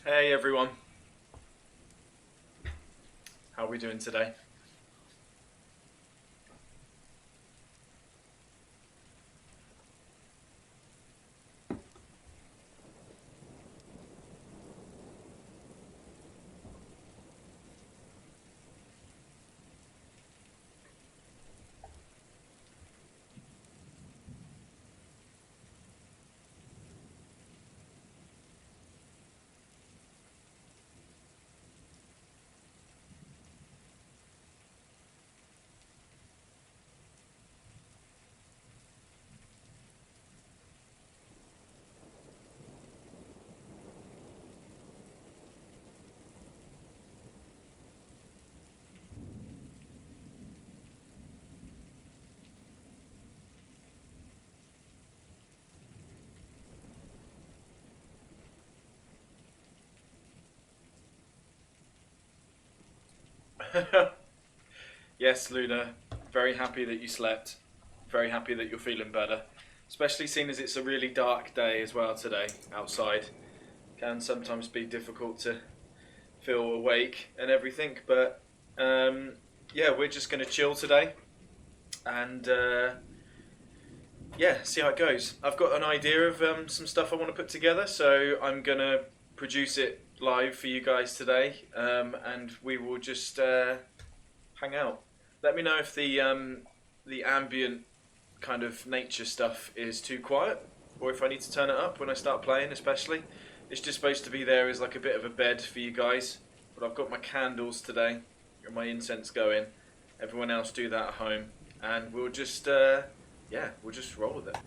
Hey everyone, how are we doing today? Yes, Luna, very happy that you slept. Very happy that you're feeling better. Especially seeing as it's a really dark day as well today outside. Can sometimes be difficult to feel awake and everything, but um, yeah, we're just going to chill today and yeah, see how it goes. I've got an idea of some stuff I want to put together, so I'm going to produce it live for you guys today, and we will just hang out. Let me know if the ambient kind of nature stuff is too quiet, or if I need to turn it up when I start playing. Especially, it's just supposed to be there as like a bit of a bed for you guys. But I've got my candles today and my incense going. Everyone else do that at home, and we'll just yeah, we'll just roll with it.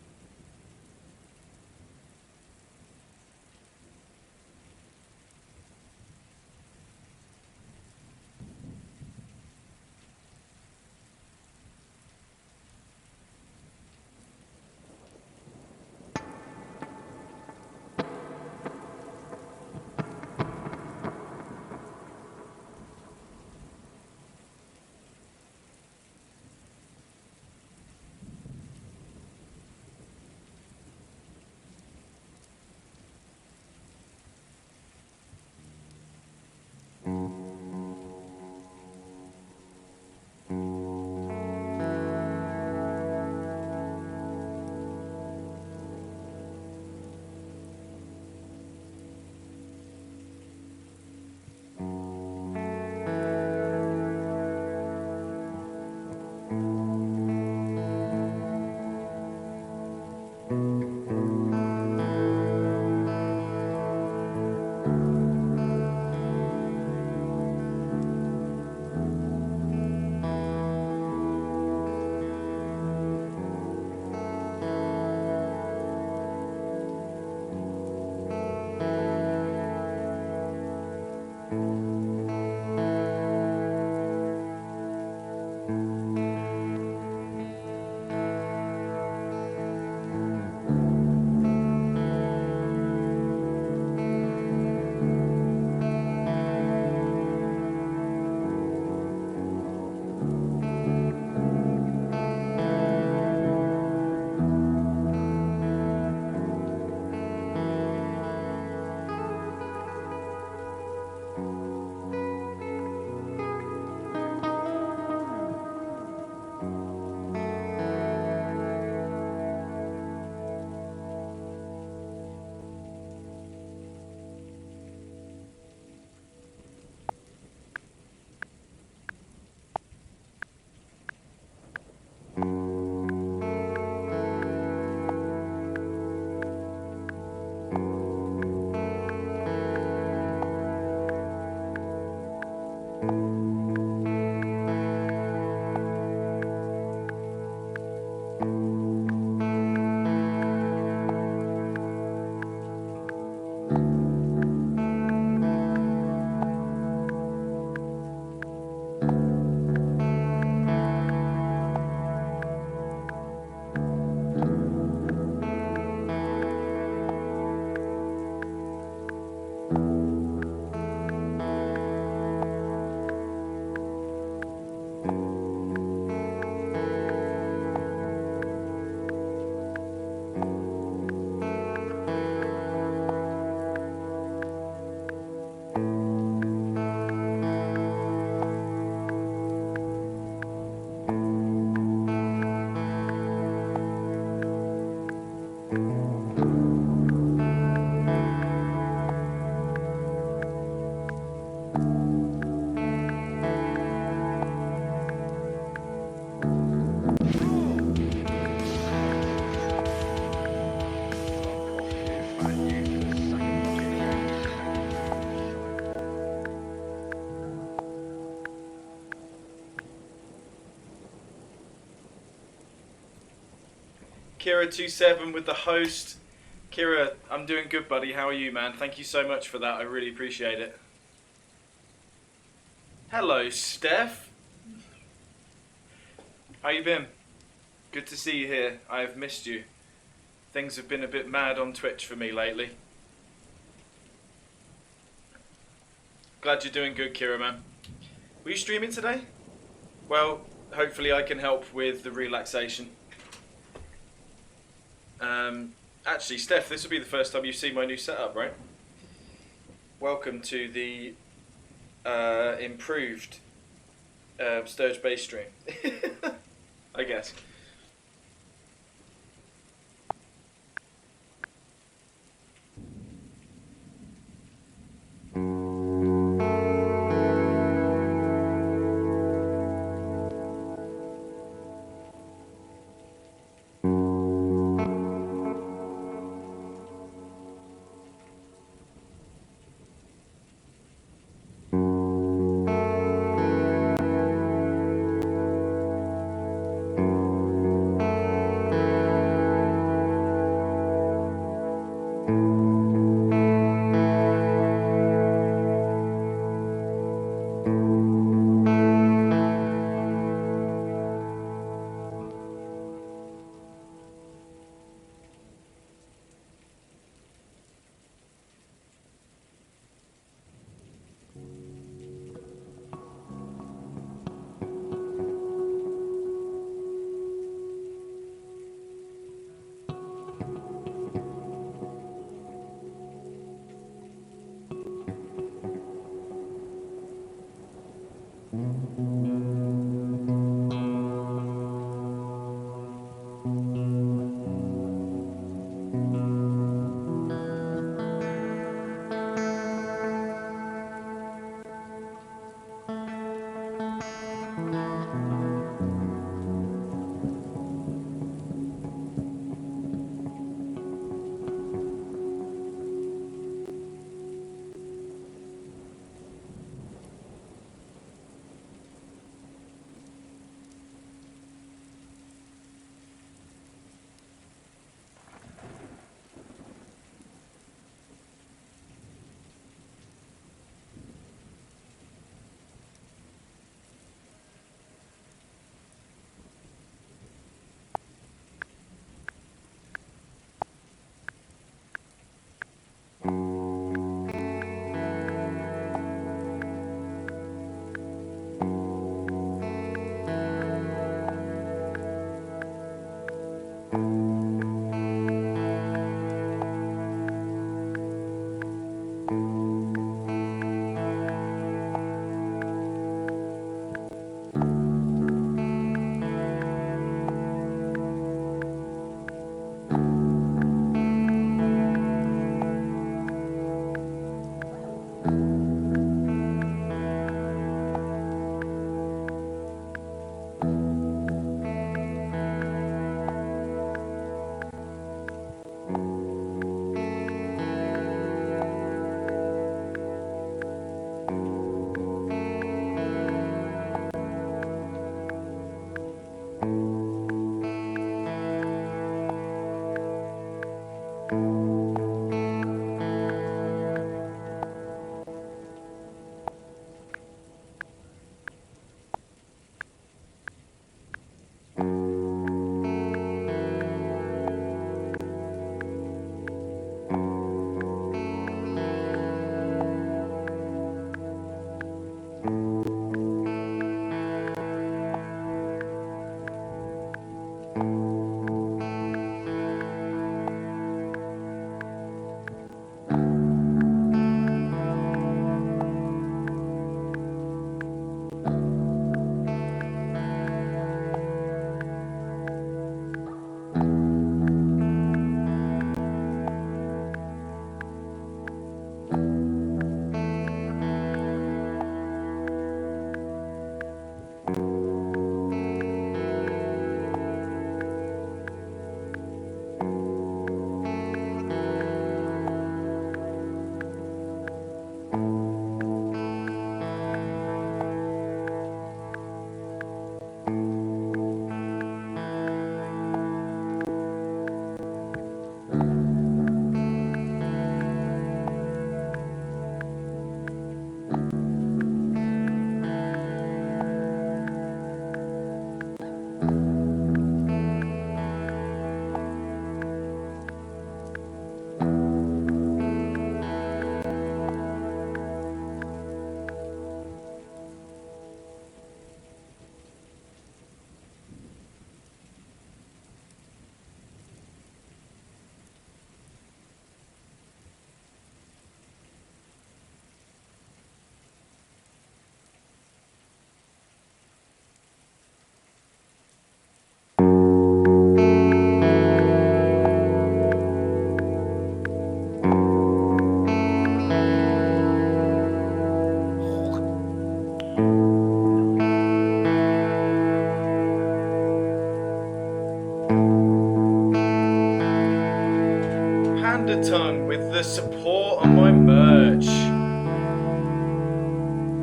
Kira27 with the host. Kira, I'm doing good, buddy. How are you, man? Thank you so much for that. I really appreciate it. Hello, Steph. How you been? Good to see you here. I've missed you. Things have been a bit mad on Twitch for me lately. Glad you're doing good, Kira, man. Were you streaming today? Well, hopefully I can help with the relaxation. Actually, Steph, this will be the first time you've seen my new setup, right? Welcome to the improved Sturge bass stream, I guess.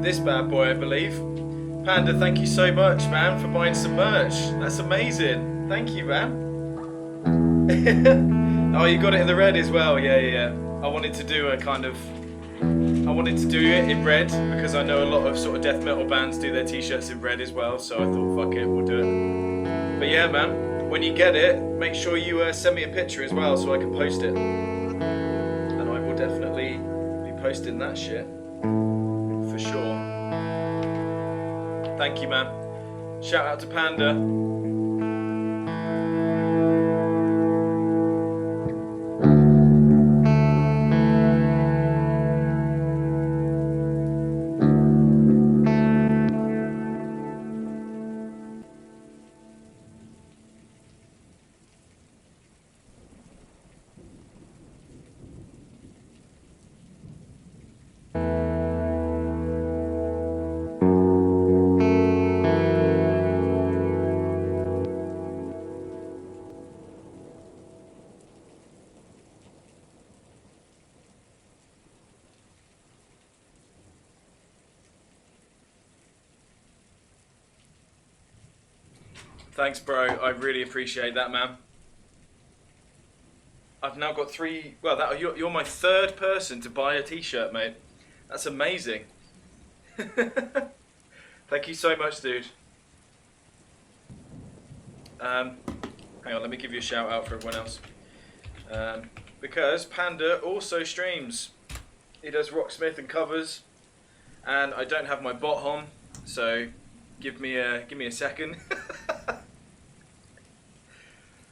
this bad boy, I believe. Panda, thank you so much, man, for buying some merch. That's amazing. Thank you, man. Oh, you got it in the red as well. Yeah. I wanted to do it in red because I know a lot of sort of death metal bands do their t-shirts in red as well. So I thought, fuck it, we'll do it. But yeah, man, when you get it, make sure you send me a picture as well so I can post it. And I will definitely be posting that shit for sure. Thank you, man. Shout out to Panda. Thanks, bro. I really appreciate that, man. I've now got 3. Well, you're my 3rd person to buy a t-shirt, mate. That's amazing. Thank you so much, dude. Hang on, let me give you a shout out for everyone else. Because Panda also streams. He does Rocksmith and covers, and I don't have my bot on, so give me a second.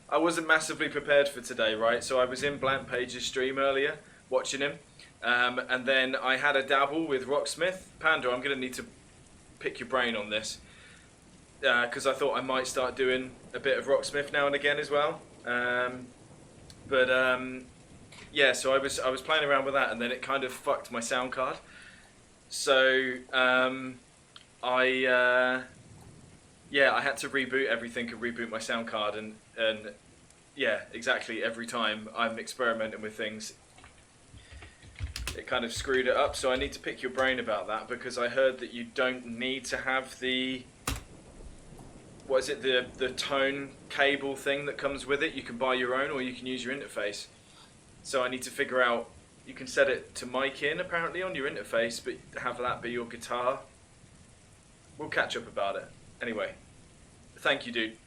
I wasn't massively prepared for today, right? So I was in Blank Page's stream earlier, watching him, and then I had a dabble with Rocksmith. Panda, I'm going to need to pick your brain on this, because I thought I might start doing a bit of Rocksmith now and again as well. Yeah, so I was playing around with that, and then it kind of fucked my sound card. So I had to reboot everything and reboot my sound card, and yeah, exactly, every time I'm experimenting with things, it kind of screwed it up. So I need to pick your brain about that, because I heard that you don't need to have the, what is it, the tone cable thing that comes with it. You can buy your own, or you can use your interface. So I need to figure out, you can set it to mic in apparently on your interface, but have that be your guitar. We'll catch up about it. Anyway, thank you, dude.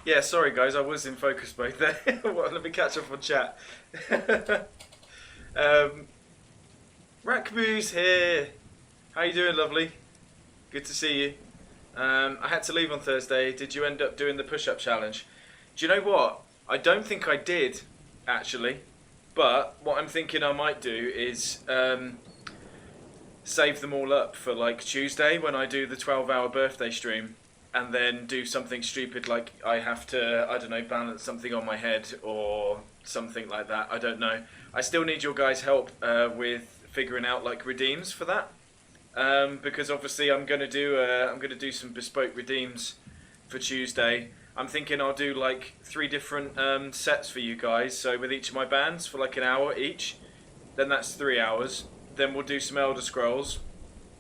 Yeah, sorry guys, I was in focus mode there. Well, let me catch up on chat. um, Rakboo's here. How you doing, lovely? Good to see you. I had to leave on Thursday. Did you end up doing the push-up challenge? Do you know what? I don't think I did, actually. But what I'm thinking I might do is save them all up for like Tuesday when I do the 12-hour birthday stream, and then do something stupid like I have to, I don't know, balance something on my head or something like that. I don't know. I still need your guys' help with figuring out like redeems for that, because obviously I'm gonna do some bespoke redeems for Tuesday. I'm thinking I'll do like 3 different sets for you guys. So with each of my bands for like an hour each, then that's 3 hours. Then we'll do some Elder Scrolls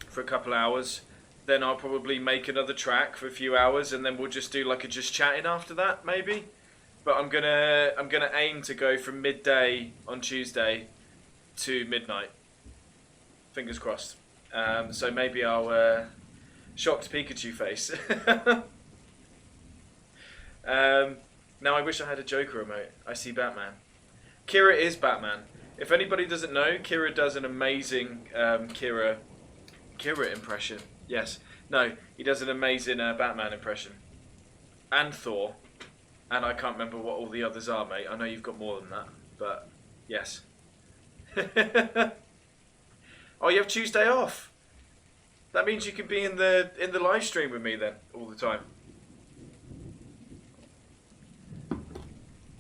for a couple hours. Then I'll probably make another track for a few hours, and then we'll just do like a just chatting after that, maybe. But I'm gonna aim to go from midday on Tuesday to midnight. Fingers crossed. So maybe I'll shocked Pikachu face. Now I wish I had a Joker remote. I see Batman. Kira is Batman. If anybody doesn't know, Kira does an amazing Kira impression. Yes. No, he does an amazing Batman impression. And Thor. And I can't remember what all the others are, mate. I know you've got more than that. But, yes. Oh, you have Tuesday off. That means you can be in the live stream with me then, all the time.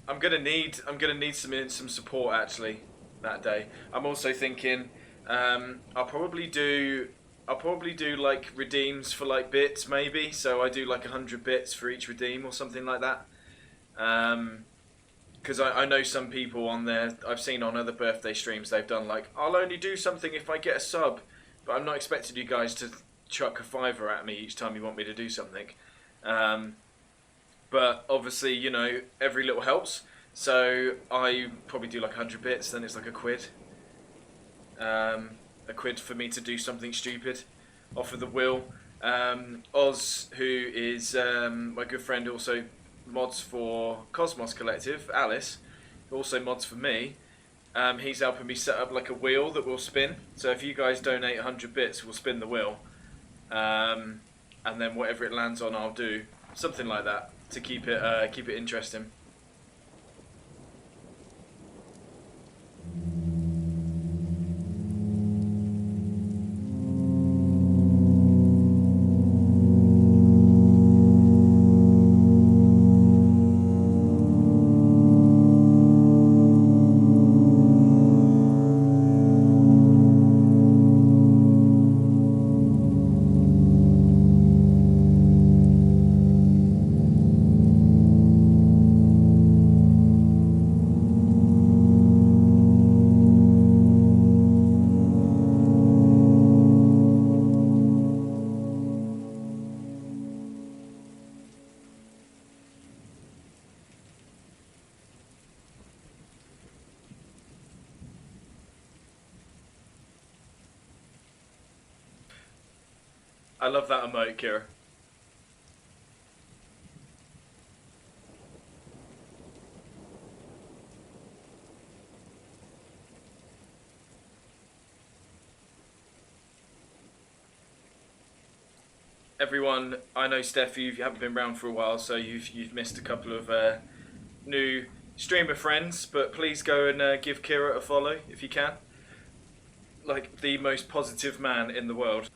I'm gonna need some support actually that day. I'm also thinking I'll probably do like redeems for like bits maybe. So I do like 100 bits for each redeem or something like that. Because I know some people on there, I've seen on other birthday streams, they've done like, I'll only do something if I get a sub, but I'm not expecting you guys to chuck a fiver at me each time you want me to do something. But obviously, you know, every little helps. So I probably do like 100 bits, then it's like a quid. A quid for me to do something stupid off of the wheel. Oz, who is my good friend, also mods for Cosmos Collective, Alice, also mods for me. He's helping me set up like a wheel that will spin. So if you guys donate 100 bits, we'll spin the wheel. And then whatever it lands on, I'll do. Something like that to keep it interesting. I love that emote, Kira. Everyone, I know Steph, you haven't been around for a while, so you've missed a couple of new streamer friends, but please go and give Kira a follow if you can. Like the most positive man in the world.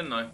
didn't I?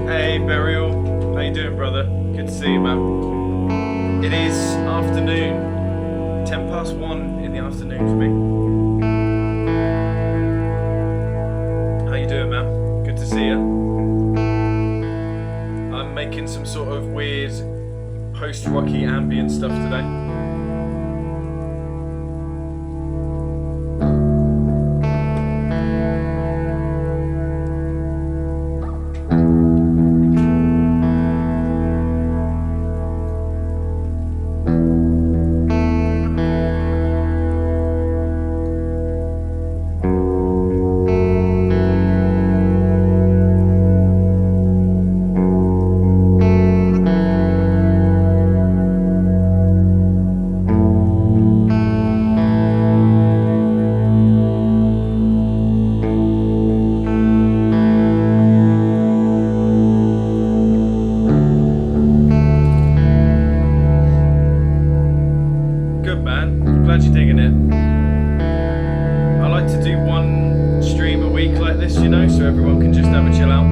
Hey Burial, how you doing, brother? Good to see you, man. It is afternoon, 1:10 in the afternoon for me. How you doing, man? Good to see you. I'm making some sort of weird post-rocky ambient stuff today. Good, man. Glad you're digging it. I like to do one stream a week like this, you know, so everyone can just have a chill out.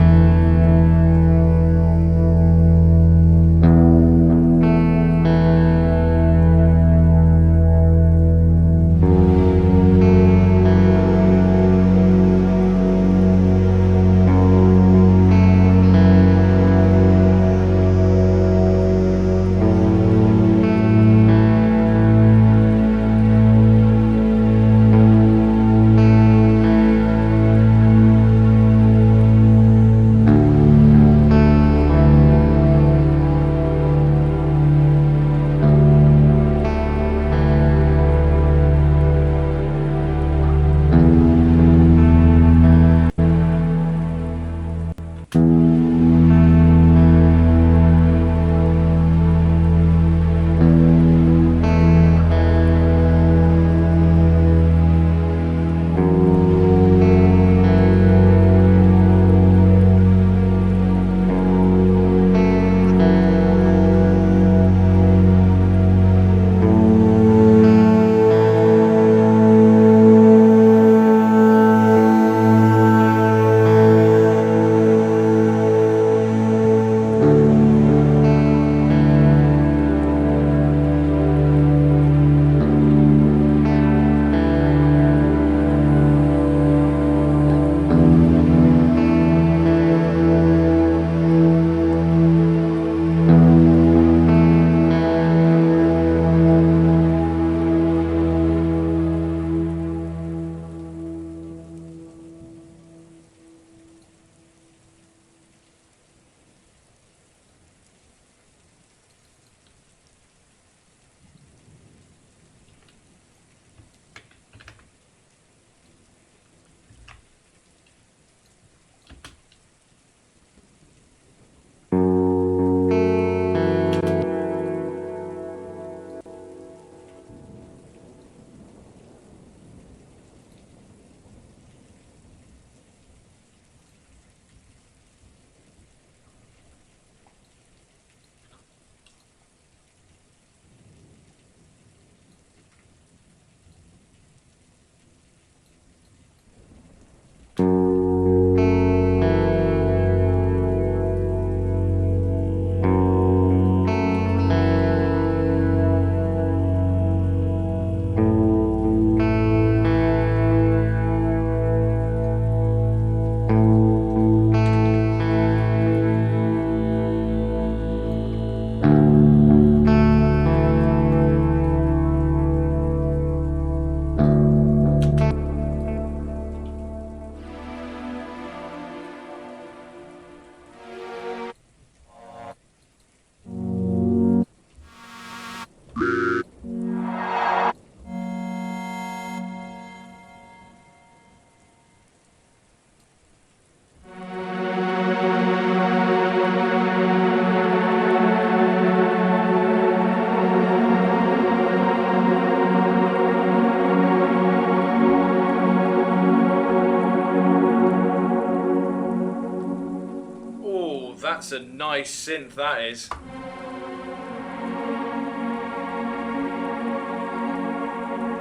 Oh, that's a nice synth, that is.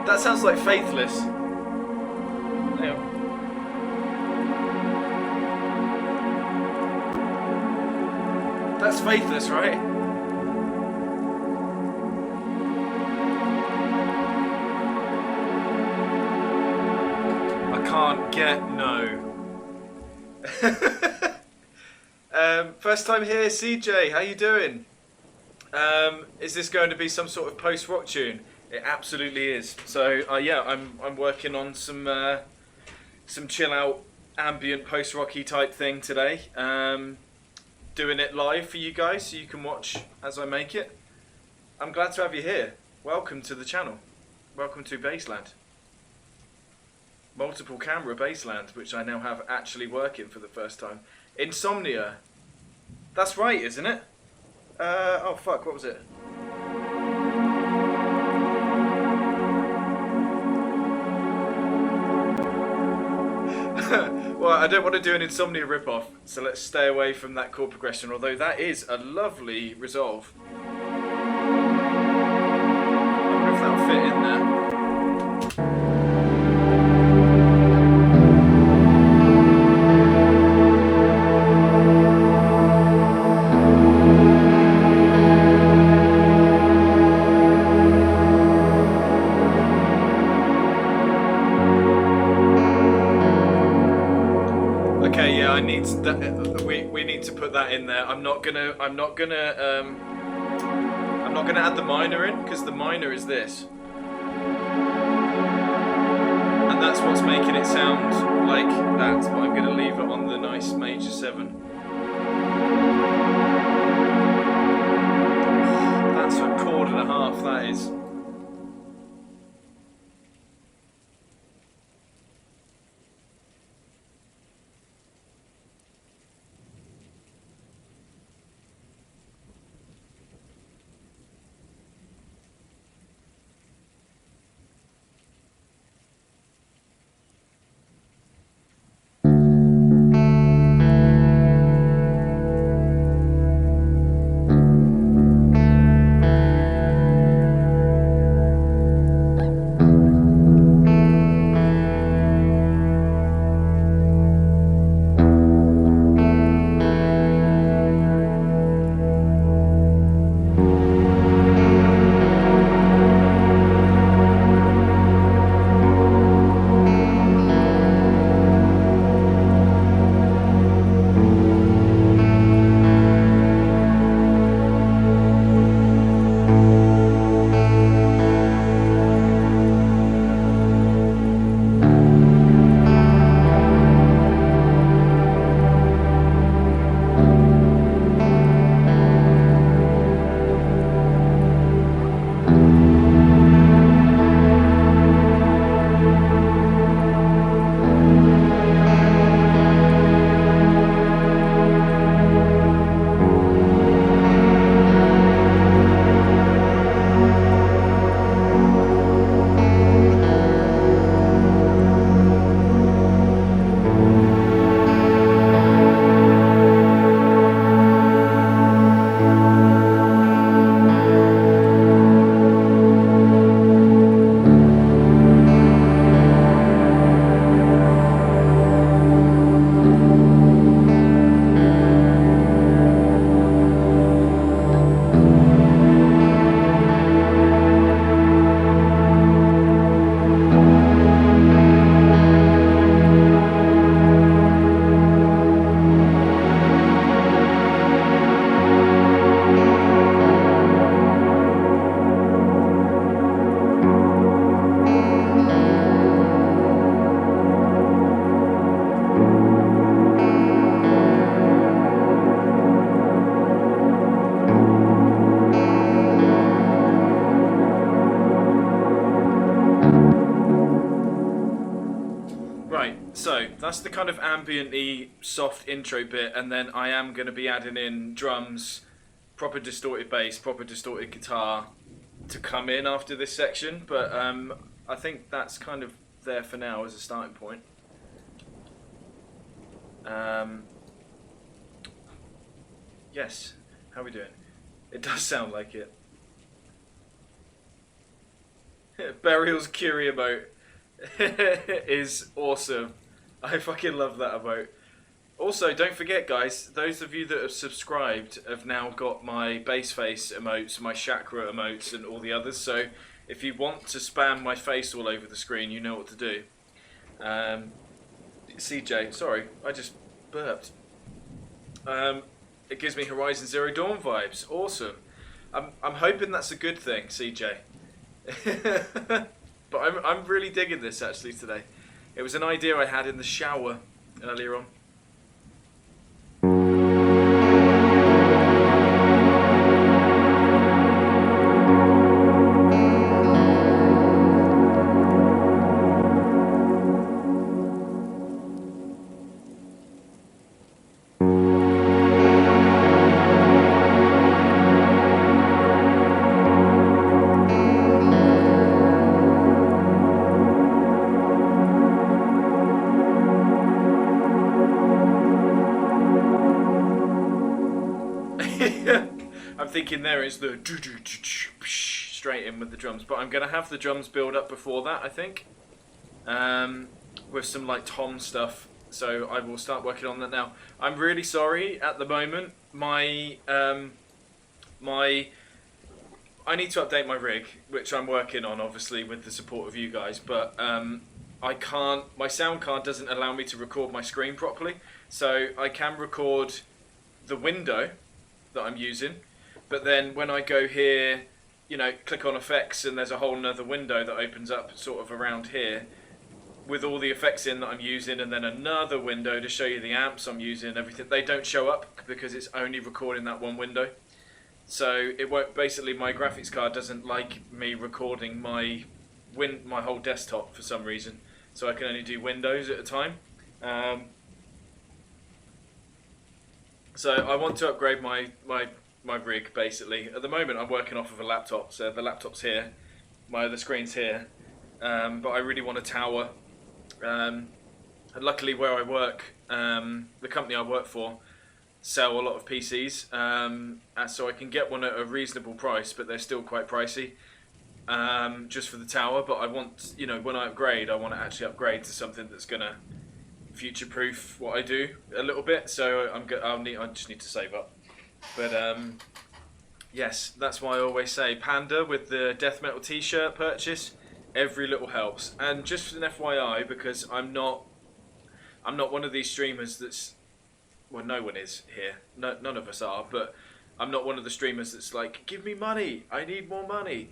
That sounds like Faithless. Hang on. That's Faithless, right? I can't get no. First time here, CJ. How you doing? Is this going to be some sort of post-rock tune? It absolutely is. So yeah, I'm working on some chill out, ambient post-rocky type thing today. Doing it live for you guys, so you can watch as I make it. I'm glad to have you here. Welcome to the channel. Welcome to Bassland. Multiple camera Bassland, which I now have actually working for the first time. Insomnia. That's right, isn't it? Oh fuck, what was it? Well, I don't want to do an Insomnia ripoff, so let's stay away from that chord progression, although that is a lovely resolve. I wonder if that'll fit in there. We need to put that in there. I'm not gonna add the minor in, because the minor is this, and that's what's making it sound like that. But I'm gonna leave it on the nice major 7. That's a chord and a half. That is. That's the kind of ambiently soft intro bit, and then I am going to be adding in drums, proper distorted bass, proper distorted guitar to come in after this section. But I think that's kind of there for now as a starting point. Yes, how are we doing? It does sound like it. Burial's Curie emote is awesome. I fucking love that emote. Also, don't forget, guys, those of you that have subscribed have now got my bass face emotes, my chakra emotes, and all the others. So if you want to spam my face all over the screen, you know what to do. CJ, sorry, I just burped. It gives me Horizon Zero Dawn vibes. Awesome. I'm hoping that's a good thing, CJ. But I'm really digging this actually today. It was an idea I had in the shower earlier on. I'm thinking there is the straight in with the drums, but I'm going to have the drums build up before that, I think, with some like tom stuff, so I will start working on that now. I'm really sorry at the moment, I need to update my rig, which I'm working on obviously with the support of you guys, but I can't, my sound card doesn't allow me to record my screen properly, so I can record the window that I'm using, but then when I go here, you know, click on effects and there's a whole nother window that opens up sort of around here with all the effects in that I'm using, and then another window to show you the amps I'm using and everything. They don't show up because it's only recording that one window. So it won't, basically my graphics card doesn't like me recording my whole desktop for some reason. So I can only do windows at a time. So I want to upgrade my rig basically. At the moment I'm working off of a laptop, so the laptop's here, my other screen's here, but I really want a tower. And luckily where I work, the company I work for sell a lot of PCs, and so I can get one at a reasonable price, but they're still quite pricey, just for the tower. But I want, you know, when I upgrade, I want to actually upgrade to something that's gonna future-proof what I do a little bit. So I just need to save up. But yes, that's why I always say Panda with the death metal T-shirt purchase. Every little helps. And just an FYI, because I'm not one of these streamers that's, well, no one is here. No, none of us are. But I'm not one of the streamers that's like, give me money. I need more money.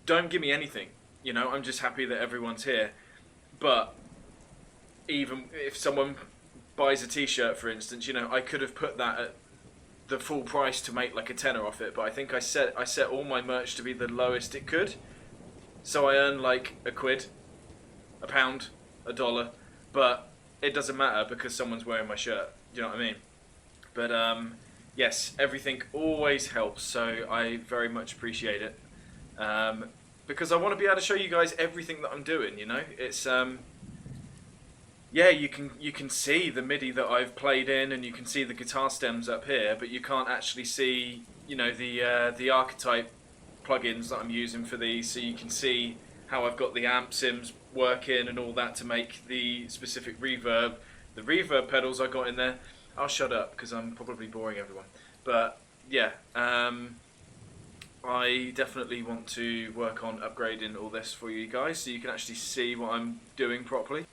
Don't give me anything. You know, I'm just happy that everyone's here. But even if someone buys a T-shirt, for instance, you know, I could have put that at the full price to make like a tenner off it, but I think I set all my merch to be the lowest it could, so I earn like a quid, a pound, a dollar, but it doesn't matter because someone's wearing my shirt. Do you know what I mean? But yes, everything always helps, so I very much appreciate it, because I want to be able to show you guys everything that I'm doing. You know, it's yeah, you can see the MIDI that I've played in, and you can see the guitar stems up here, but you can't actually see, you know, the archetype plugins that I'm using for these. So you can see how I've got the amp sims working and all that to make the specific reverb. The reverb pedals I got in there. I'll shut up because I'm probably boring everyone. But yeah, I definitely want to work on upgrading all this for you guys so you can actually see what I'm doing properly.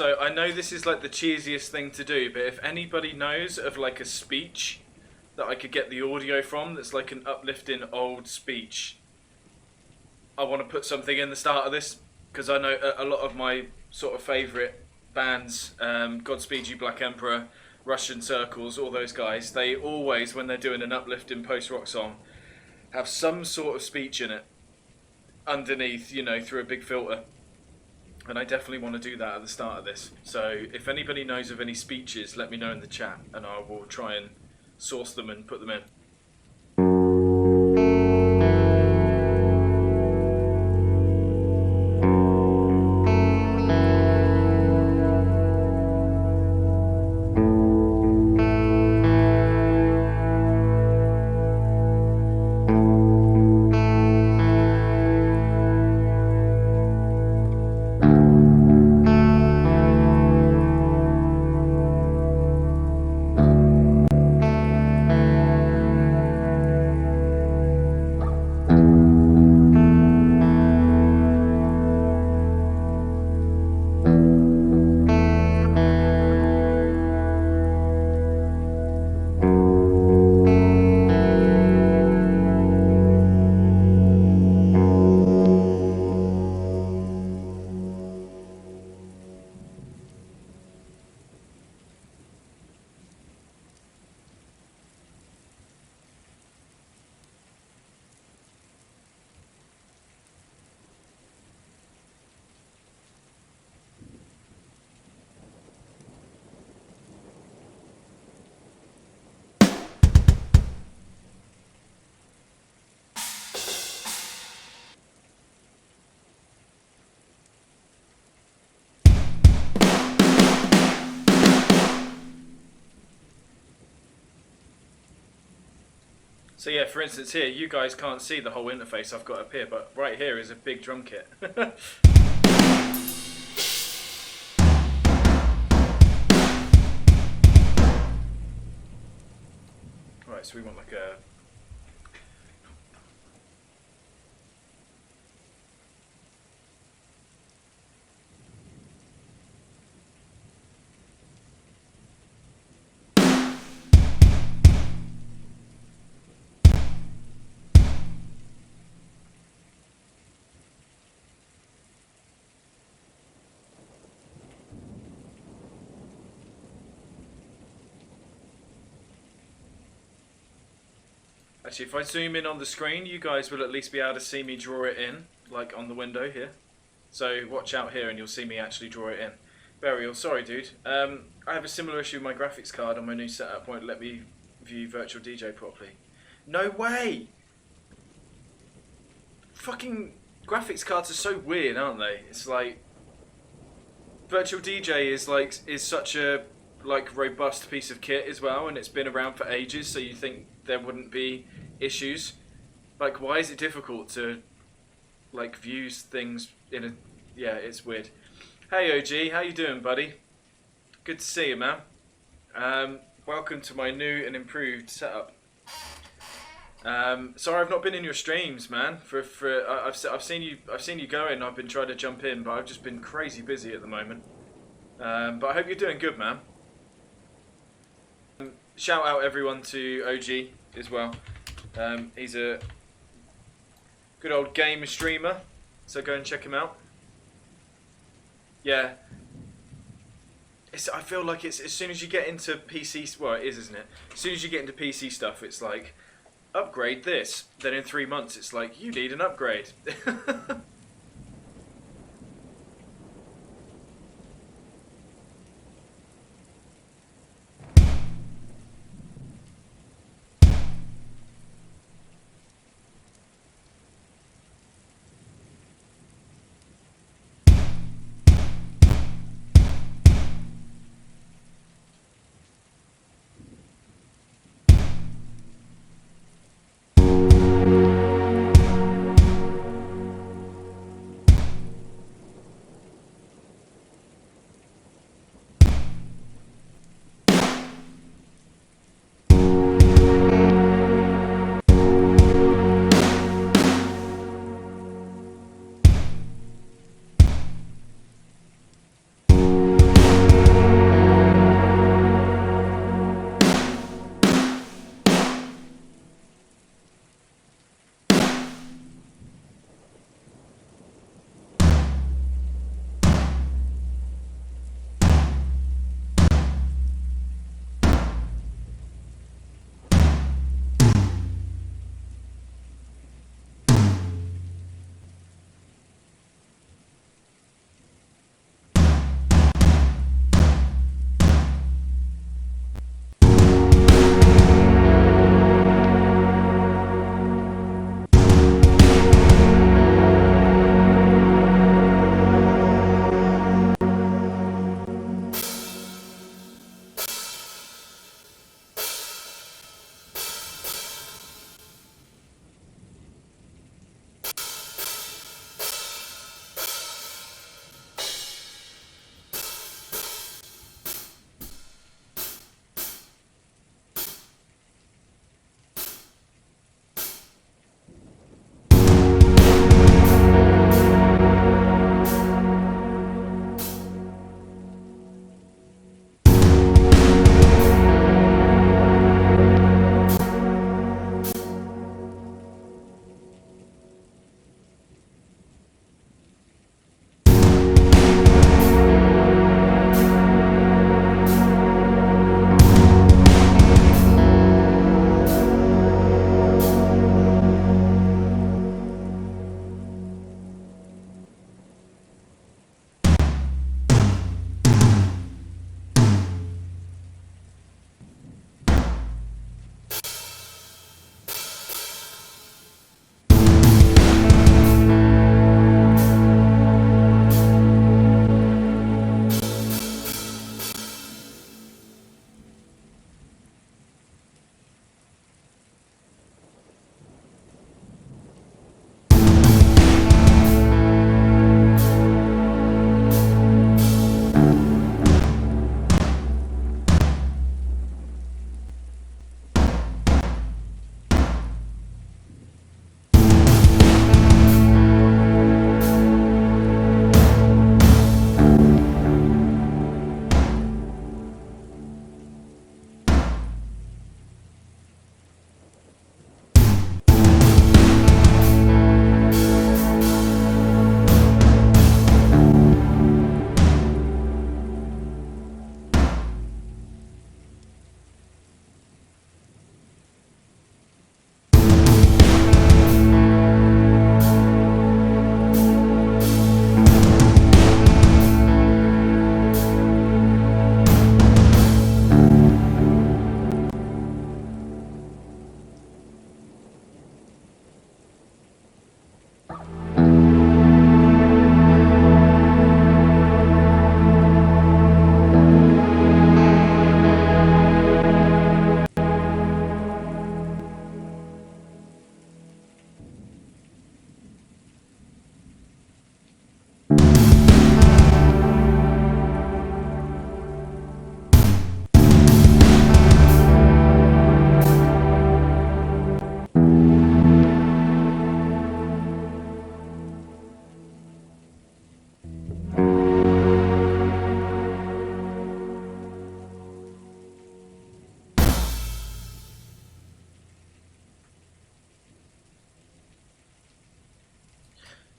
Also, I know this is like the cheesiest thing to do, but if anybody knows of like a speech that I could get the audio from that's like an uplifting old speech, I want to put something in the start of this, because I know a lot of my sort of favourite bands, Godspeed You Black Emperor, Russian Circles, all those guys, they always, when they're doing an uplifting post-rock song, have some sort of speech in it underneath, you know, through a big filter. And I definitely want to do that at the start of this. So if anybody knows of any speeches, let me know in the chat, and I will try and source them and put them in. So yeah, for instance here, you guys can't see the whole interface I've got up here, but right here is a big drum kit. Right, so we want like a... Actually, if I zoom in on the screen, you guys will at least be able to see me draw it in, like on the window here. So watch out here and you'll see me actually draw it in. Burial, sorry dude. I have a similar issue with my graphics card on my new setup, won't let me view Virtual DJ properly. No way! Fucking graphics cards are so weird, aren't they? It's like... Virtual DJ is such a like robust piece of kit as well, and it's been around for ages, so you think there wouldn't be issues. Like, why is it difficult to like view things in a... Yeah, it's weird. Hey OG, how you doing, buddy? Good to see you, man. Welcome to my new and improved setup. Sorry I've not been in your streams, man. I've seen you going. I've been trying to jump in, but I've just been crazy busy at the moment. But I hope you're doing good, man. Shout out everyone to OG as well. He's a good old game streamer, so go and check him out. Yeah. I feel like it's as soon as you get into PC, well it is, isn't it? As soon as you get into PC stuff, it's like, upgrade this. Then in 3 months, it's like, you need an upgrade.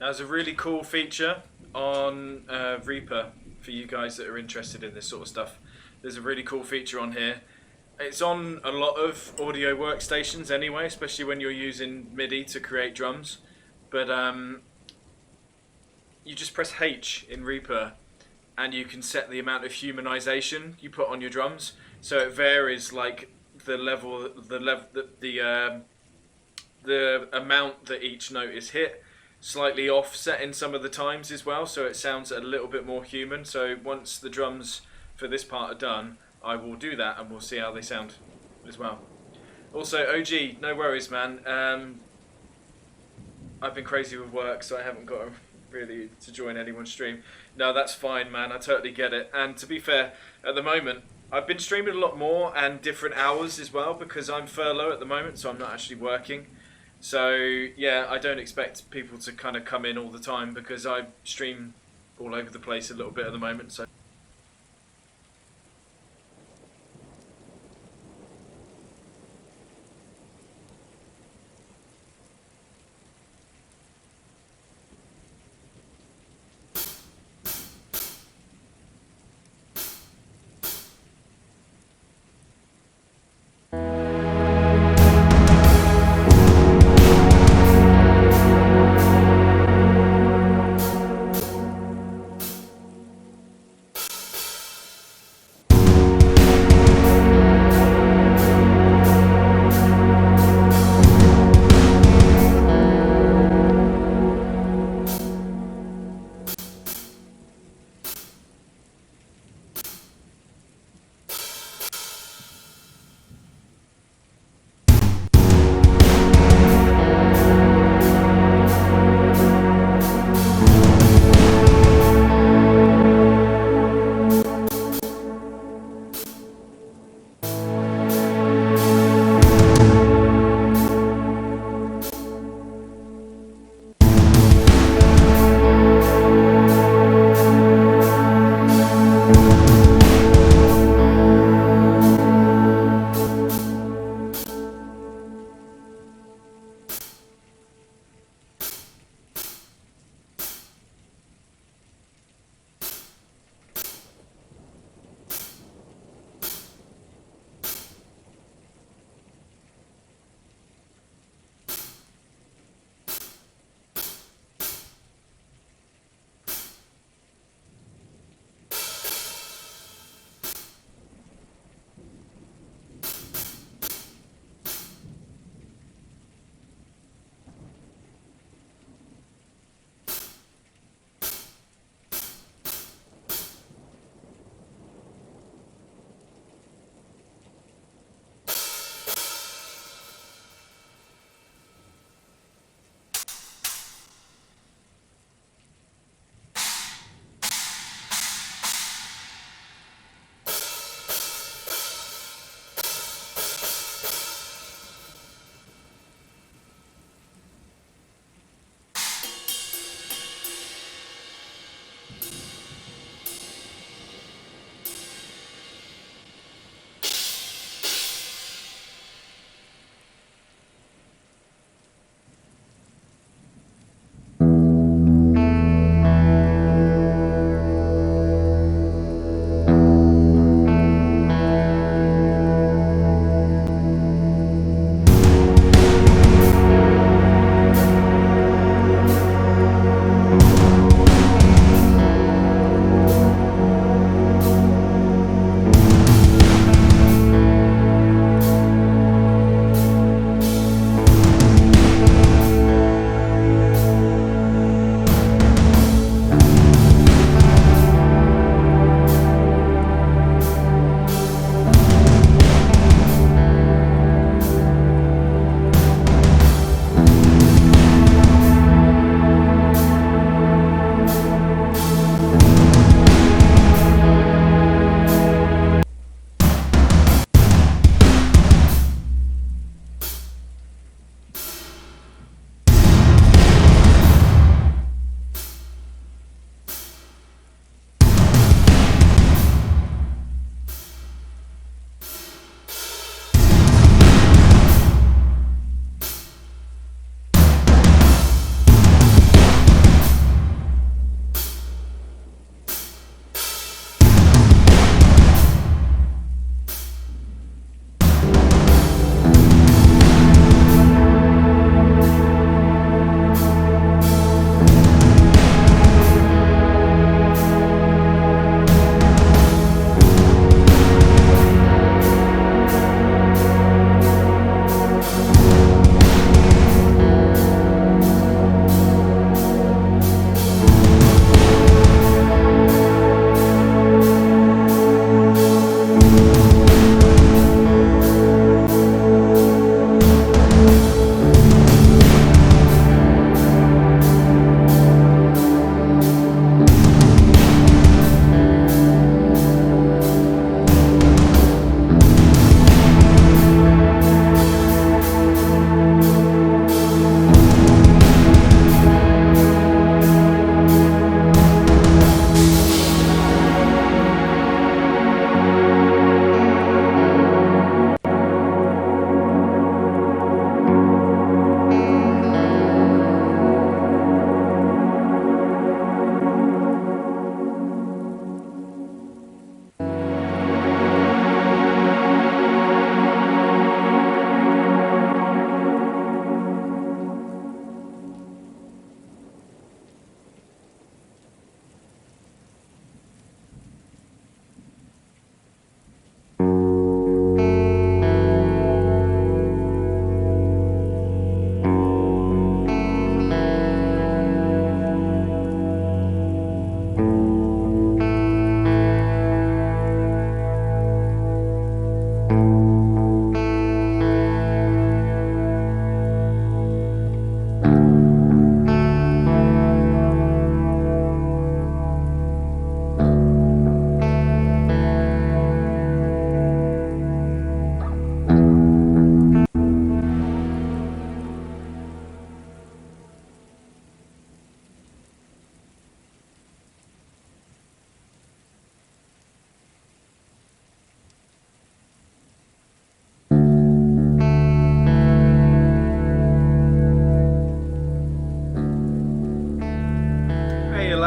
Now, there's a really cool feature on Reaper for you guys that are interested in this sort of stuff. There's a really cool feature on here. It's on a lot of audio workstations anyway, especially when you're using MIDI to create drums. But you just press H in Reaper and you can set the amount of humanization you put on your drums. So it varies like the amount that each note is hit, slightly offsetting some of the times as well, so it sounds a little bit more human. So once the drums for this part are done, I will do that and we'll see how they sound as well. Also, OG, no worries, man. I've been crazy with work, so I haven't got really to join anyone's stream. No, that's fine, man. I totally get it. And to be fair, at the moment, I've been streaming a lot more and different hours as well because I'm furlough at the moment, so I'm not actually working. So yeah, I don't expect people to kind of come in all the time because I stream all over the place a little bit at the moment. So.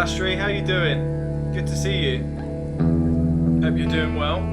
Lashri, how you doing? Good to see you. Hope you're doing well.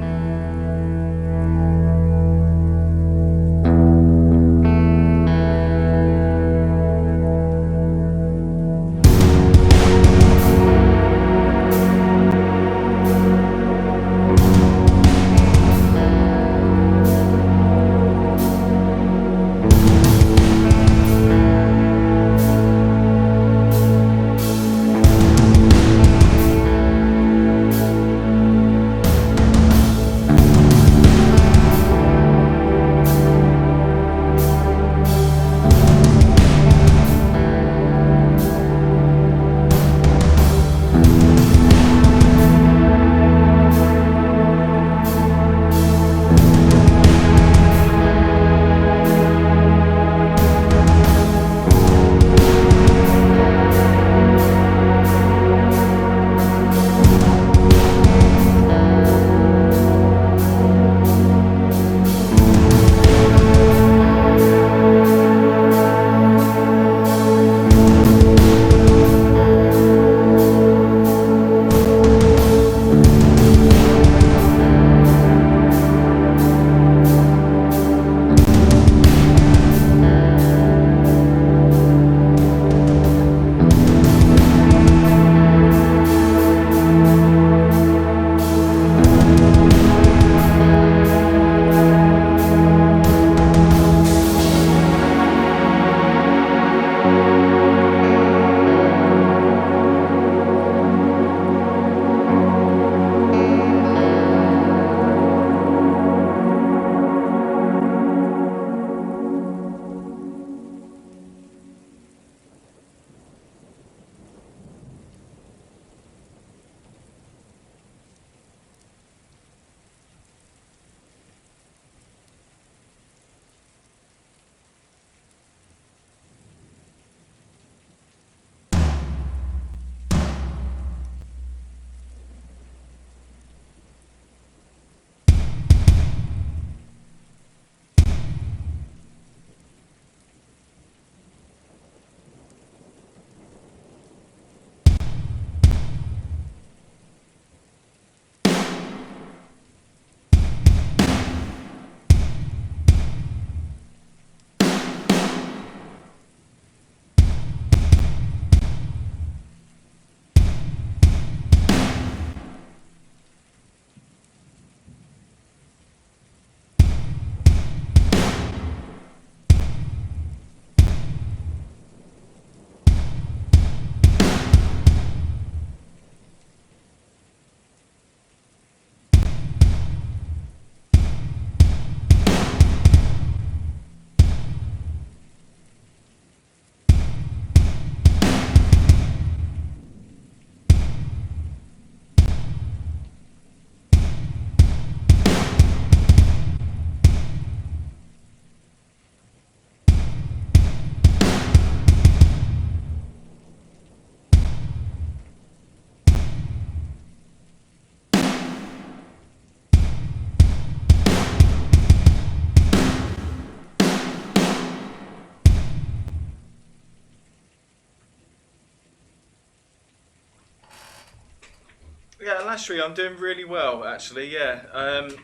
Yeah, Lashri, I'm doing really well actually. Yeah,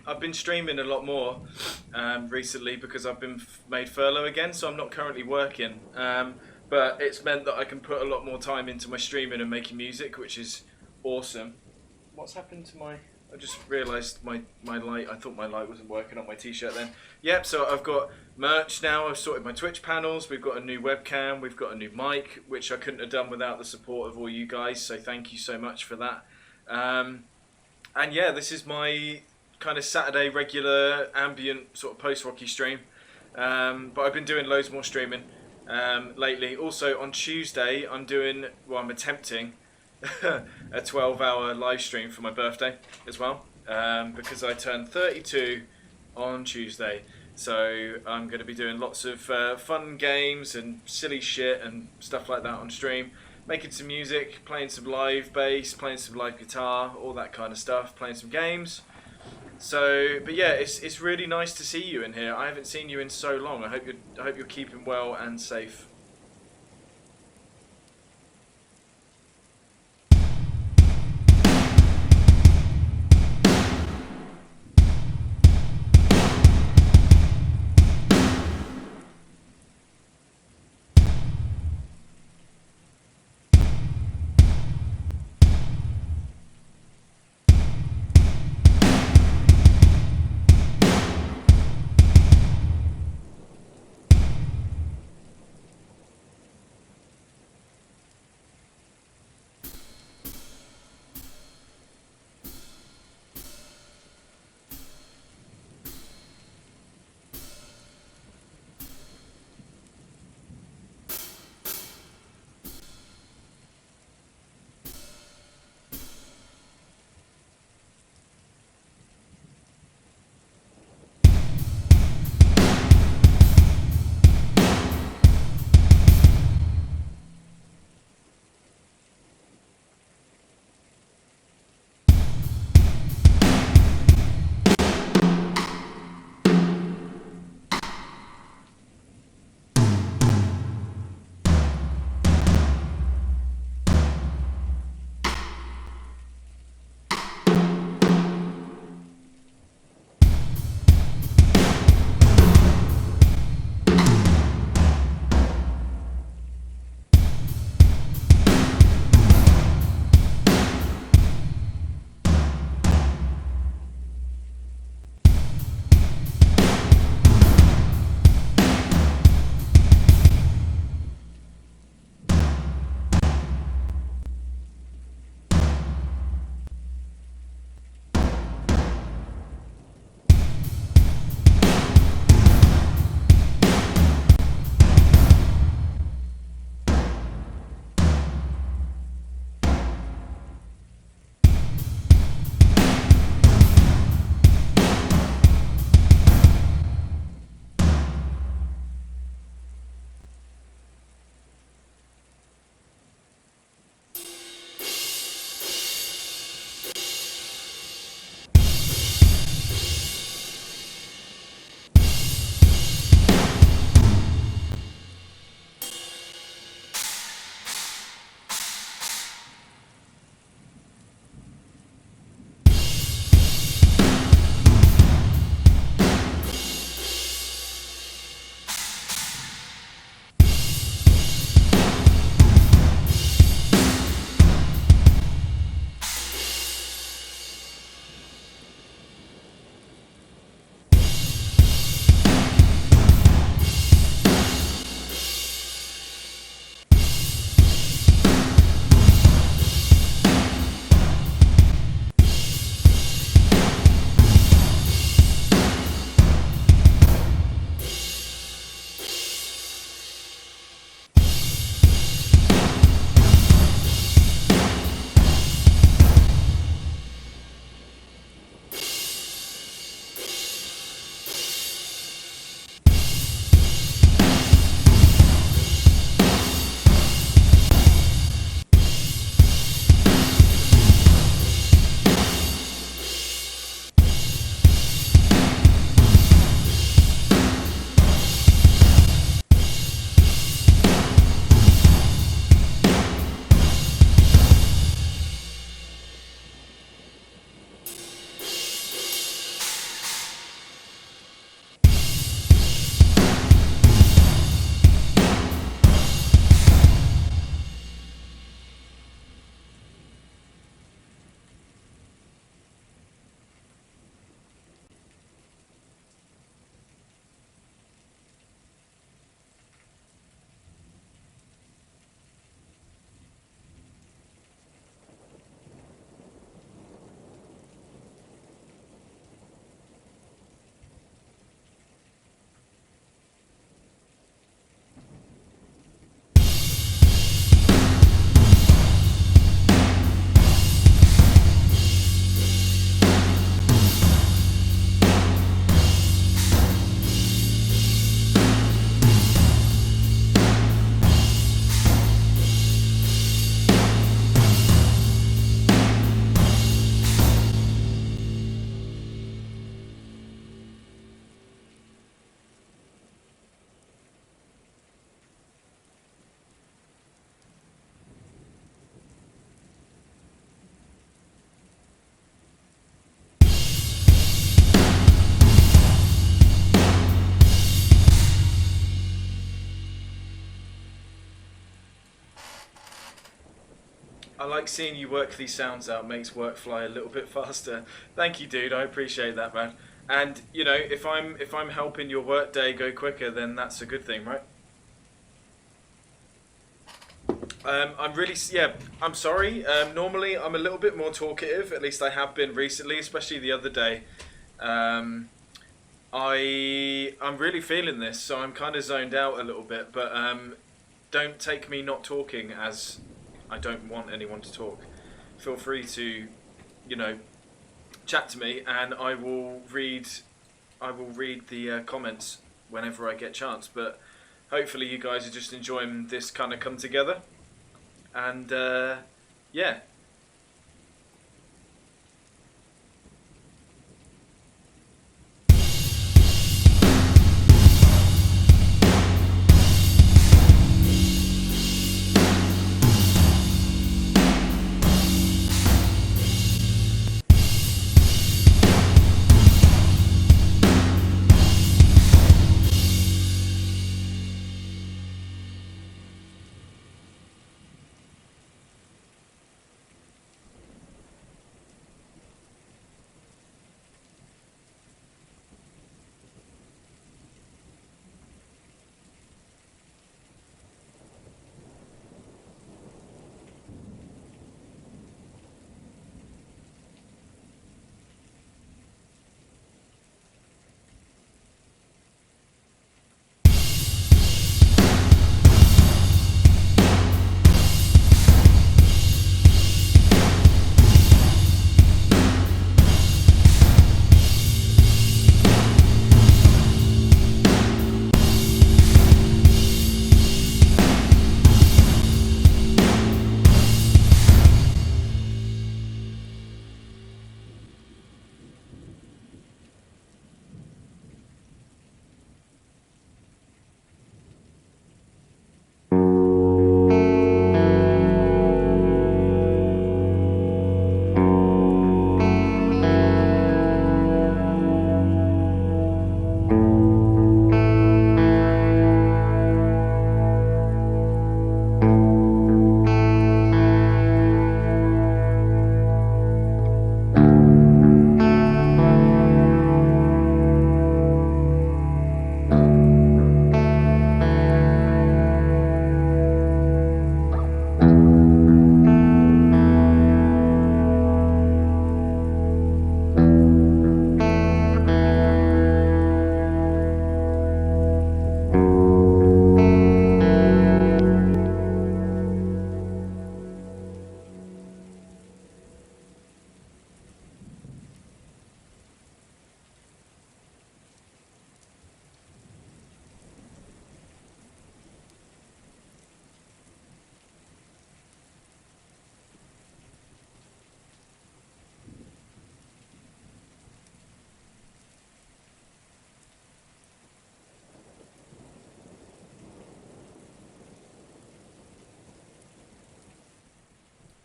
I've been streaming a lot more recently because I've been made furlough again, so I'm not currently working. But it's meant that I can put a lot more time into my streaming and making music, which is awesome. What's happened to my? I just realised my light. I thought my light wasn't working on my t-shirt then. Yep. So I've got merch now. I've sorted my Twitch panels. We've got a new webcam. We've got a new mic, which I couldn't have done without the support of all you guys. So thank you so much for that. And yeah, this is my kind of Saturday regular ambient sort of post-rocky stream. But I've been doing loads more streaming lately. Also on Tuesday, I'm attempting a 12-hour live stream for my birthday as well, because I turned 32 on Tuesday. So I'm going to be doing lots of fun games and silly shit and stuff like that on stream. Making some music, playing some live bass, playing some live guitar, all that kind of stuff, playing some games. So, but yeah, it's really nice to see you in here. I haven't seen you in so long. I hope you're keeping well and safe. like seeing you work these sounds out. Makes work fly a little bit faster. Thank you, dude. I appreciate that, man. And you know, if I'm helping your work day go quicker, then that's a good thing, right? I'm really, yeah, I'm sorry. Normally I'm a little bit more talkative, at least I have been recently, especially the other day. Um, I'm really feeling this, so I'm kind of zoned out a little bit, but don't take me not talking as I don't want anyone to talk. Feel free to, you know, chat to me, and I will read the comments whenever I get a chance, but hopefully you guys are just enjoying this kind of come together. And yeah.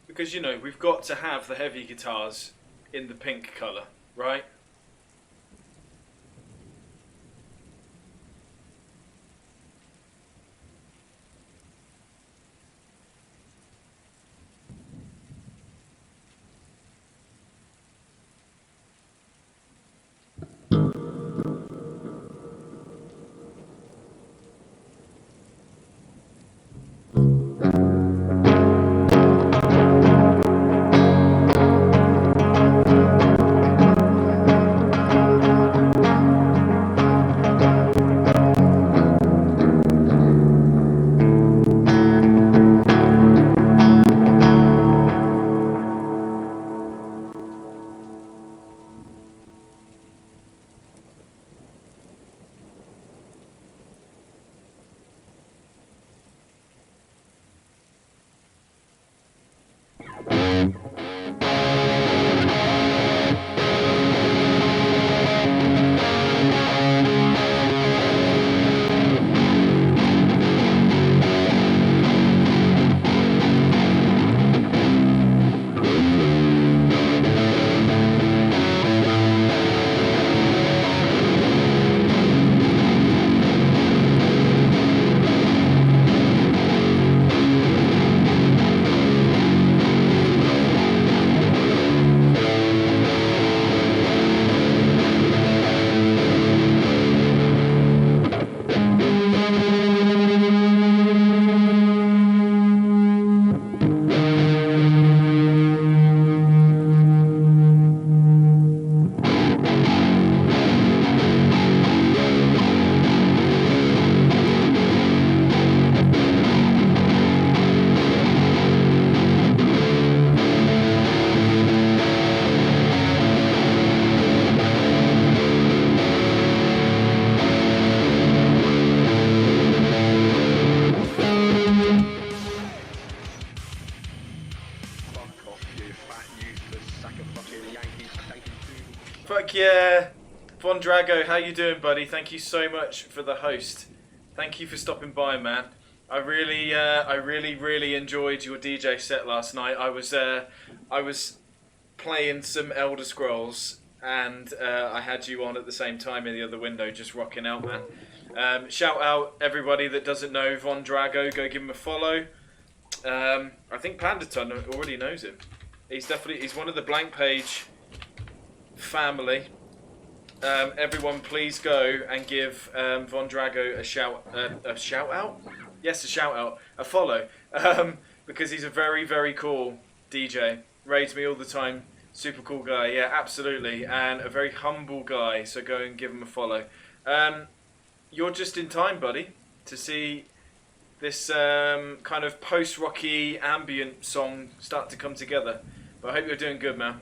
Because you know, we've got to have the heavy guitars in the pink colour, right? Yeah, Von Drago, how you doing, buddy? Thank you so much for the host. Thank you for stopping by, man. I really enjoyed your DJ set last night. I was playing some Elder Scrolls, and I had you on at the same time in the other window, just rocking out, man. Shout out everybody that doesn't know Von Drago. Go give him a follow. I think Pandaton already knows him. He's one of the Blank Page family. Everyone, please go and give Von Drago a shout out. Yes, a shout out, a follow, because he's a very cool DJ. Raids me all the time. Super cool guy. Yeah, absolutely, and a very humble guy. So go and give him a follow. You're just in time, buddy, to see this kind of post-rocky ambient song start to come together. But I hope you're doing good, man.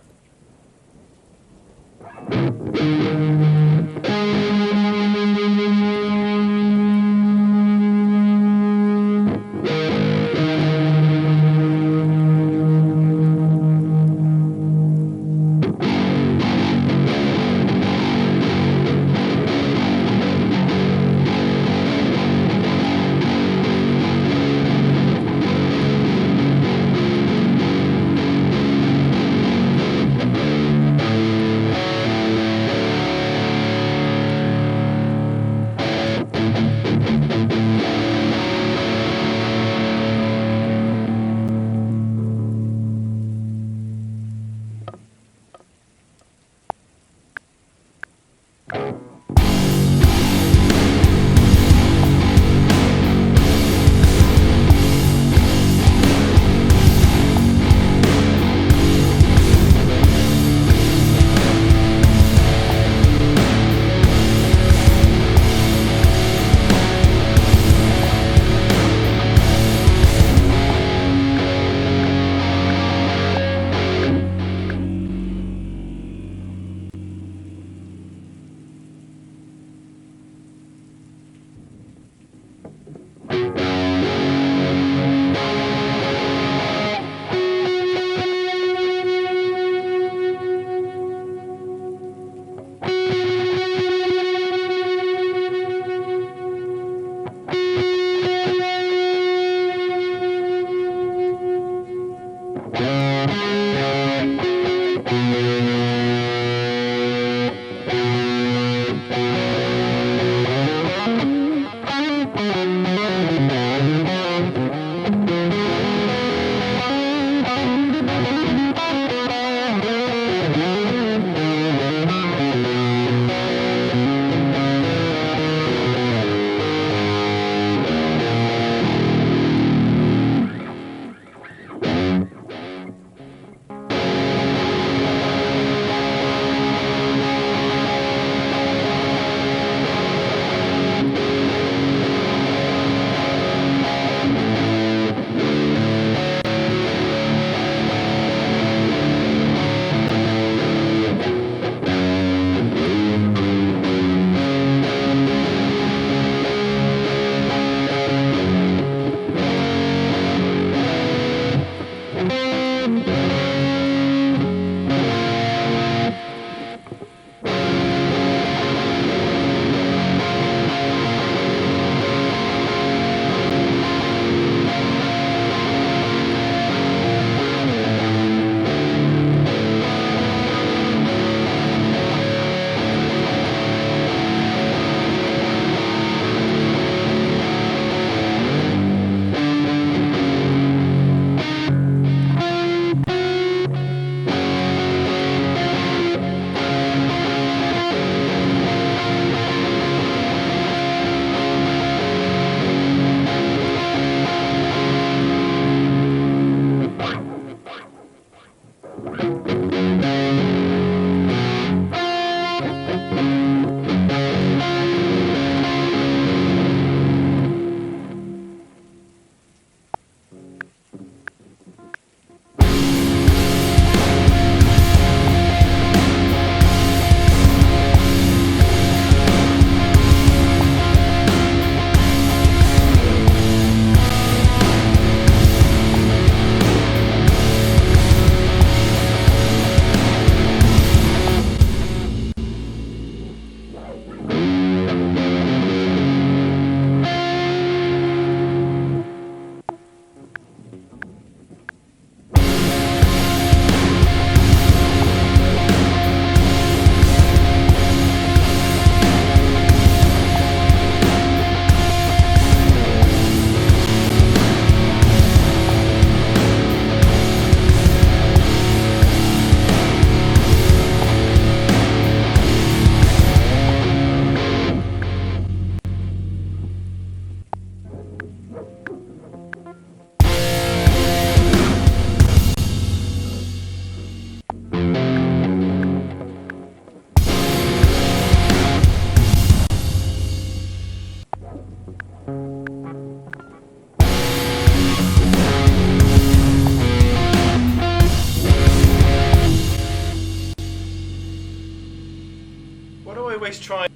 always try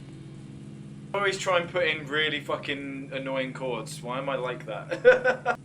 and put in really fucking annoying chords. Why am I like that?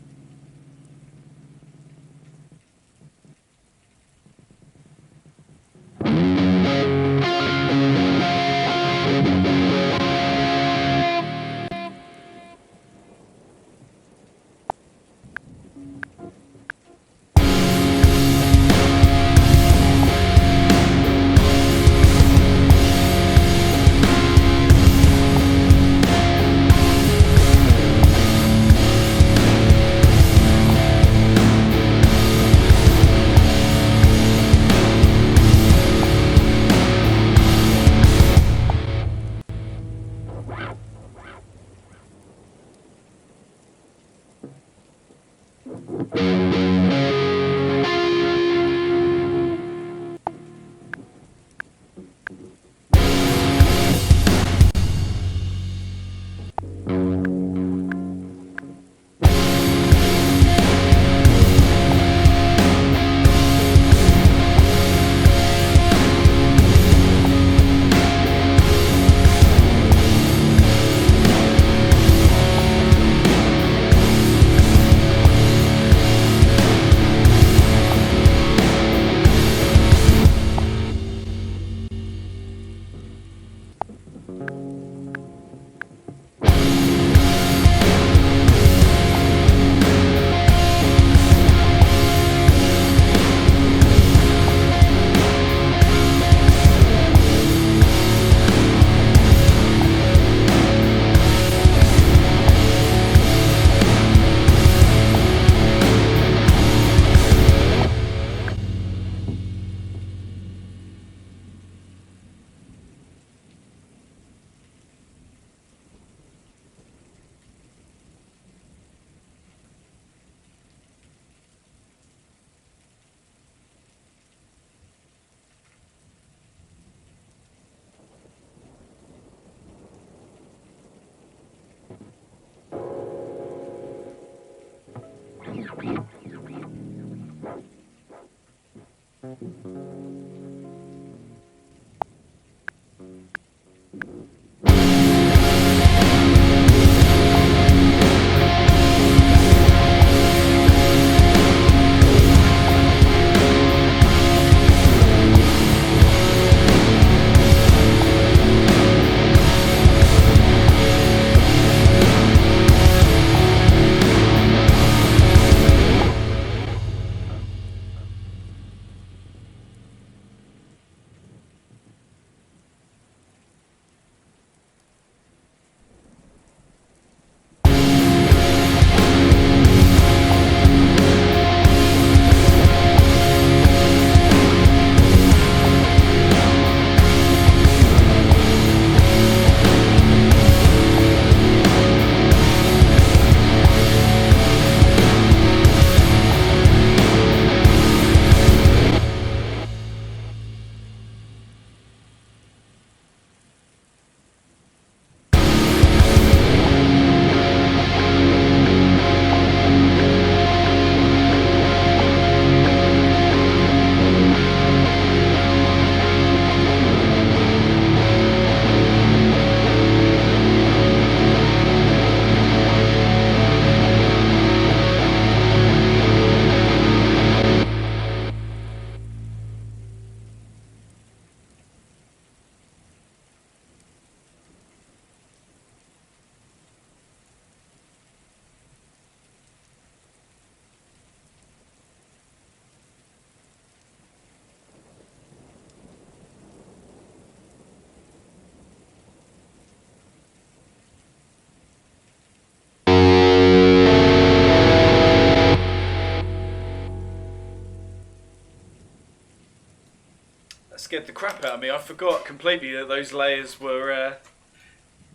That scared the crap out of me. I forgot completely that those layers were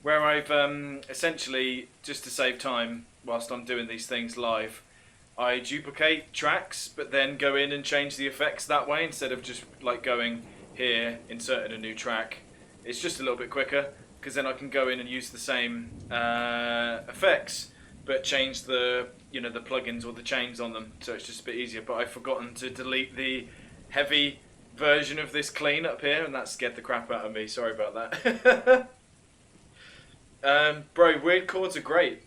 where I've essentially, just to save time whilst I'm doing these things live, I duplicate tracks but then go in and change the effects that way instead of just like going here, inserting a new track. It's just a little bit quicker because then I can go in and use the same effects but change the the plugins or the chains on them, so it's just a bit easier. But I've forgotten to delete the heavy version of this clean up here, and that scared the crap out of me. Sorry about that. Bro, weird chords are great.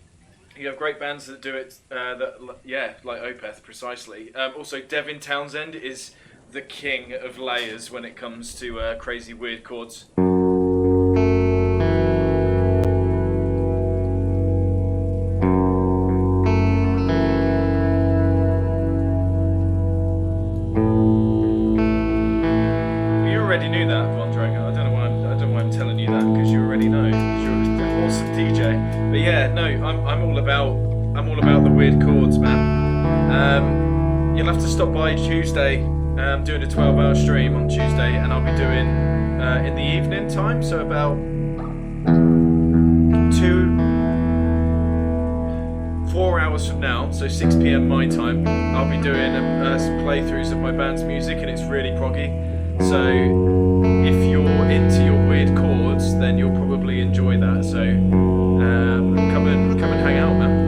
You have great bands that do it. Like Opeth, precisely. Also, Devin Townsend is the king of layers when it comes to crazy weird chords. You already knew that, Von Drago. I don't know why I'm telling you that, because you already know. Because you're an awesome DJ. But yeah, no, I'm all about the weird chords, man. You'll have to stop by Tuesday. I'm doing a 12-hour stream on Tuesday, and I'll be doing in the evening time, so about 4 hours from now, so 6 p.m. my time. I'll be doing some playthroughs of my band's music, and it's really proggy. So if you're into your weird chords, then you'll probably enjoy that. So come and hang out, man.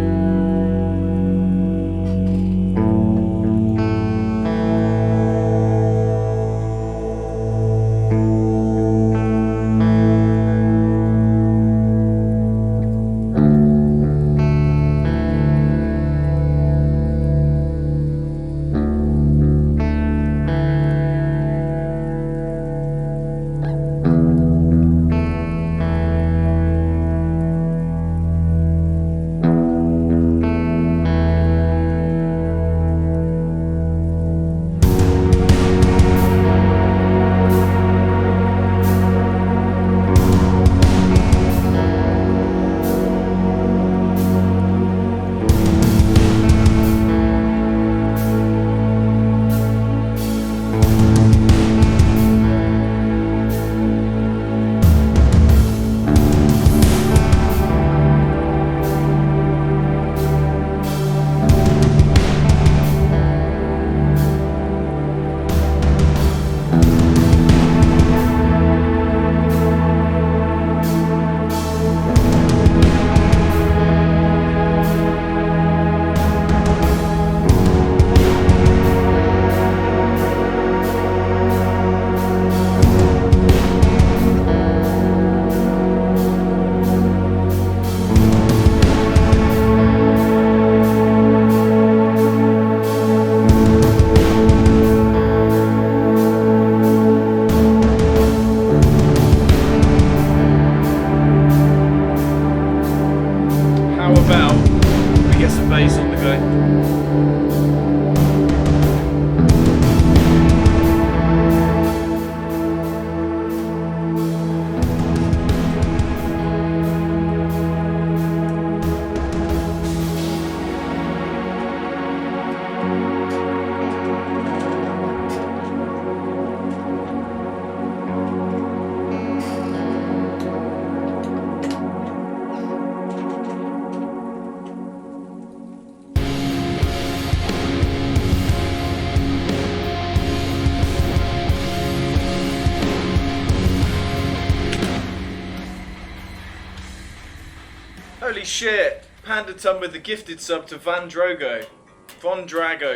Holy shit! Panda Tum with the gifted sub to Von Drago.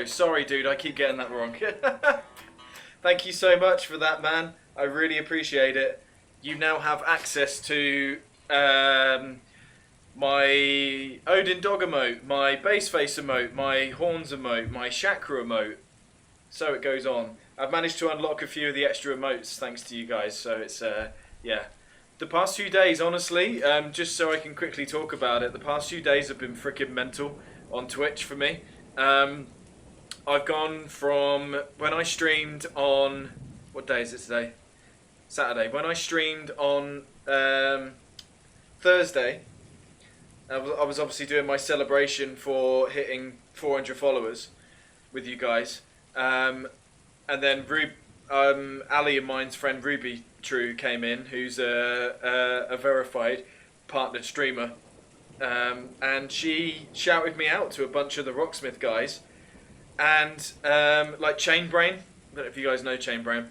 Sorry, dude, I keep getting that wrong. Thank you so much for that, man. I really appreciate it. You now have access to my Odin Dog emote, my Bass Face emote, my Horns emote, my Chakra emote. So it goes on. I've managed to unlock a few of the extra emotes thanks to you guys, so it's, yeah. The past few days, honestly, just so I can quickly talk about it, the past few days have been freaking mental on Twitch for me. I've gone from when I streamed on, what day is it today? Saturday. When I streamed on Thursday, I was obviously doing my celebration for hitting 400 followers with you guys. And then Ali and mine's friend Ruby True came in, who's a verified partnered streamer, and she shouted me out to a bunch of the Rocksmith guys, and like Chainbrain, I don't know if you guys know Chainbrain,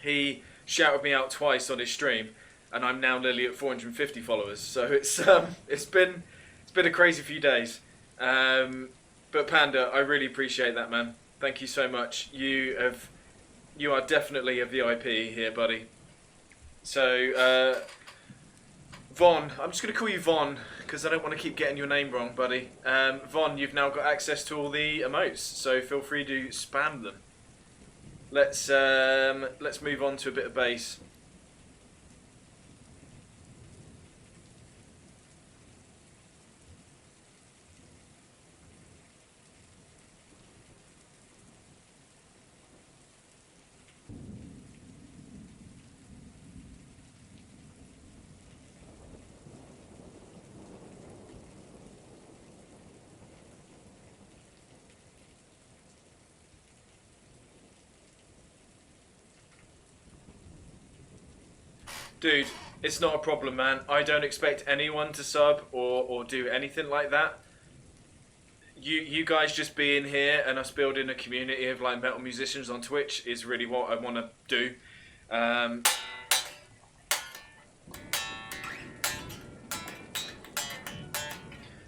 he shouted me out twice on his stream, and I'm now nearly at 450 followers. So it's been a crazy few days, but Panda, I really appreciate that, man. Thank you so much. You have You are definitely a VIP here, buddy. So, Von, I'm just going to call you Von because I don't want to keep getting your name wrong, buddy. Von, you've now got access to all the emotes, so feel free to spam them. Let's move on to a bit of bass. Dude, it's not a problem, man. I don't expect anyone to sub or do anything like that. You guys just being here and us building a community of like metal musicians on Twitch is really what I want to do.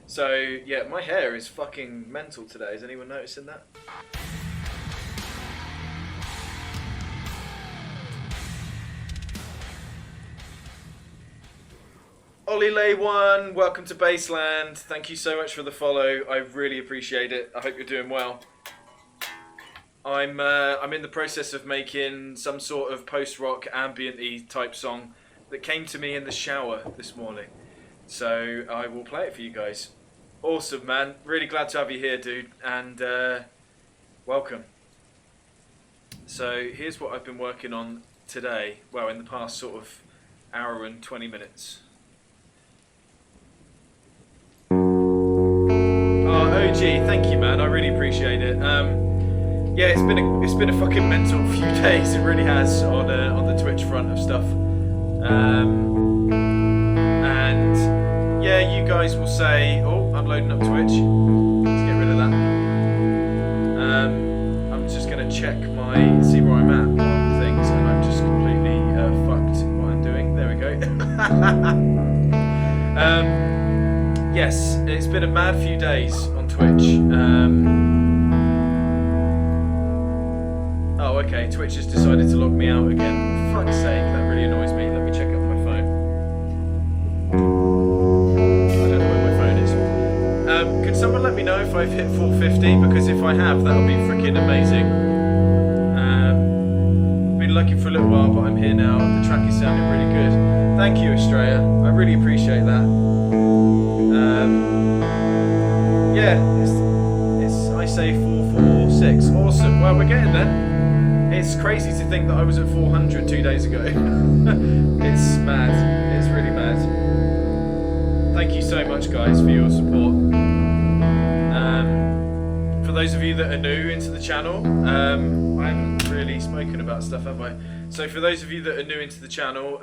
So yeah, my hair is fucking mental today. Is anyone noticing that? Ollie Lay1, welcome to Baseland. Thank you so much for the follow. I really appreciate it. I hope you're doing well. I'm in the process of making some sort of post-rock ambient-y type song that came to me in the shower this morning. So I will play it for you guys. Awesome, man. Really glad to have you here, dude. And welcome. So here's what I've been working on today. Well, in the past sort of hour and 20 minutes. OG, thank you, man. I really appreciate it. Yeah, it's been a fucking mental few days. It really has on the Twitch front of stuff. And yeah, you guys will say, "Oh, I'm loading up Twitch." Let's get rid of that. I'm just gonna see where I'm at on things, and I've just completely fucked what I'm doing. There we go. Yes, it's been a mad few days on Twitch. Oh, okay, Twitch has decided to log me out again. For fuck's sake, that really annoys me. Let me check out my phone. I don't know where my phone is. Could someone let me know if I've hit 450? Because if I have, that'll be freaking amazing. Been looking for a little while, but I'm here now. The track is sounding really good. Thank you, Estrella. I really appreciate that. Yeah, I say 446. Awesome. Well, we're getting there. It's crazy to think that I was at 400 2 days ago. It's mad. It's really mad. Thank you so much, guys, for your support. For those of you that are new into the channel, I haven't really spoken about stuff, have I? So for those of you that are new into the channel,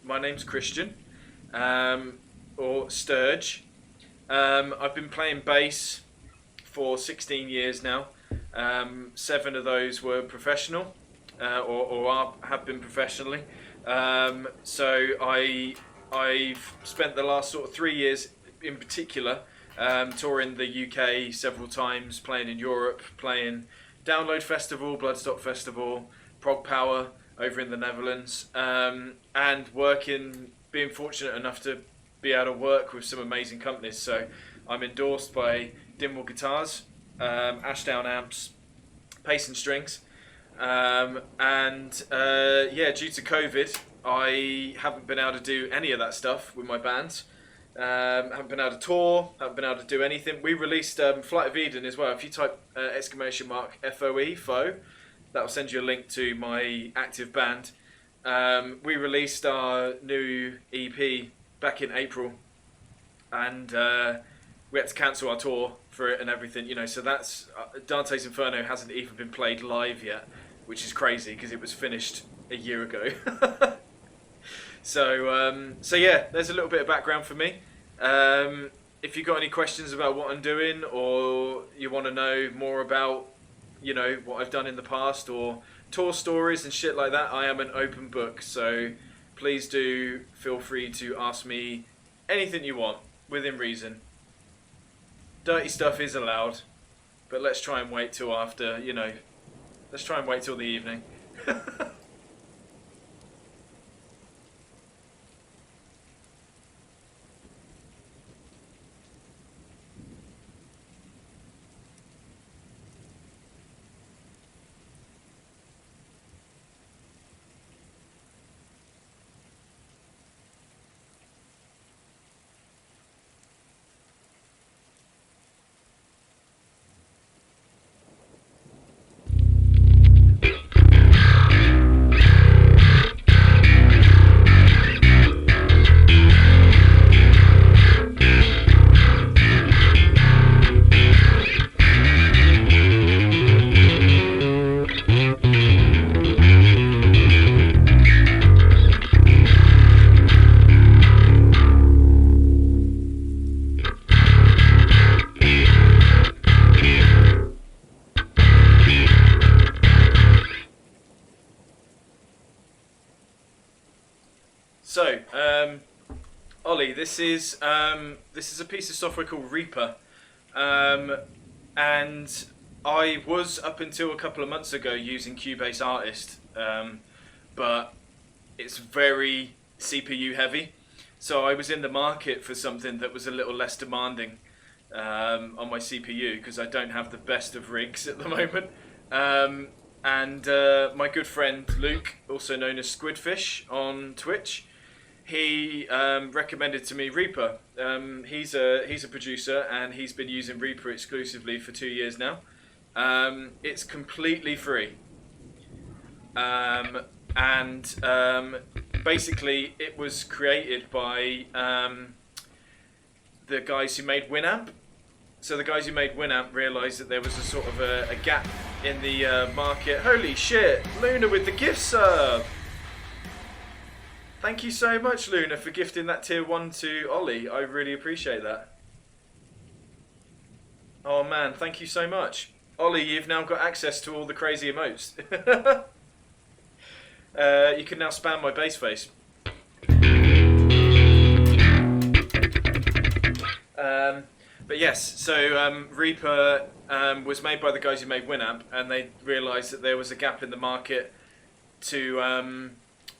my name's Christian, or Sturge. I've been playing bass for 16 years now. 7 of those were professional, or have been professionally. So I've spent the last sort of 3 years in particular touring the UK several times, playing in Europe, playing Download Festival, Bloodstock Festival, Prog Power over in the Netherlands, and being fortunate enough to be able to work with some amazing companies. So I'm endorsed by Dimwell Guitars, Ashdown Amps, Pace and Strings, and yeah, due to COVID, I haven't been able to do any of that stuff with my bands. Haven't been able to tour, haven't been able to do anything. We released Flight of Eden as well. If you type !FOE, FOE, that'll send you a link to my active band. We released our new EP back in April, and we had to cancel our tour for it and everything, so that's Dante's Inferno hasn't even been played live yet, which is crazy because it was finished a year ago. So yeah, there's a little bit of background for me. If you've got any questions about what I'm doing, or you want to know more about what I've done in the past, or tour stories and shit like that, I am an open book, so please do feel free to ask me anything you want, within reason. Dirty stuff is allowed, but let's try and wait till after, let's Let's try and wait till the evening. So, Ollie, this is a piece of software called Reaper, and I was up until a couple of months ago using Cubase Artist, but it's very CPU heavy. So I was in the market for something that was a little less demanding on my CPU because I don't have the best of rigs at the moment. And my good friend Luke, also known as Squidfish on Twitch, he recommended to me Reaper. He's a producer and he's been using Reaper exclusively for 2 years now. It's completely free, and basically it was created by the guys who made Winamp. So the guys who made Winamp realised that there was a sort of a gap in the market. Holy shit, Luna with the gift sub! Thank you so much, Luna, for gifting that tier 1 to Ollie. I really appreciate that. Oh man, thank you so much. Ollie, you've now got access to all the crazy emotes. You can now spam my bass face. But yes, so Reaper was made by the guys who made Winamp, and they realised that there was a gap in the market to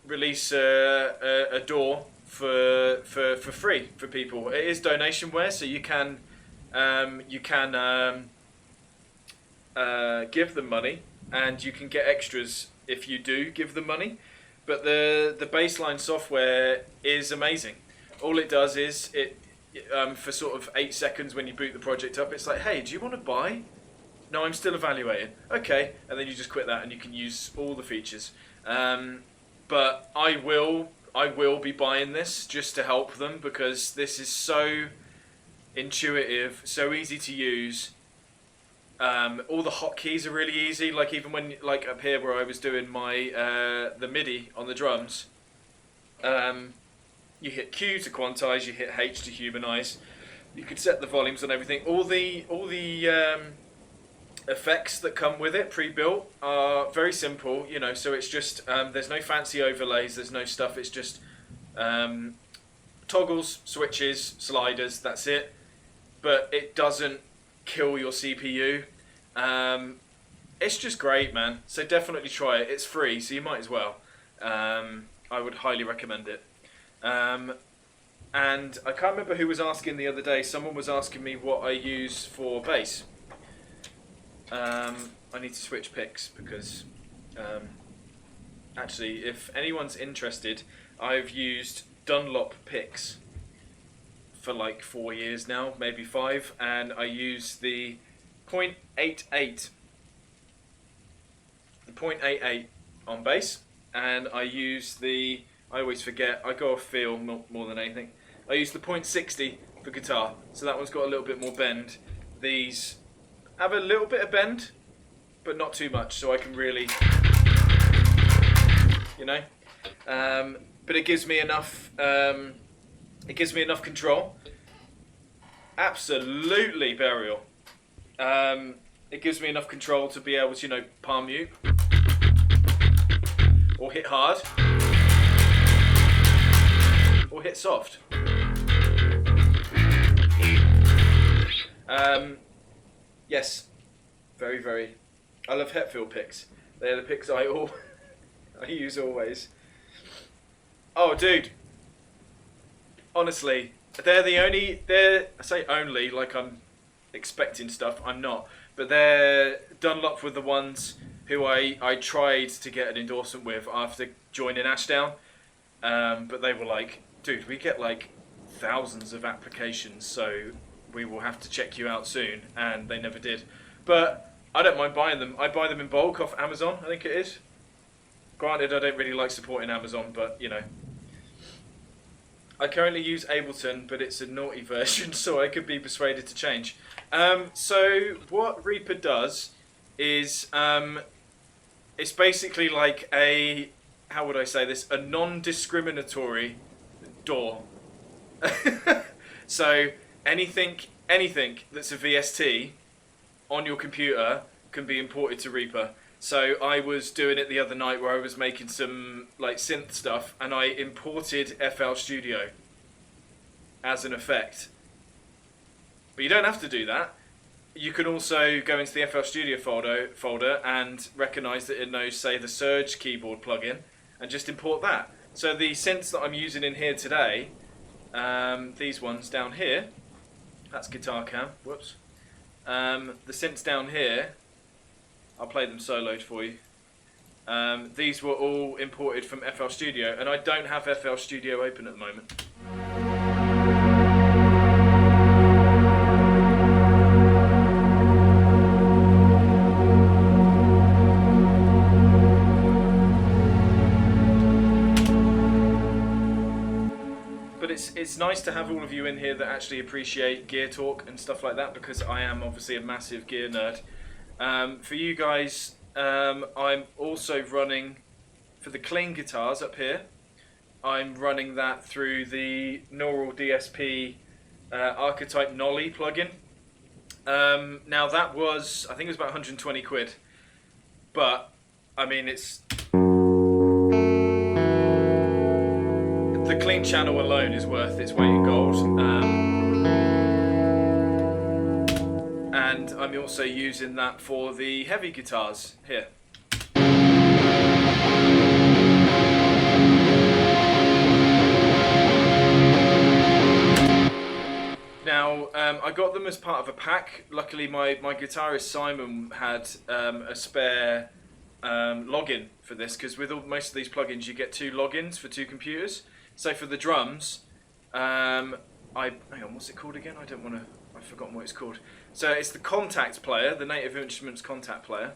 release a DAW for free for people. It is donationware, so you can give them money, and you can get extras if you do give them money. But the baseline software is amazing. All it does is it for sort of 8 seconds when you boot the project up, it's like, hey, do you want to buy? No, I'm still evaluating. Okay, and then you just quit that, and you can use all the features. But I will be buying this just to help them, because this is so intuitive, so easy to use. All the hotkeys are really easy. Like even when, like up here where I was doing my the MIDI on the drums, you hit Q to quantize, you hit H to humanize. You could set the volumes on everything. All the effects that come with it pre-built are very simple, you know, so it's just there's no fancy overlays, there's no stuff, it's just toggles, switches, sliders, that's it. But it doesn't kill your CPU. It's just great, man, so definitely try it. It's free, so you might as well. I would highly recommend it. And I can't remember who was asking the other day. Someone was asking me what I use for bass. I need to switch picks because actually, if anyone's interested, I've used Dunlop picks for like 4 years now, maybe 5, and I use the .88 on bass, and I use the, I always forget, I go off feel more than anything. I use the .60 for guitar, so that one's got a little bit more bend. These have a little bit of bend, but not too much, so I can really, you know. But it gives me enough. It gives me enough control. Absolutely, Burial. It gives me enough control to be able to, you know, palm mute or hit hard or hit soft. Yes, very, very. I love Hetfield picks. They're the picks I use always. Oh, dude. Honestly, I say only, like I'm expecting stuff. I'm not. But they're Dunlop were the ones who I tried to get an endorsement with after joining Ashdown. But they were like, dude, we get like thousands of applications, so we will have to check you out soon. And they never did. But I don't mind buying them. I buy them in bulk off Amazon, I think it is. Granted, I don't really like supporting Amazon, but you know. I currently use Ableton, but it's a naughty version, so I could be persuaded to change. So what Reaper does is it's basically like a, how would I say this, a non-discriminatory DAW. So anything that's a VST on your computer can be imported to Reaper. So I was doing it the other night where I was making some like synth stuff, and I imported FL Studio as an effect. But you don't have to do that. You can also go into the FL Studio folder and recognise that it knows, say, the Surge keyboard plugin, and just import that. So the synths that I'm using in here today, these ones down here, that's Guitar Cam, whoops. The synths down here, I'll play them soloed for you. These were all imported from FL Studio, and I don't have FL Studio open at the moment. But it's nice to have all of you in here that actually appreciate gear talk and stuff like that, because I am obviously a massive gear nerd. For you guys, I'm also running, for the clean guitars up here, I'm running that through the Neural DSP Archetype Nolly plugin. Now that was, I think it was about 120 quid, but I mean it's, the clean channel alone is worth its weight in gold. And I'm also using that for the heavy guitars here. Now, I got them as part of a pack. Luckily, my guitarist Simon had a spare login for this, because with most of these plugins you get 2 logins for 2 computers. So for the drums, hang on, what's it called again? I've forgotten what it's called. So it's the Kontakt player, the Native Instruments Kontakt player,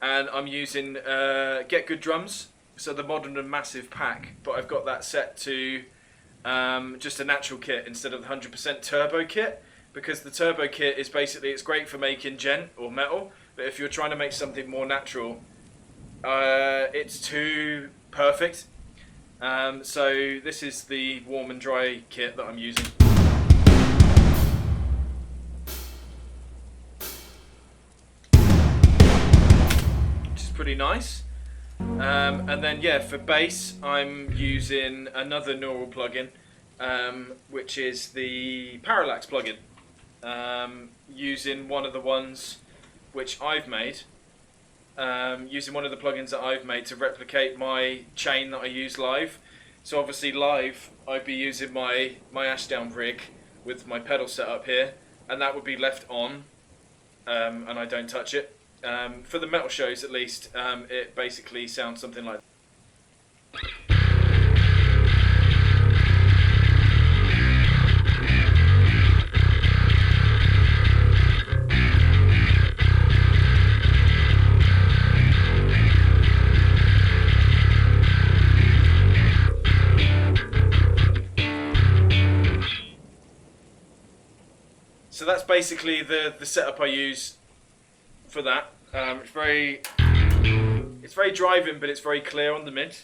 and I'm using Get Good Drums, so the modern and massive pack, but I've got that set to just a natural kit instead of the 100% turbo kit, because the turbo kit is basically, it's great for making gent or metal, but if you're trying to make something more natural, it's too perfect. So this is the warm and dry kit that I'm using. Which is pretty nice. And then yeah, for bass I'm using another Neural plugin, which is the Parallax plugin. Using one of the ones which I've made. Using one of the plugins that I've made to replicate my chain that I use live. So obviously live, I'd be using my Ashdown rig with my pedal set up here, and that would be left on, and I don't touch it. For the metal shows at least, it basically sounds something like that. So that's basically the setup I use for that. It's very driving, but it's very clear on the mid.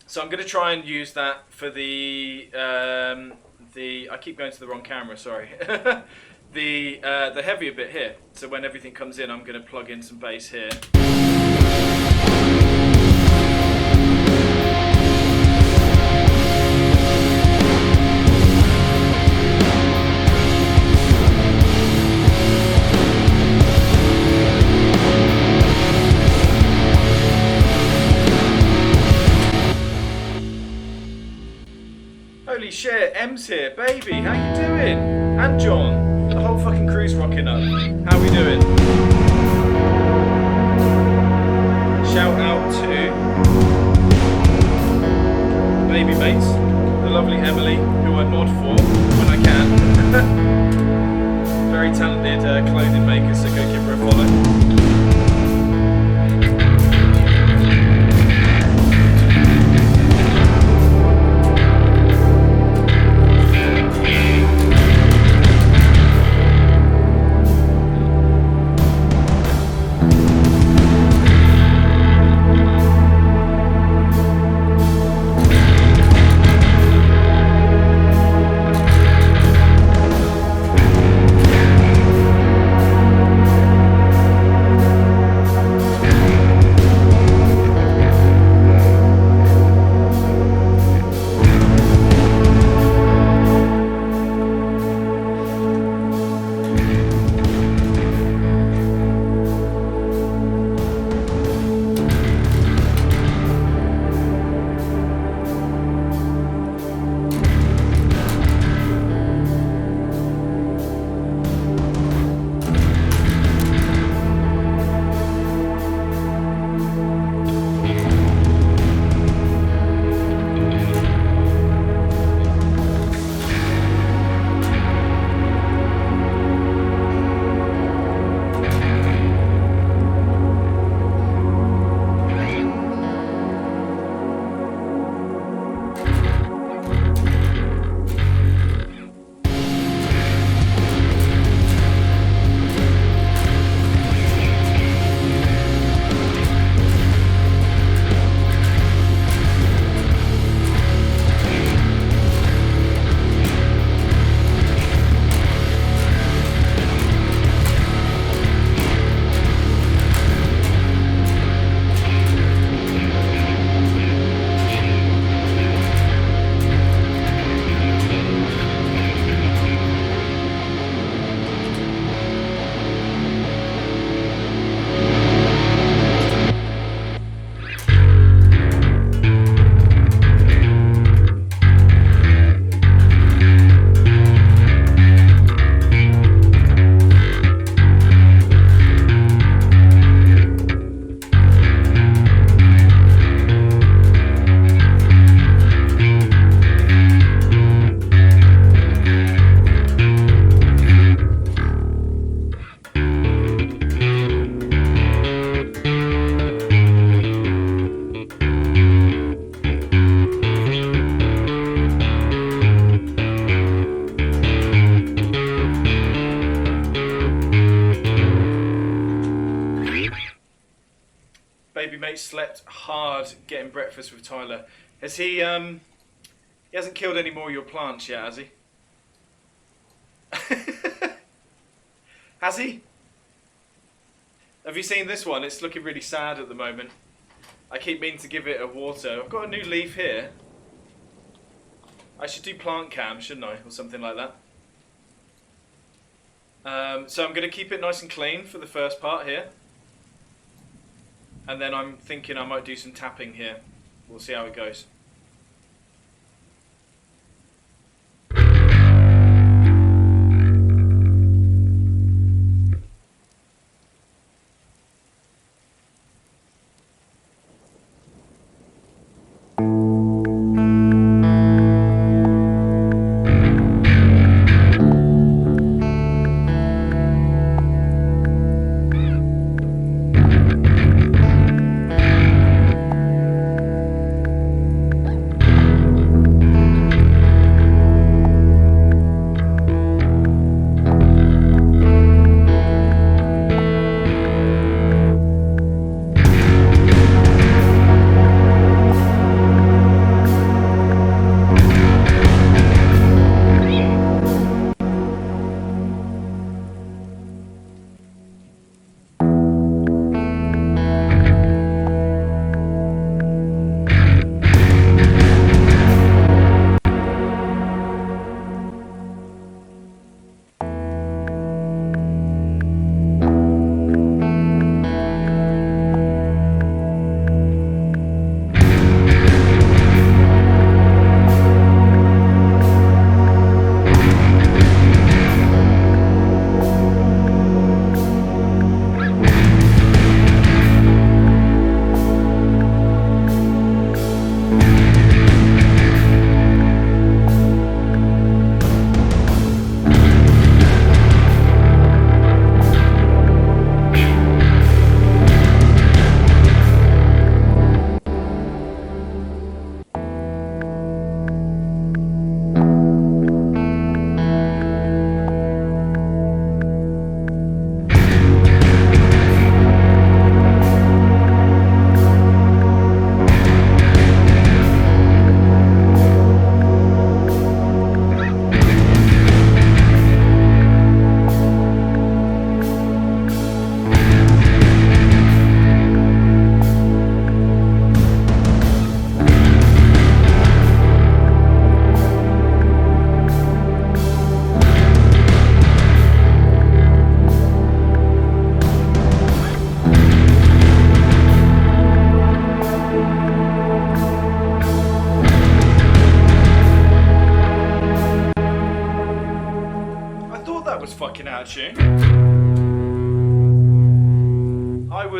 So I'm going to try and use that for the I keep going to the wrong camera, sorry. the heavier bit here. So when everything comes in, I'm going to plug in some bass here. M's here, baby. How you doing? And John. The whole fucking crew's rocking up. How we doing? Shout out to baby mates, the lovely Emily, who I mod for when I can. Very talented clothing maker, so go give her a follow. Slept hard getting breakfast with Tyler. Has he hasn't killed any more of your plants yet, has he? Has he? Have you seen this one? It's looking really sad at the moment. I keep meaning to give it a water. I've got a new leaf here. I should do plant cam, shouldn't I? Or something like that. So I'm going to keep it nice and clean for the first part here. And then I'm thinking I might do some tapping here. We'll see how it goes.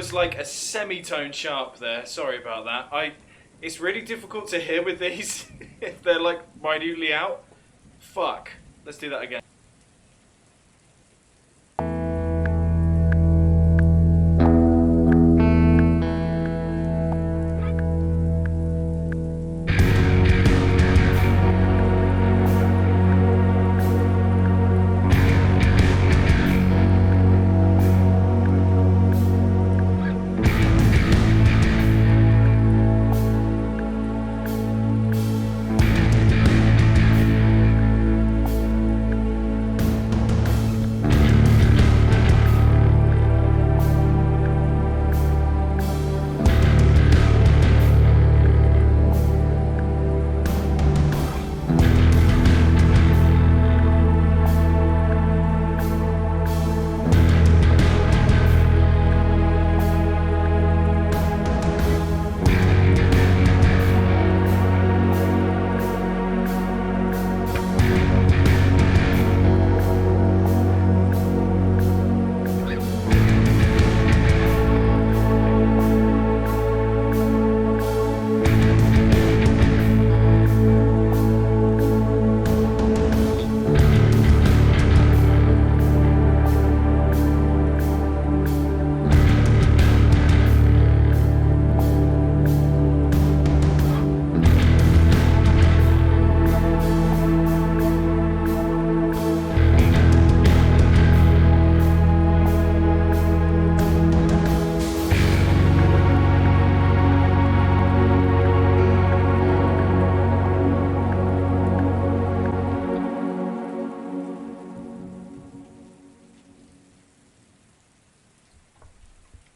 was like a semitone sharp there. Sorry about that. It's really difficult to hear with these if they're like minutely out. Fuck. Let's do that again.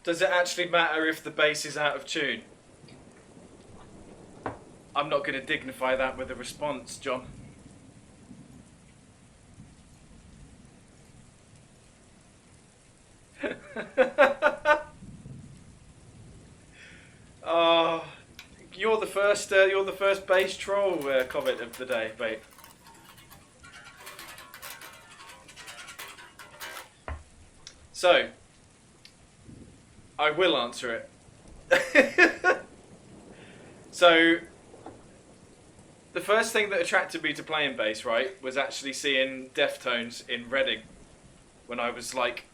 Does it actually matter if the bass is out of tune? I'm not going to dignify that with a response, John. Oh, you're the first bass troll comment of the day, mate. So, I will answer it. So, the first thing that attracted me to playing bass, right, was actually seeing Deftones in Reading when I was like,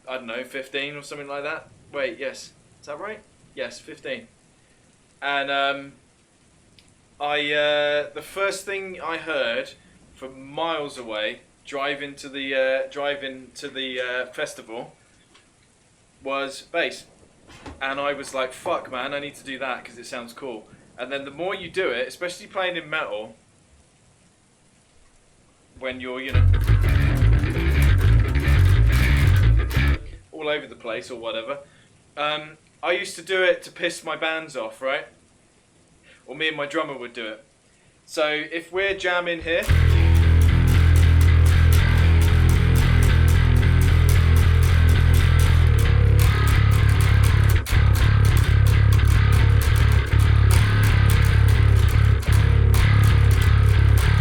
I don't know, 15 or something like that. Wait, yes. Is that right? Yes, 15. And the first thing I heard from miles away, driving to the festival, was bass. And I was like, fuck man, I need to do that because it sounds cool. And then the more you do it, especially playing in metal, when you're, you know, all over the place or whatever, I used to do it to piss my bands off, right? Or me and my drummer would do it. So if we're jamming here,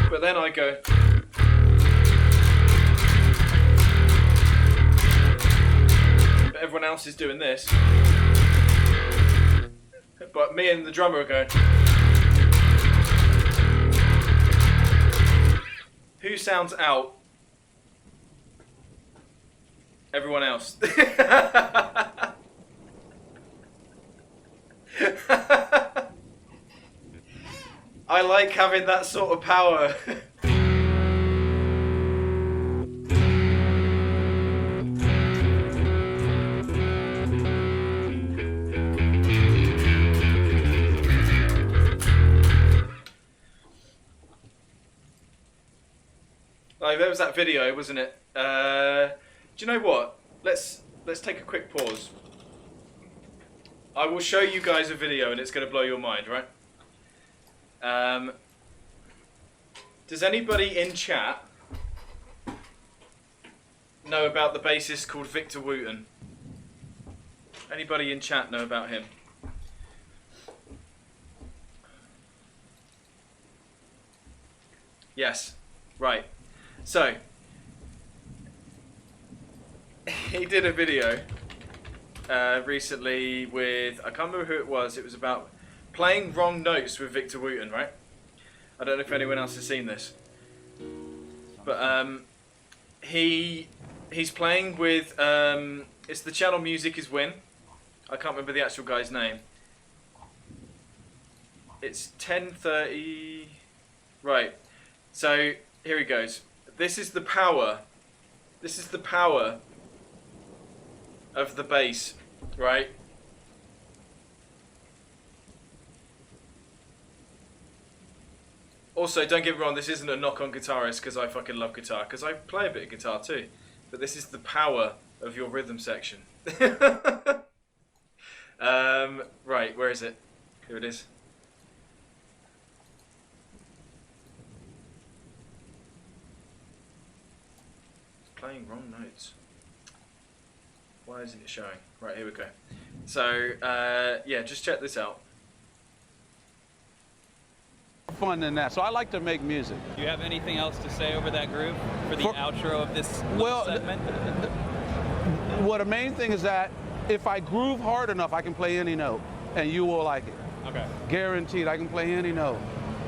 but then I go, but everyone else is doing this, but me and the drummer are going, who sounds out? Everyone else. I like having that sort of power. Like, there was that video, wasn't it? Do you know what? Let's take a quick pause. I will show you guys a video and it's going to blow your mind, right? Does anybody in chat know about the bassist called Victor Wooten? Anybody in chat know about him? Yes, right. So, he did a video recently with, I can't remember who it was. It was about playing wrong notes with Victor Wooten, right? I don't know if anyone else has seen this, but he's playing with it's the channel Music is Win. I can't remember the actual guy's name. It's 10:30. Right. So here he goes. This is the power. This is the power of the bass, right? Also, don't get me wrong, this isn't a knock on guitarists because I fucking love guitar, because I play a bit of guitar too. But this is the power of your rhythm section. Right, where is it? Here it is. It's playing wrong notes. Why isn't it showing? Right, here we go. So, yeah, just check this out. Fun than that. So I like to make music. Do you have anything else to say over that groove for the outro of this segment? Well, the main thing is that if I groove hard enough, I can play any note, and you will like it. Okay. Guaranteed, I can play any note.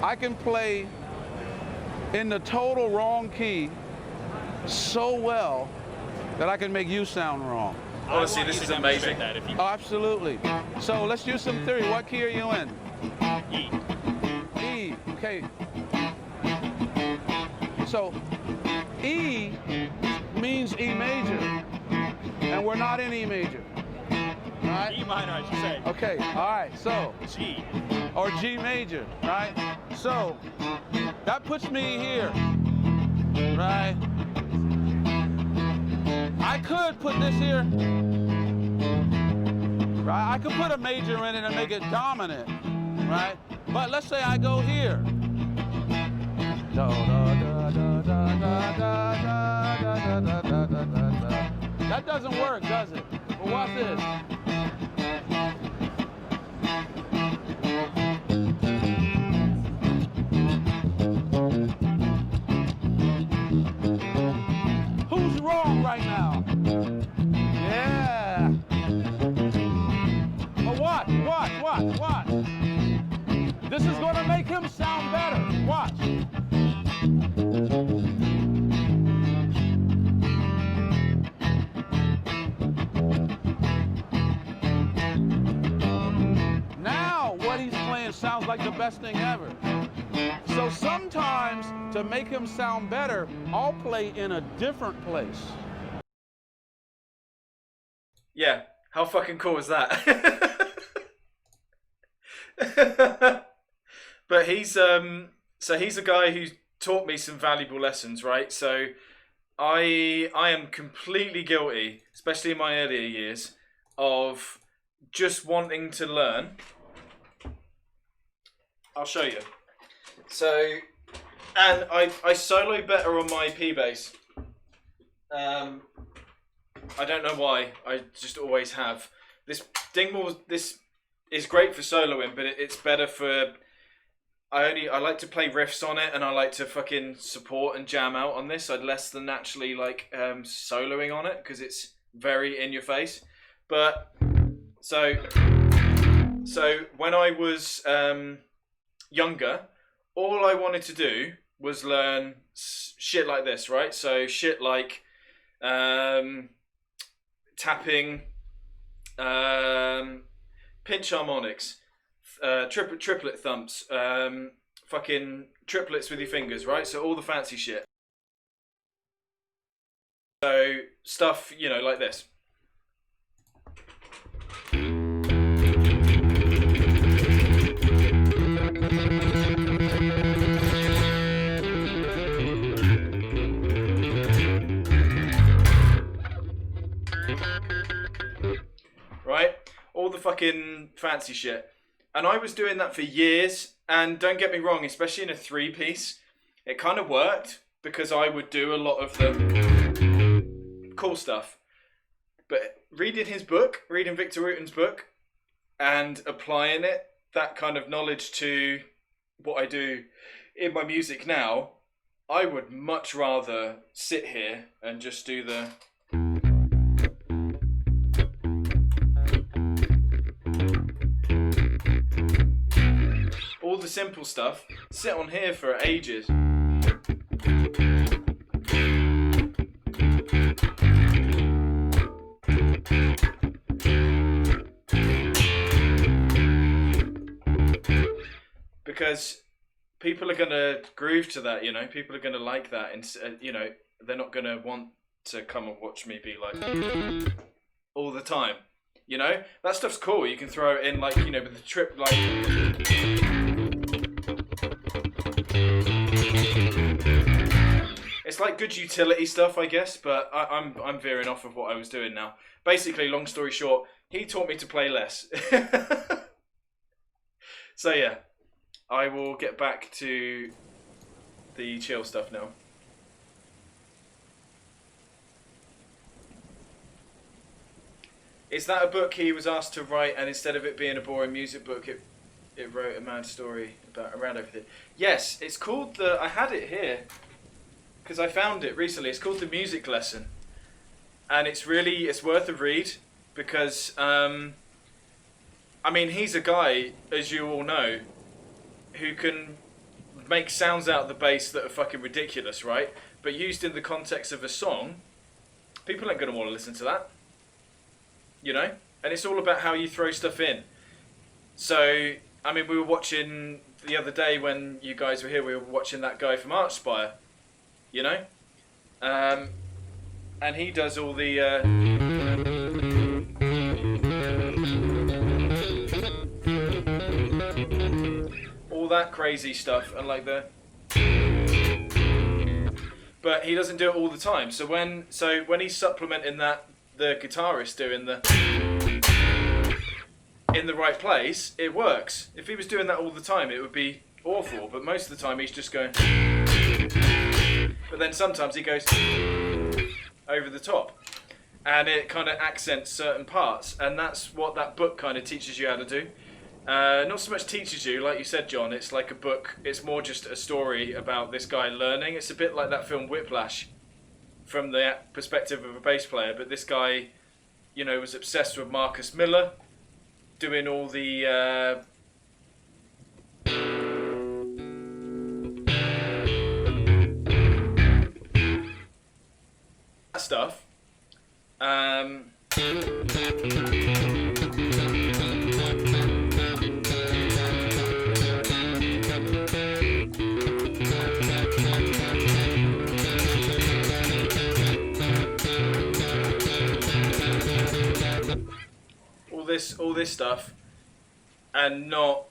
I can play in the total wrong key so well that I can make you sound wrong. Honestly, this is amazing. Oh, absolutely. So let's use some theory. What key are you in? E. E, okay. So E means E major, and we're not in E major. All right? E minor, I should say. Okay, all right, so G. or G major, right? So that puts me here, right? I could put this here, right? I could put a major in it and make it dominant, right? But let's say I go here. That doesn't work, does it? But watch this. Who's wrong right now? Yeah. But watch. This is going to make him sound better. Watch. Now what he's playing sounds like the best thing ever. So sometimes to make him sound better, I'll play in a different place. Yeah, how fucking cool is that? But he's so he's a guy who's taught me some valuable lessons, right? So I am completely guilty, especially in my earlier years, of just wanting to learn. I'll show you. So, and I solo better on my P bass. I don't know why. I just always have. This Dingwall, this is great for soloing, but it's better for. I like to play riffs on it, and I like to fucking support and jam out on this. I'd less than naturally like soloing on it because it's very in your face. But so when I was younger, all I wanted to do was learn shit like this, right? So shit like tapping, pinch harmonics, triplet thumps, fucking triplets with your fingers, right? So all the fancy shit. So stuff, you know, like this. Right? All the fucking fancy shit. And I was doing that for years, and don't get me wrong, especially in a 3-piece, it kind of worked because I would do a lot of the cool stuff. But reading his book, reading Victor Wooten's book, and applying that kind of knowledge to what I do in my music now, I would much rather sit here and just do the simple stuff sit on here for ages. Because people are going to groove to that, you know. People are going to like that, and you know, they're not going to want to come and watch me be like all the time. You know, that stuff's cool. You can throw it in, like, you know, with the trip, like. It's like good utility stuff, I guess. But I'm veering off of what I was doing now. Basically, long story short, he taught me to play less. So yeah. I will get back to the chill stuff now. Is that a book he was asked to write, and instead of it being a boring music book, it wrote a mad story around everything? Yes, it's called I had it here because I found it recently. It's called The Music Lesson, and it's worth a read because I mean, he's a guy, as you all know, who can make sounds out of the bass that are fucking ridiculous, right? But used in the context of a song, people ain't going to want to listen to that. You know? And it's all about how you throw stuff in. So, I mean, we were watching the other day when you guys were here, we were watching that guy from Archspire, you know? And he does all the... all that crazy stuff, and like but he doesn't do it all the time. So when he's supplementing that, the guitarist doing in the right place, it works. If he was doing that all the time, it would be awful. But most of the time, he's just going. But then sometimes he goes over the top, and it kind of accents certain parts, and that's what that book kind of teaches you how to do. Not so much teaches you, like you said, John. It's like a book. It's more just a story about this guy learning. It's a bit like that film Whiplash, from the perspective of a bass player. But this guy, you know, was obsessed with Marcus Miller, doing all the stuff. All this stuff, and not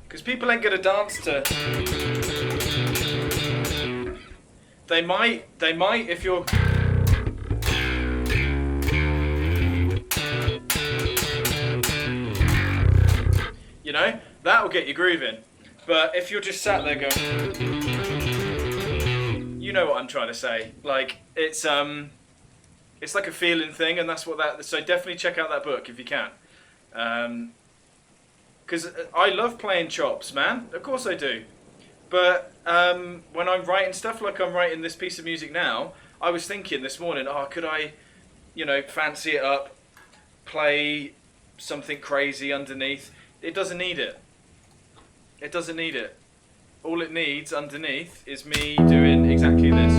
because people ain't gonna dance to. They might if you're. You know, that'll get you grooving. But if you're just sat there going, you know what I'm trying to say. Like, it's like a feeling thing, and that's what that. So definitely check out that book if you can, because I love playing chops, man. Of course I do. But when I'm writing stuff like I'm writing this piece of music now, I was thinking this morning, could I, you know, fancy it up, play something crazy underneath? It doesn't need it. It doesn't need it. All it needs underneath is me doing exactly this.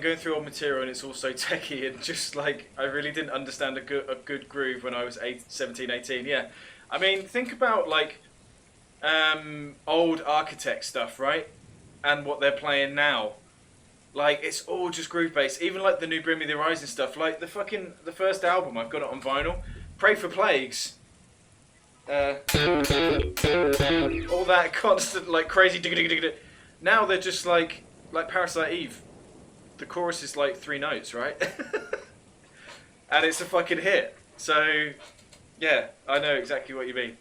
going through old material and it's all so techie and just like I really didn't understand a good groove when I was 17, 18. Yeah, I mean think about like old Architect stuff, right? And what they're playing now. Like it's all just groove based. Even like the new Bring Me the Horizon stuff. Like the first album, I've got it on vinyl. Pray for Plagues. All that constant like crazy. Now they're just like Parasite Eve. The chorus is like 3 notes, right? And it's a fucking hit. So, yeah, I know exactly what you mean.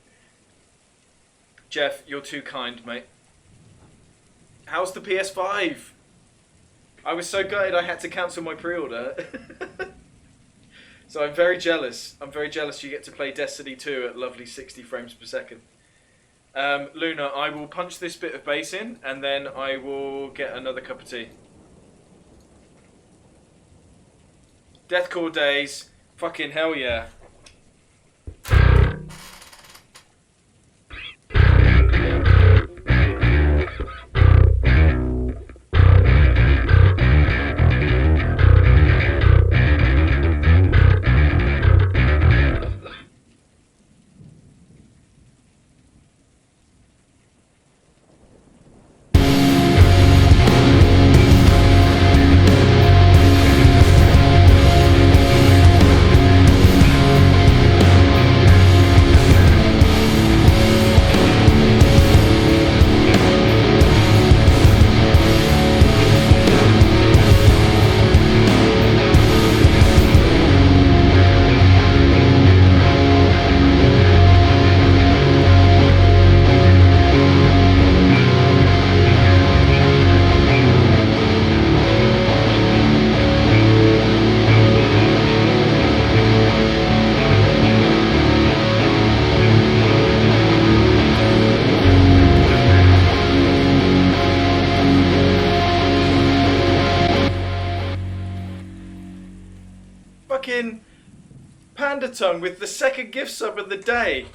Jeff, you're too kind, mate. How's the PS5? I was so gutted I had to cancel my pre-order. So I'm very jealous. I'm very jealous you get to play Destiny 2 at lovely 60 frames per second. Luna, I will punch this bit of bass in and then I will get another cup of tea. Deathcore Days, fucking hell yeah. Panda Tongue with the second gift sub of the day.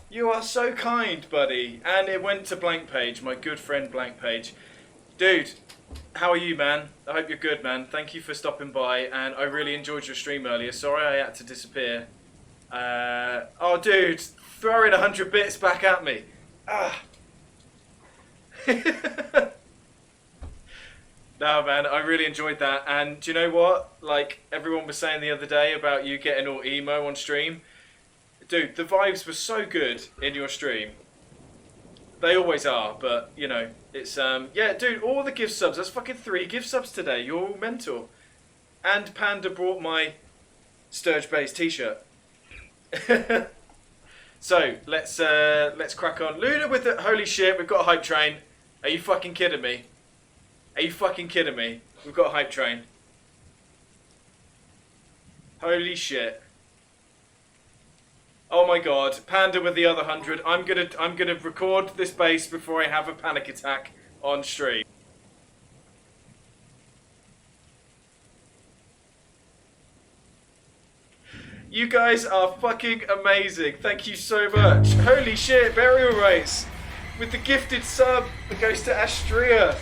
You are so kind, buddy. And it went to Blank Page, my good friend Blank Page. Dude, how are you, man? I hope you're good, man. Thank you for stopping by, and I really enjoyed your stream earlier. Sorry I had to disappear. Oh, dude, throw in 100 bits back at me. Ah. No, man, I really enjoyed that. And do you know what? Like, everyone was saying the other day about you getting all emo on stream. Dude, the vibes were so good in your stream. They always are, but, you know, it's, yeah, dude, all the gift subs. That's fucking 3 gift subs today. You're all mental. And Panda brought my Sturge Bass t-shirt. So, let's crack on. Luna with the, holy shit, we've got a hype train. Are you fucking kidding me? Are you fucking kidding me? We've got a hype train. Holy shit. Oh my god. Panda with the other 100. I'm gonna record this bass before I have a panic attack on stream. You guys are fucking amazing. Thank you so much. Holy shit, Burial Race with the gifted sub that goes to Astria.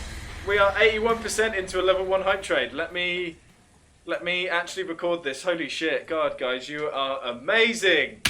We are 81% into a level 1 hype trade. Let me actually record this. Holy shit. God, guys, you are amazing.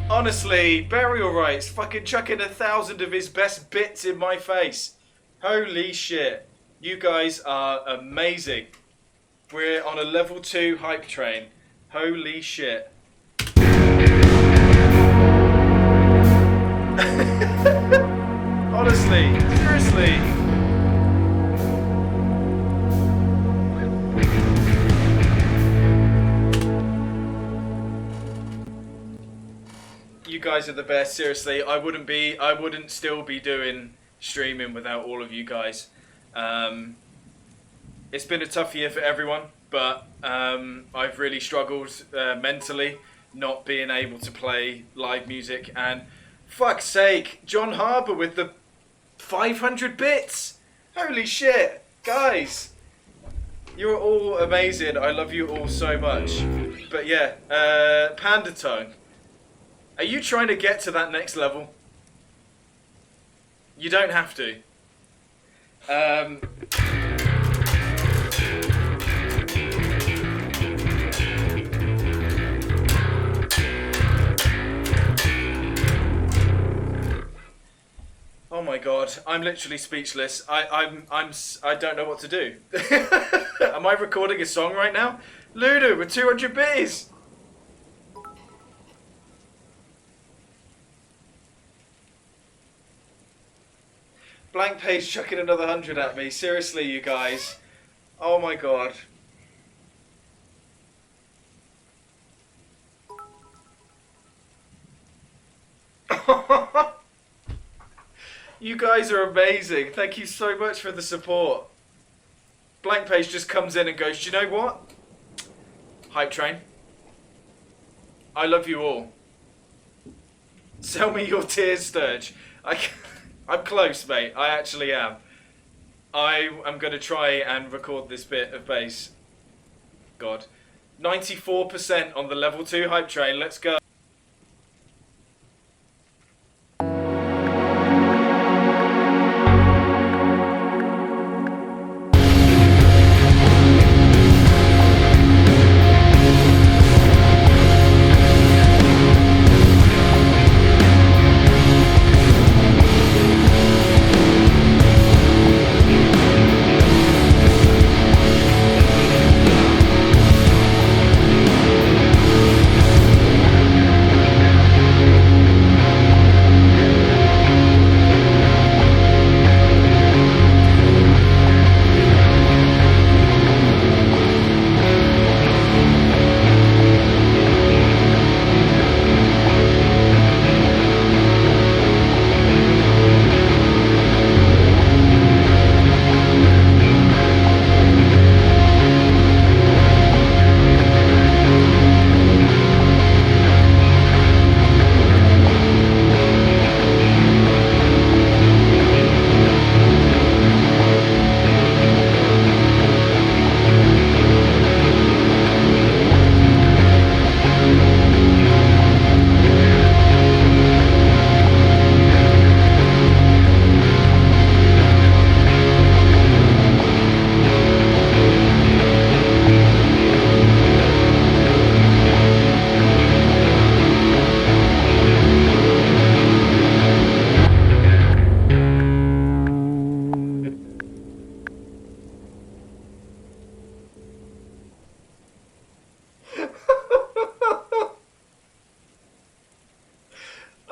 Honestly, Burial Rites fucking chucking 1,000 of his best bits in my face. Holy shit. You guys are amazing. We're on a level 2 hype train. Holy shit. Honestly, seriously. You guys are the best, seriously. I wouldn't still be doing streaming without all of you guys. It's been a tough year for everyone, but I've really struggled mentally not being able to play live music. And fuck's sake, John Harbour with the 500 bits! Holy shit! Guys, you're all amazing. I love you all so much. But yeah, Panda Tongue, are you trying to get to that next level? You don't have to. Oh my god, I'm literally speechless. I don't know what to do. Am I recording a song right now? Ludo with 200 bits. Blank Page chucking another 100 at me. Seriously, you guys. Oh my god. You guys are amazing. Thank you so much for the support. Blank Page just comes in and goes, do you know what? Hype Train, I love you all. Sell me your tears, Sturge. I'm close, mate. I actually am. I am going to try and record this bit of bass. God. 94% on the level 2 Hype Train. Let's go.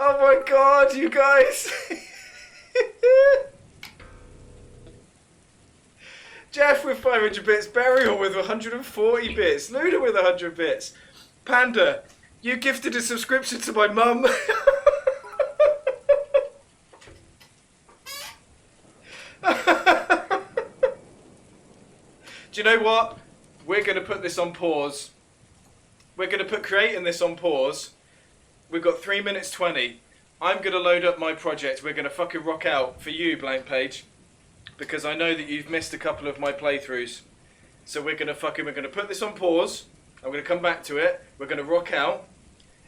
Oh my god, you guys! Jeff with 500 bits, Burial with 140 bits, Luda with 100 bits. Panda, you gifted a subscription to my mum. Do you know what? We're going to put this on pause. We're going to put creating this on pause. We've got 3 minutes 20. I'm going to load up my project. We're going to fucking rock out for you, Blank Page. Because I know that you've missed a couple of my playthroughs. So we're going to put this on pause. I'm going to come back to it. We're going to rock out.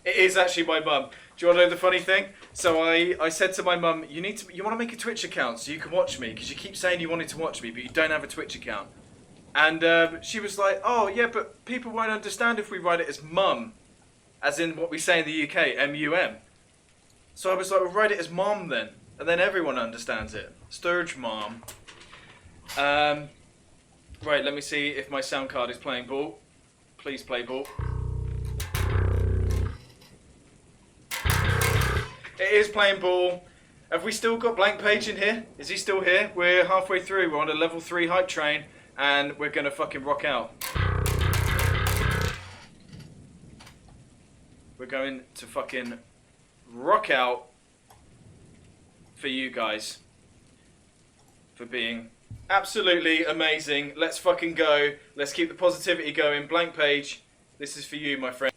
It is actually my mum. Do you want to know the funny thing? So I said to my mum, you want to make a Twitch account so you can watch me, because you keep saying you wanted to watch me, but you don't have a Twitch account. And she was like, oh yeah, but people won't understand if we write it as mum. As in what we say in the UK, M-U-M. So I was like, well, write it as mom then. And then everyone understands it. Sturge mom. Right, let me see if my sound card is playing ball. Please play ball. It is playing ball. Have we still got Blank Page in here? Is he still here? We're halfway through. We're on a level 3 hype train. And we're going to fucking rock out. We're going to fucking rock out for you guys. For being Absolutely amazing. Let's fucking go. Let's keep the positivity going. Blank Page, this is for you, my friend.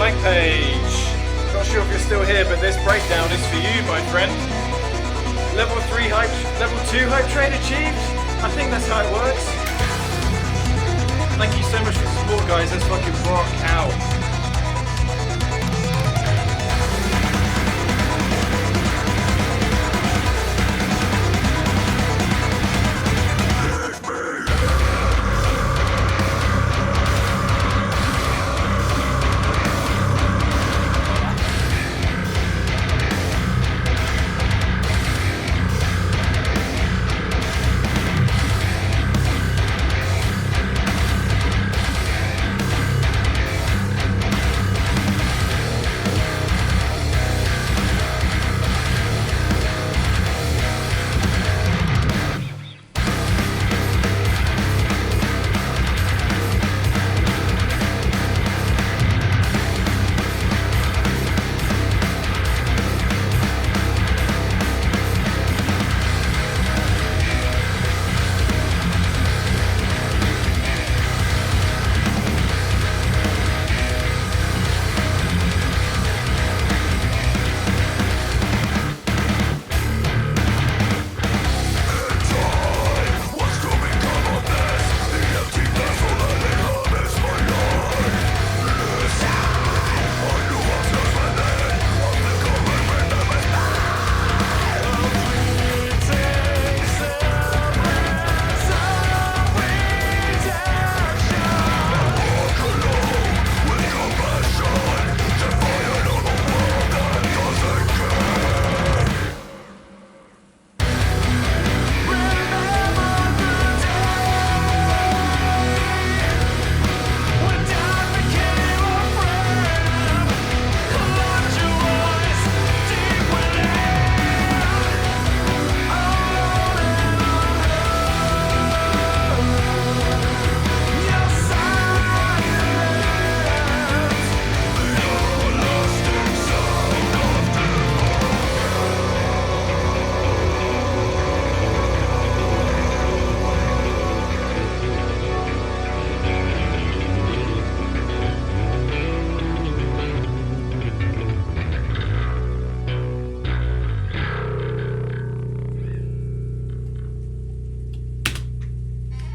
Blank Page. Not sure if you're still here, but this breakdown is for you, my friend. Level 3 hype, level 2 hype train achieved. I think that's how it works. Thank you so much for the support, guys. Let's fucking rock out.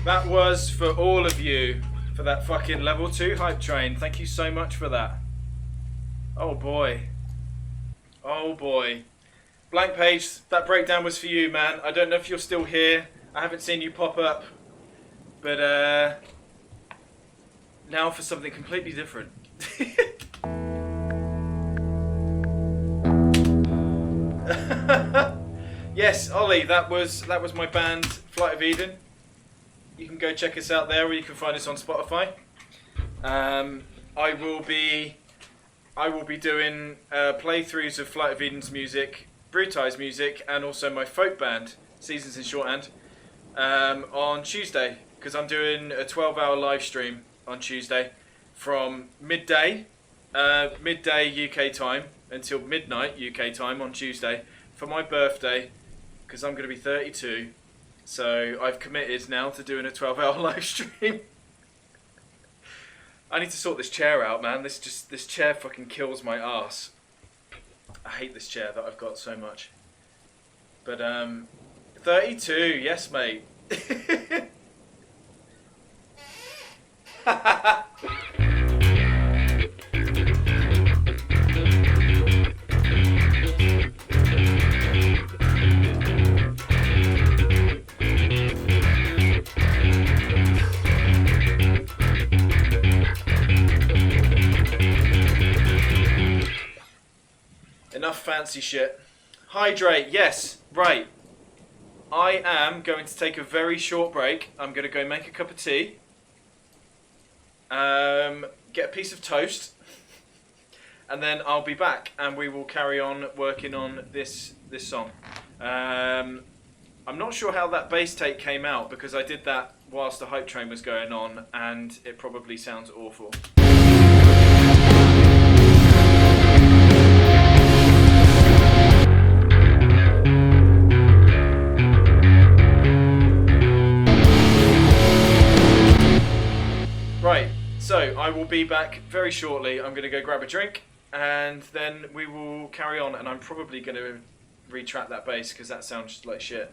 That was for all of you for that fucking level 2 hype train. Thank you so much for that. Oh boy. Oh boy. Blank Page, that breakdown was for you, man. I don't know if you're still here. I haven't seen you pop up. But now for something completely different. Yes, Ollie, that was my band Flight of Eden. You can go check us out there, or you can find us on Spotify. I will be doing playthroughs of Flight of Eden's music, Brutai's music, and also my folk band, Seasons in Shorthand, on Tuesday, because I'm doing a 12-hour live stream on Tuesday from midday UK time until midnight UK time on Tuesday for my birthday, because I'm going to be 32. So I've committed now to doing a 12-hour live stream. I need to sort this chair out, man. This chair fucking kills my ass. I hate this chair that I've got so much. But 32, yes, mate. Enough fancy shit. Hydrate, yes, right. I am going to take a very short break. I'm going to go make a cup of tea. Get a piece of toast. And then I'll be back and we will carry on working on this song. I'm not sure how that bass take came out because I did that whilst the hype train was going on and it probably sounds awful. Right, so I will be back very shortly. I'm going to go grab a drink and then we will carry on, and I'm probably going to retrack that bass because that sounds like shit.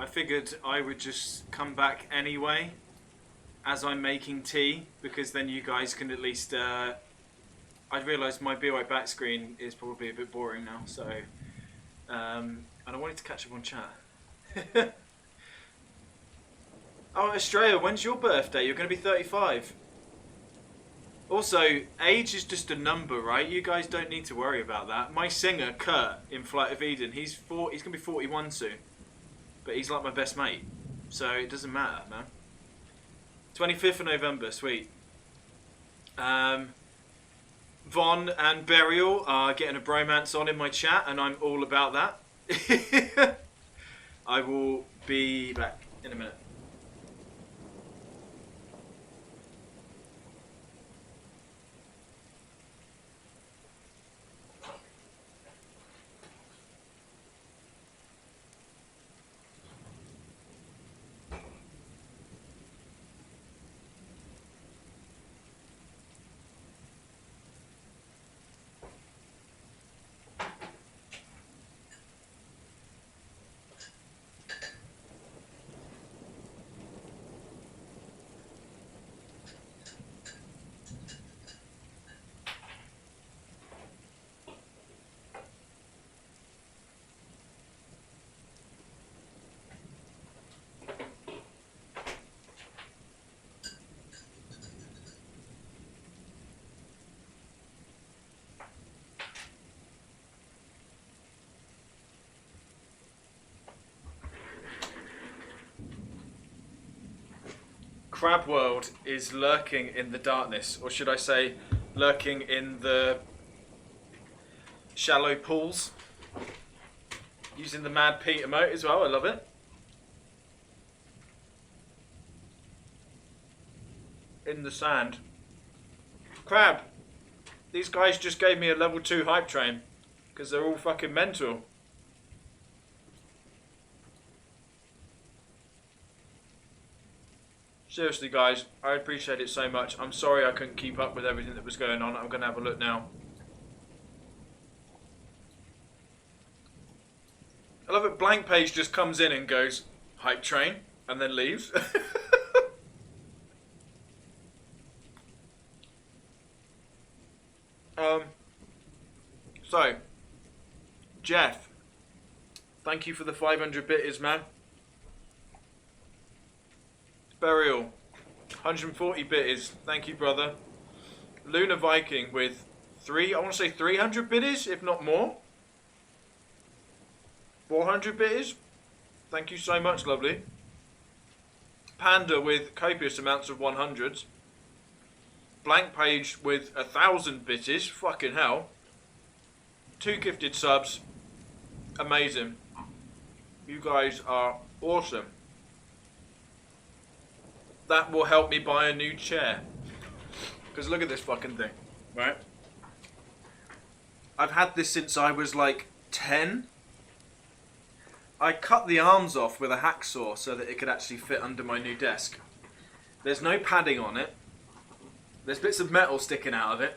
I figured I would just come back anyway as I'm making tea, because then you guys can at least... I realised my Be Right Back screen is probably a bit boring now, so... and I wanted to catch up on chat. Oh, Estrella, when's your birthday? You're going to be 35. Also, age is just a number, right? You guys don't need to worry about that. My singer, Kurt, in Flight of Eden, he's going to be 41 soon. But he's like my best mate. So it doesn't matter, man. 25th of November, sweet. Von and Burial are getting a bromance on in my chat, and I'm all about that. I will be back in a minute. Crab World is lurking in the darkness, or should I say, lurking in the shallow pools. Using the Mad Pete emote as well, I love it. In the sand. Crab, these guys just gave me a level 2 hype train, because they're all fucking mental. Seriously guys, I appreciate it so much. I'm sorry I couldn't keep up with everything that was going on. I'm going to have a look now. I love it, Blank Page just comes in and goes, hype train, and then leaves. So, Jeff, thank you for the 500 bitties, man. Burial, 140 bitties. Thank you, brother. Luna Viking with I want to say 300 bitties, if not more. 400 bitties. Thank you so much, lovely. Panda with copious amounts of 100s. Blank Page with 1,000 bitties. Fucking hell. 2 gifted subs. Amazing. You guys are awesome. That will help me buy a new chair. Because look at this fucking thing, right? I've had this since I was like 10. I cut the arms off with a hacksaw so that it could actually fit under my new desk. There's no padding on it. There's bits of metal sticking out of it.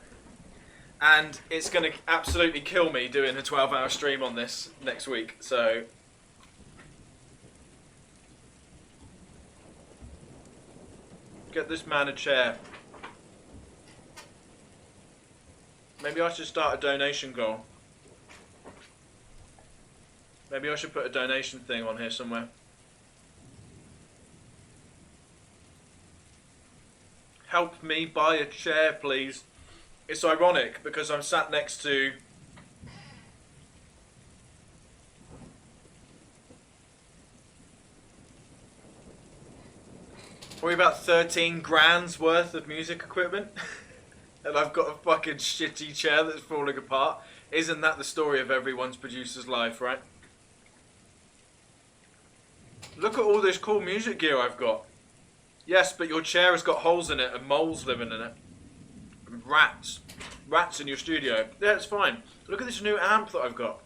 And it's going to absolutely kill me doing a 12-hour stream on this next week. So... get this man a chair. Maybe I should start a donation goal. Maybe I should put a donation thing on here somewhere. Help me buy a chair, please. It's ironic because I'm sat next to probably about 13 grand's worth of music equipment. And I've got a fucking shitty chair that's falling apart. Isn't that the story of everyone's producer's life, right? Look at all this cool music gear I've got. Yes, but your chair has got holes in it and moles living in it. And rats. Rats in your studio. Yeah, it's fine. Look at this new amp that I've got.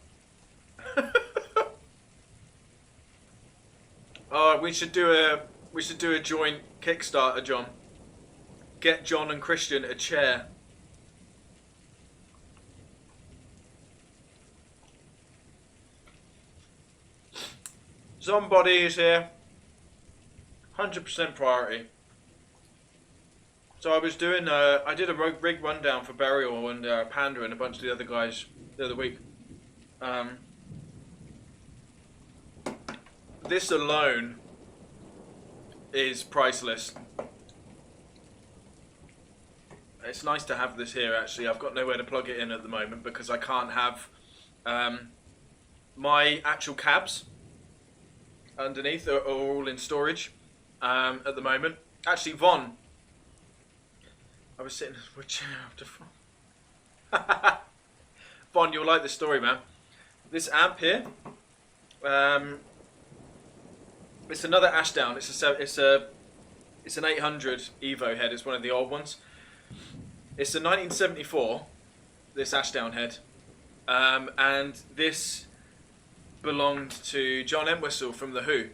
Oh, we should do a joint Kickstarter, John. Get John and Christian a chair. Zombody is here. 100% priority. So I was doing, I did a rig rundown for Burial and Panda and a bunch of the other guys the other week. This alone is priceless. It's nice to have this here actually. I've got nowhere to plug it in at the moment because I can't have my actual cabs underneath are all in storage at the moment. Actually, Von, I was sitting in a chair after Von, you'll like this story, man. This amp here, it's another Ashdown. It's an 800 Evo head. It's one of the old ones. It's a 1974. This Ashdown head, and this belonged to John Entwistle from The Who,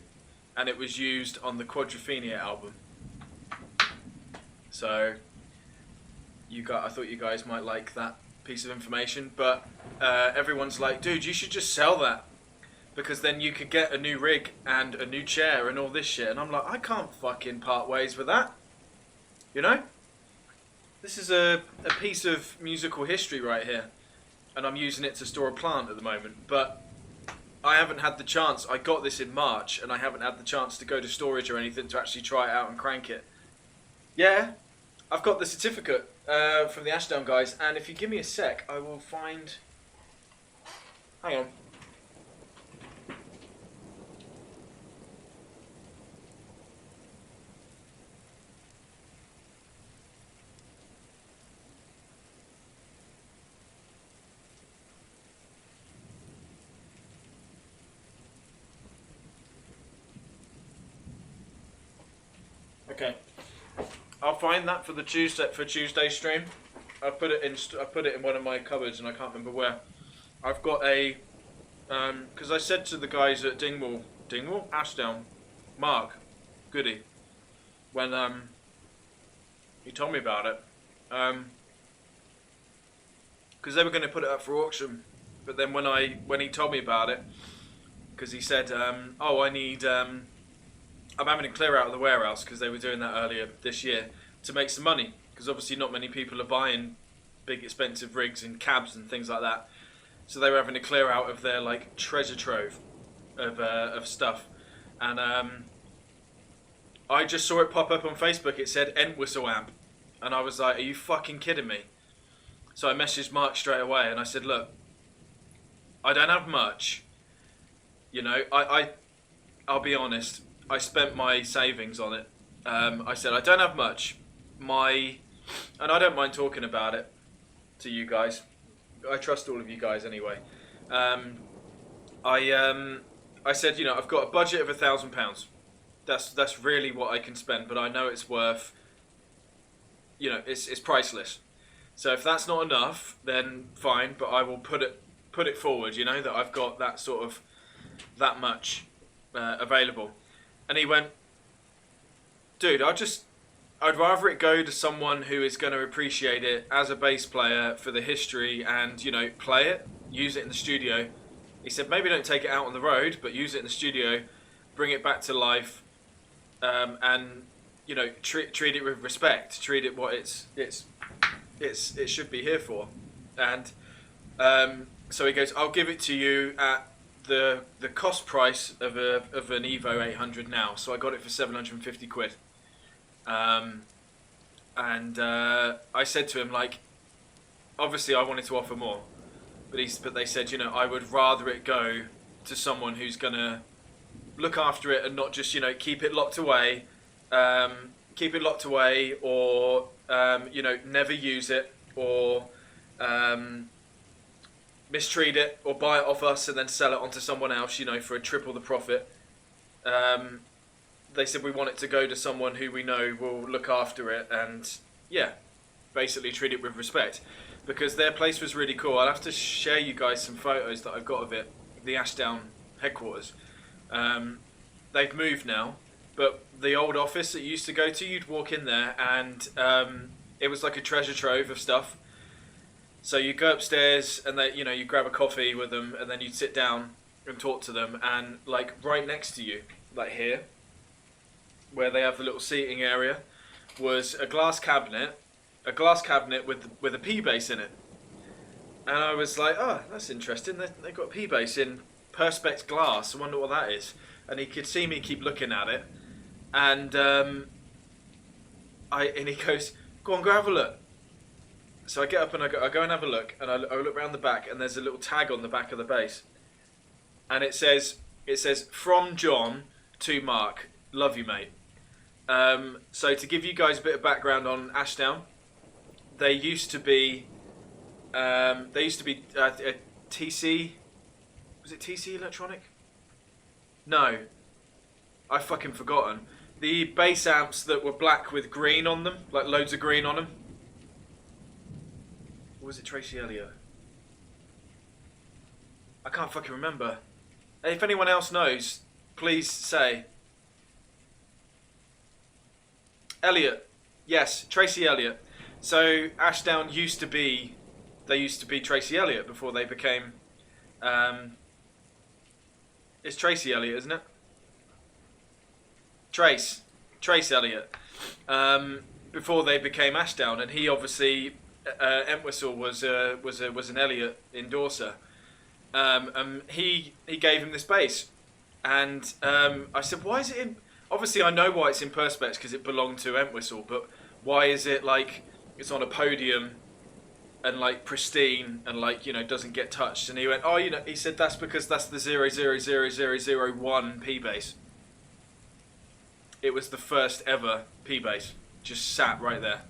and it was used on the Quadrophenia album. So, I thought you guys might like that piece of information, but everyone's like, dude, you should just sell that, because then you could get a new rig and a new chair and all this shit. And I'm like, I can't fucking part ways with that, you know? This is a piece of musical history right here, and I'm using it to store a plant at the moment, but I haven't had the chance. I got this in March, and I haven't had the chance to go to storage or anything to actually try it out and crank it. Yeah, I've got the certificate from the Ashdown guys, and if you give me a sec, I will find... Hang on. Okay, I'll find that for the Tuesday stream. I put it in one of my cupboards, and I can't remember where. I've got a because I said to the guys at Dingwall, Ashdown, Mark, Goody, when he told me about it, because they were going to put it up for auction, but then when he told me about it, because he said, oh, I need. I'm having to clear out of the warehouse because they were doing that earlier this year to make some money, because obviously not many people are buying big expensive rigs and cabs and things like that, so they were having to clear out of their like treasure trove of stuff. And I just saw it pop up on Facebook. It said Entwistle amp, and I was like, are you fucking kidding me? So I messaged Mark straight away and I said, look, I don't have much, you know, I'll be honest, I spent my savings on it. I said, I don't have much. And I don't mind talking about it to you guys. I trust all of you guys anyway. I said, you know, I've got a budget of £1,000. That's really what I can spend, but I know it's worth, you know, it's priceless. So if that's not enough, then fine, but I will put it forward, you know, that I've got that sort of, that much available. And he went, dude, I'd rather it go to someone who is going to appreciate it as a bass player for the history and, you know, play it, use it in the studio. He said, maybe don't take it out on the road, but use it in the studio, bring it back to life, and, you know, treat it with respect, treat it what it should be here for. And so he goes, I'll give it to you at the cost price of an Evo 800 now. So I got it for 750 quid. And I said to him, like, obviously I wanted to offer more, but they said, you know, I would rather it go to someone who's gonna look after it and not just, you know, keep it locked away, or you know, never use it, or mistreat it, or buy it off us and then sell it onto someone else, you know, for a triple the profit. They said we want it to go to someone who we know will look after it and, yeah, basically treat it with respect. Because their place was really cool. I'll have to share you guys some photos that I've got of it, the Ashdown headquarters. They've moved now, but the old office that you used to go to, you'd walk in there and it was like a treasure trove of stuff. So you go upstairs and you grab a coffee with them, and then you'd sit down and talked to them, and like right next to you, like here, where they have the little seating area, was a glass cabinet with a P bass in it. And I was like, oh, that's interesting. They've got a P bass in Perspex glass. I wonder what that is. And he could see me keep looking at it, and he goes, go on, go have a look. So I get up and I go and have a look, and I look around the back, and there's a little tag on the back of the bass, and it says from John to Mark, love you, mate. So to give you guys a bit of background on Ashdown, they used to be TC, was it TC Electronic? No, I've fucking forgotten. The bass amps that were black with green on them, like loads of green on them. Or was it Tracy Elliott? I can't fucking remember. If anyone else knows, please say. Elliott. Yes, Tracy Elliott. So Ashdown used to be Tracy Elliott before they became it's Tracy Elliott, isn't it? Trace Elliott. Before they became Ashdown, and he obviously Entwistle was an Elliott endorser. He gave him this bass, and I said, why is it in? Obviously, I know why it's in Perspex because it belonged to Entwistle, but why is it like it's on a podium and like pristine and like, you know, doesn't get touched? And he went, oh, you know, he said that's because that's the 00001 P bass. It was the first ever P bass, just sat right there.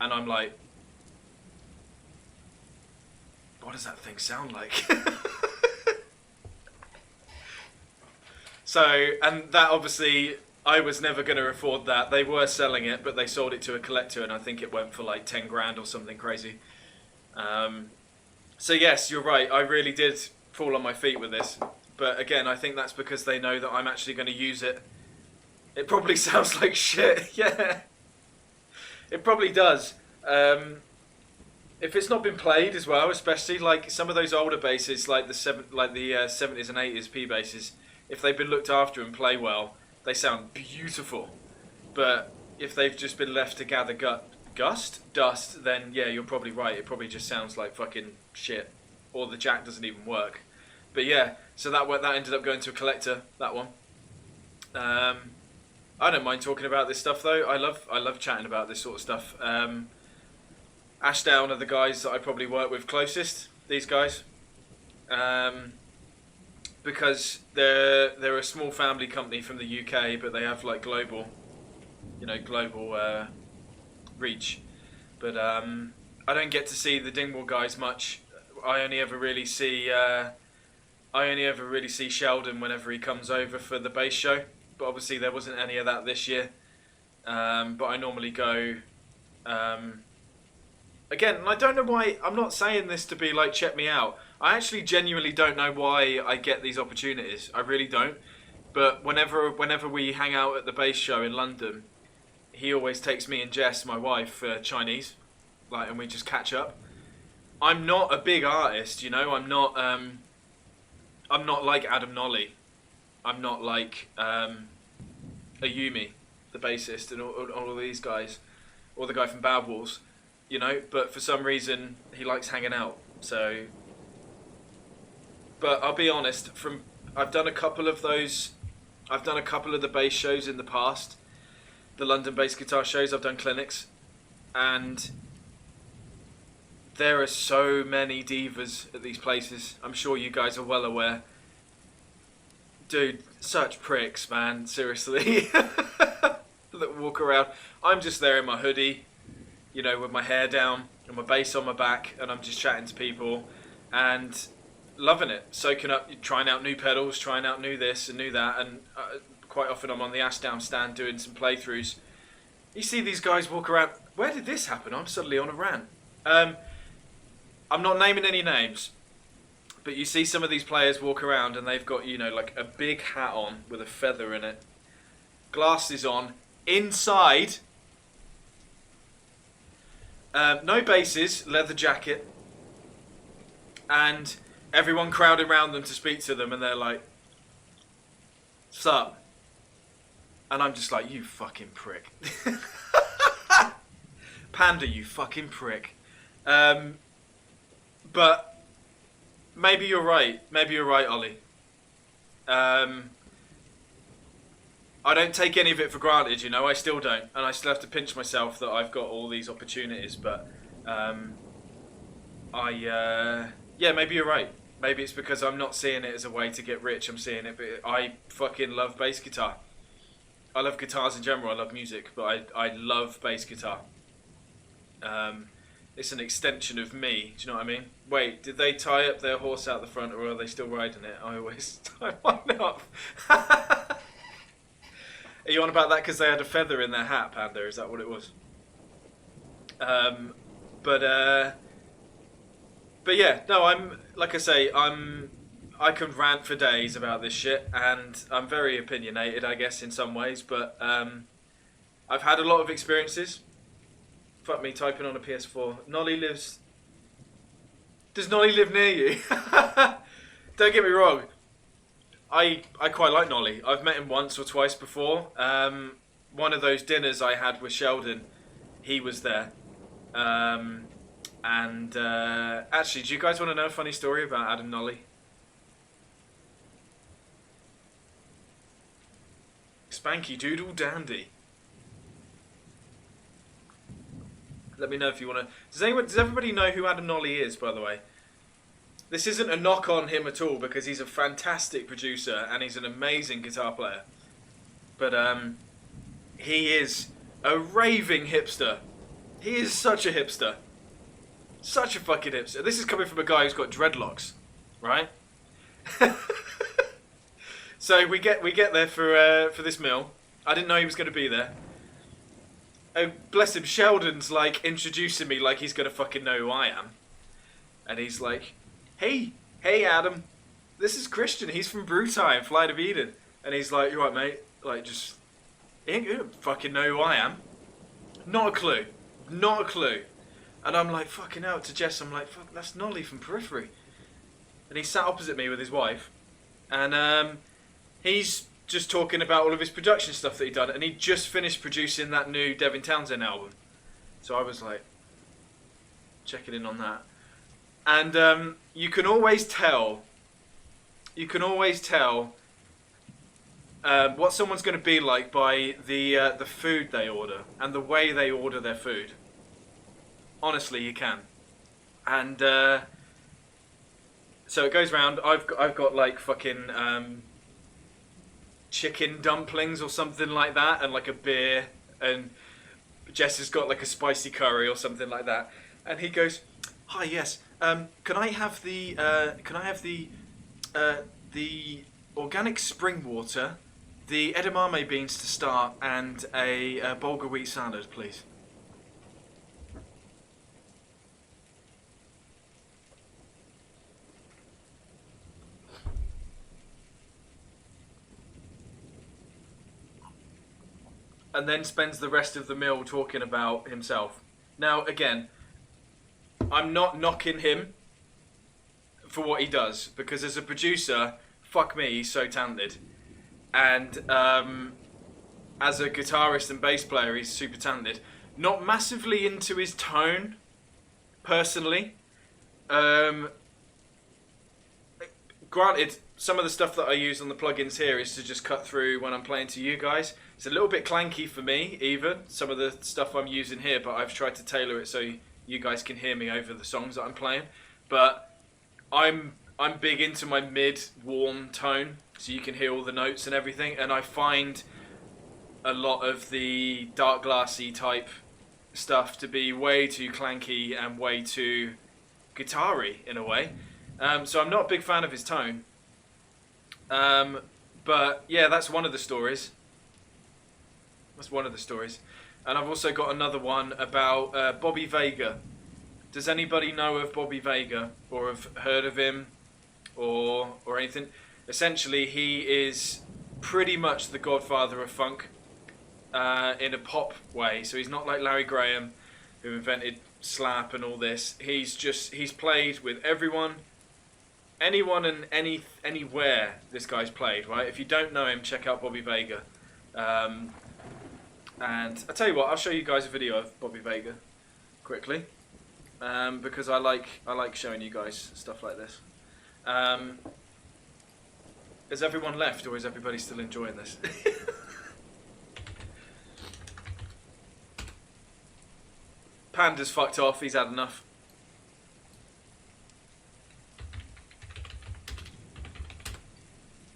And I'm like, what does that thing sound like? So, and that obviously, I was never going to afford that. They were selling it, but they sold it to a collector, and I think it went for like 10 grand or something crazy. So yes, you're right. I really did fall on my feet with this. But again, I think that's because they know that I'm actually going to use it. It probably sounds like shit. Yeah, it probably does. If it's not been played as well, especially like some of those older basses, like the 70s and 80s P basses, if they've been looked after and play well, they sound beautiful. But if they've just been left to gather dust, then yeah, you're probably right. It probably just sounds like fucking shit, or the jack doesn't even work. But yeah, so that ended up going to a collector. That one. I don't mind talking about this stuff though. I love chatting about this sort of stuff. Ashdown are the guys that I probably work with closest. These guys. Because they're a small family company from the UK, but they have like global reach. But I don't get to see the Dingwall guys much. I only ever really see Sheldon whenever he comes over for the bass show. But obviously there wasn't any of that this year. But I normally go. Again, and I don't know why. I'm not saying this to be like check me out. I actually genuinely don't know why I get these opportunities. I really don't. But whenever we hang out at the bass show in London, he always takes me and Jess, my wife, Chinese, like, and we just catch up. I'm not a big artist, you know. I'm not like Adam Nolly. I'm not like Ayumi, the bassist, and all of these guys, or the guy from Bad Walls, you know. But for some reason, he likes hanging out. So. But I'll be honest, I've done a couple of those. I've done a couple of the bass shows in the past, the London bass guitar shows. I've done clinics, and there are so many divas at these places. I'm sure you guys are well aware. Dude, such pricks, man. Seriously, that walk around. I'm just there in my hoodie, you know, with my hair down and my bass on my back, and I'm just chatting to people, and loving it, soaking up, trying out new pedals, trying out new this and new that, and quite often I'm on the Ashdown stand doing some playthroughs. You see these guys walk around. Where did this happen? I'm suddenly on a rant. I'm not naming any names, but you see some of these players walk around and they've got, you know, like a big hat on with a feather in it, glasses on, inside, no bases, leather jacket, and everyone crowding around them to speak to them, and they're like, "Sup?" And I'm just like, "You fucking prick." Panda, you fucking prick. But maybe you're right. Maybe you're right, Ollie. I don't take any of it for granted, you know. I still don't, and I still have to pinch myself that I've got all these opportunities. But yeah, maybe you're right. Maybe it's because I'm not seeing it as a way to get rich. I'm seeing it, but I fucking love bass guitar. I love guitars in general. I love music, but I love bass guitar. It's an extension of me. Do you know what I mean? Wait, did they tie up their horse out the front, or are they still riding it? I always tie mine up. Are you on about that because they had a feather in their hat, Panda? Is that what it was? But yeah, no. I'm like I say, I can rant for days about this shit, and I'm very opinionated, I guess, in some ways. But I've had a lot of experiences. Fuck me, typing on a PS4. Nolly lives. Does Nolly live near you? Don't get me wrong. I quite like Nolly. I've met him once or twice before. One of those dinners I had with Sheldon, he was there. Actually, do you guys want to know a funny story about Adam Nolly? Spanky Doodle Dandy. Let me know if you want to. Does everybody know who Adam Nolly is, by the way? This isn't a knock on him at all, because he's a fantastic producer and he's an amazing guitar player. But he is a raving hipster. He is such a hipster. Such a fucking hipster. This is coming from a guy who's got dreadlocks, right? So we get there for this meal. I didn't know he was going to be there. Oh, bless him, Sheldon's like introducing me like he's going to fucking know who I am. And he's like, Hey Adam, this is Christian, he's from Brutai and Flight of Eden. And he's like, "You right, mate?" Like, just, he don't fucking know who I am. Not a clue. Not a clue. And I'm like, fucking hell, to Jess, I'm like, fuck, that's Nolly from Periphery. And he sat opposite me with his wife. And he's just talking about all of his production stuff that he'd done. And he just finished producing that new Devin Townsend album. So I was like, checking in on that. And you can always tell what someone's going to be like by the food they order and the way they order their food. Honestly, you can. And so it goes round. I've got like fucking chicken dumplings or something like that, and like a beer. And Jess has got like a spicy curry or something like that. And he goes, "Hi, yes. Can I have the organic spring water, the edamame beans to start, and a bulgur wheat salad, please?" And then spends the rest of the meal talking about himself. Now, again, I'm not knocking him for what he does, because as a producer, fuck me, he's so talented. And as a guitarist and bass player, he's super talented. Not massively into his tone, personally. Granted, some of the stuff that I use on the plugins here is to just cut through when I'm playing to you guys. It's a little bit clanky for me, even, some of the stuff I'm using here, but I've tried to tailor it so you guys can hear me over the songs that I'm playing. But I'm big into my mid-warm tone, so you can hear all the notes and everything, and I find a lot of the dark glassy type stuff to be way too clanky and way too guitar-y in a way. So I'm not a big fan of his tone. But yeah, that's one of the stories. That's one of the stories. And I've also got another one about Bobby Vega. Does anybody know of Bobby Vega, or have heard of him, or anything? Essentially, he is pretty much the godfather of funk in a pop way. So he's not like Larry Graham, who invented slap and all this. He's played with everyone anyone and anywhere this guy's played, right? If you don't know him, check out Bobby Vega. And I tell you what, I'll show you guys a video of Bobby Vega quickly, because I like showing you guys stuff like this. Has everyone left, or is everybody still enjoying this? Panda's fucked off. He's had enough.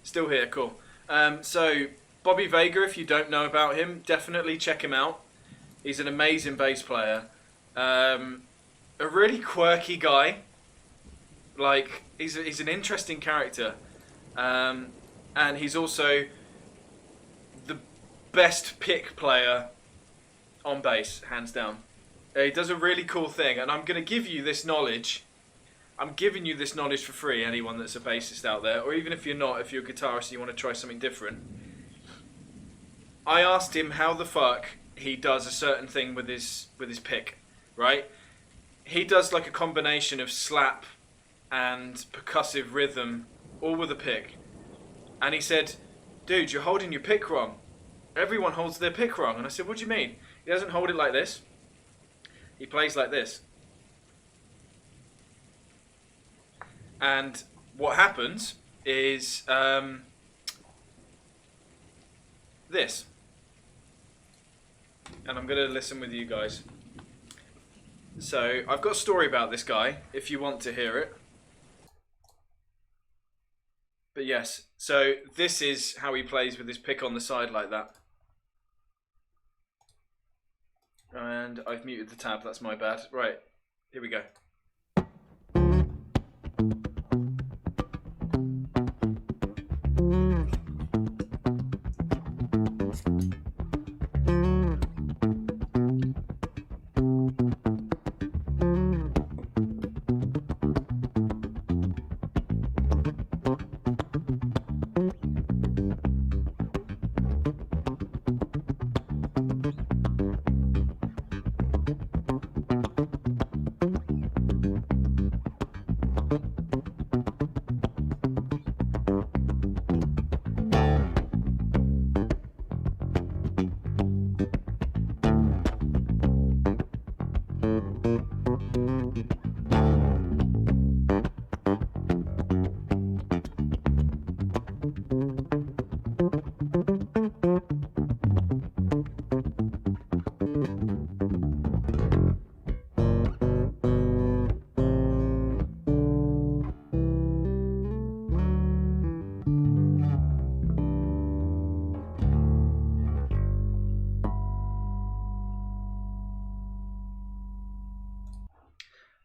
Still here, cool. So Bobby Vega, if you don't know about him, definitely check him out. He's an amazing bass player. A really quirky guy. Like, he's an interesting character. And he's also the best pick player on bass, hands down. He does a really cool thing, and I'm going to give you this knowledge. I'm giving you this knowledge for free, anyone that's a bassist out there, or even if you're not, if you're a guitarist and you want to try something different. I asked him how the fuck he does a certain thing with his pick, right? He does like a combination of slap and percussive rhythm, all with a pick. And he said, dude, you're holding your pick wrong. Everyone holds their pick wrong. And I said, what do you mean? He doesn't hold it like this. He plays like this. And what happens is this. And I'm going to listen with you guys. So I've got a story about this guy, if you want to hear it. But yes, so this is how he plays with his pick on the side like that. And I've muted the tab, that's my bad. Right, here we go.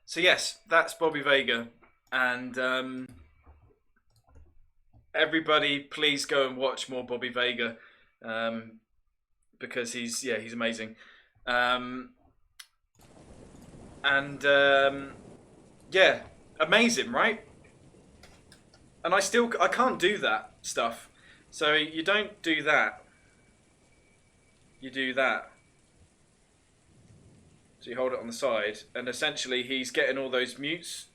So yes, that's Bobby Vega, and everybody, please go and watch more Bobby Vega, because he's amazing, yeah, amazing, right? And I can't do that stuff. So you don't do that. You do that. So you hold it on the side, and essentially he's getting all those mutes,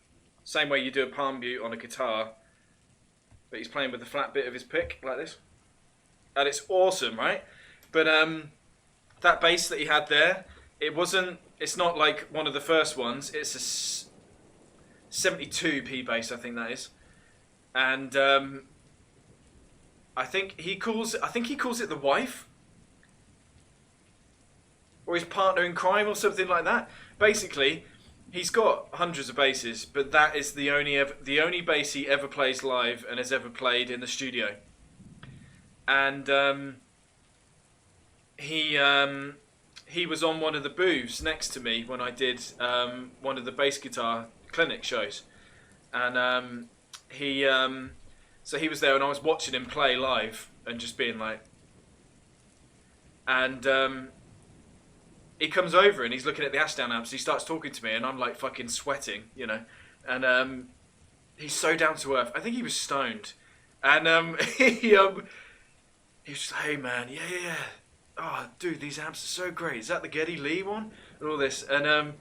same way you do a palm mute on a guitar, but he's playing with the flat bit of his pick, like this. And it's awesome, right? But that bass that he had there, it's not like one of the first ones, it's a 72p bass, I think that is. And I think he calls it the wife, or his partner in crime, or something like that. Basically, he's got hundreds of basses, but that is the only bass he ever plays live and has ever played in the studio. And he was on one of the booths next to me when I did one of the bass guitar clinic shows, and so he was there, and I was watching him play live and just being like, and he comes over and he's looking at the Ashdown amps. He starts talking to me, and I'm like fucking sweating, you know. And he's so down to earth. I think he was stoned, and he was just like, "Hey man, yeah. Oh dude, these amps are so great. Is that the Geddy Lee one?" And all this, and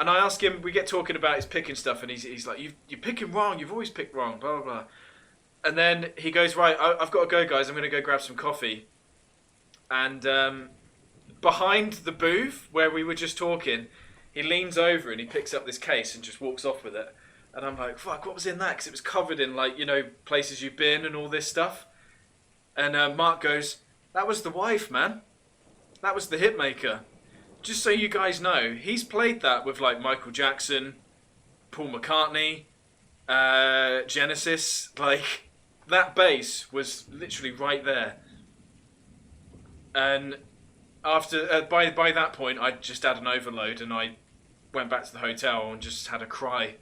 And I ask him, we get talking about his picking stuff, and he's like, you're picking wrong, you've always picked wrong, blah, blah, blah. And then he goes, right, I've got to go, guys, I'm going to go grab some coffee. And behind the booth where we were just talking, he leans over and he picks up this case and just walks off with it. And I'm like, fuck, what was in that? Because it was covered in, like, you know, places you've been and all this stuff. And Mark goes, that was the wife, man. That was the Hitmaker. Just so you guys know, he's played that with like Michael Jackson, Paul McCartney, Genesis. Like, that bass was literally right there. And after by that point, I just had an overload, and I went back to the hotel and just had a cry.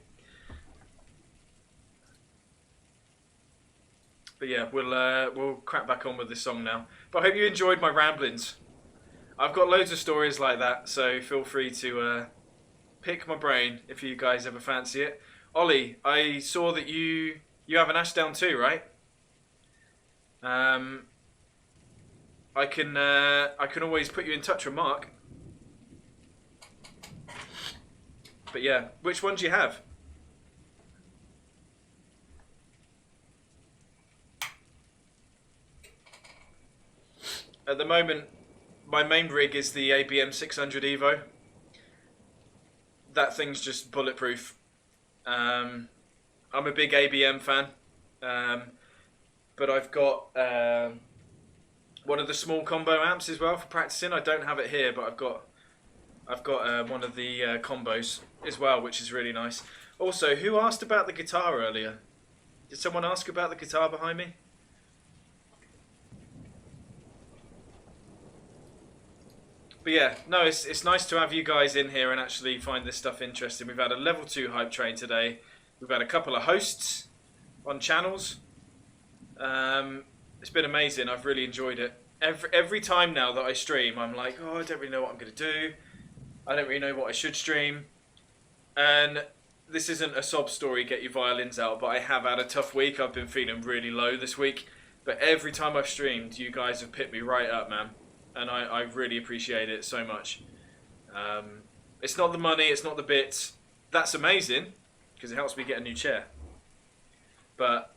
But yeah, we'll crack back on with this song now. But I hope you enjoyed my ramblings. I've got loads of stories like that, so feel free to pick my brain if you guys ever fancy it. Ollie, I saw that you have an Ashdown too, right? I can always put you in touch with Mark. But yeah, which one do you have? At the moment, my main rig is the ABM 600 Evo. That thing's just bulletproof. I'm a big ABM fan, but I've got one of the small combo amps as well for practicing. I don't have it here, but I've got one of the combos as well, which is really nice. Also, who asked about the guitar earlier? Did someone ask about the guitar behind me? But yeah, no, it's nice to have you guys in here and actually find this stuff interesting. We've had a level 2 hype train today. We've had a couple of hosts on channels. It's been amazing. I've really enjoyed it. Every time now that I stream, I'm like, oh, I don't really know what I'm going to do. I don't really know what I should stream. And this isn't a sob story, get your violins out, but I have had a tough week. I've been feeling really low this week. But every time I've streamed, you guys have picked me right up, man. And I really appreciate it so much. It's not the money, it's not the bits. That's amazing, because it helps me get a new chair. But,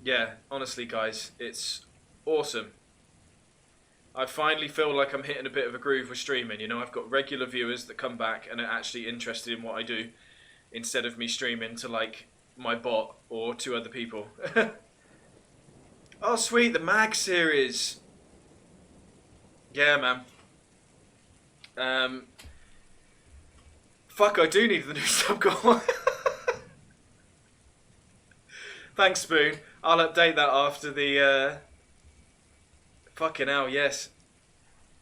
yeah, honestly, guys, it's awesome. I finally feel like I'm hitting a bit of a groove with streaming. You know, I've got regular viewers that come back and are actually interested in what I do, instead of me streaming to, like, my bot or 2 other people. Oh, sweet, the Mag series. Yeah, man. Fuck, I do need the new sub goal. Thanks, Spoon. I'll update that after the... Fucking hell, yes.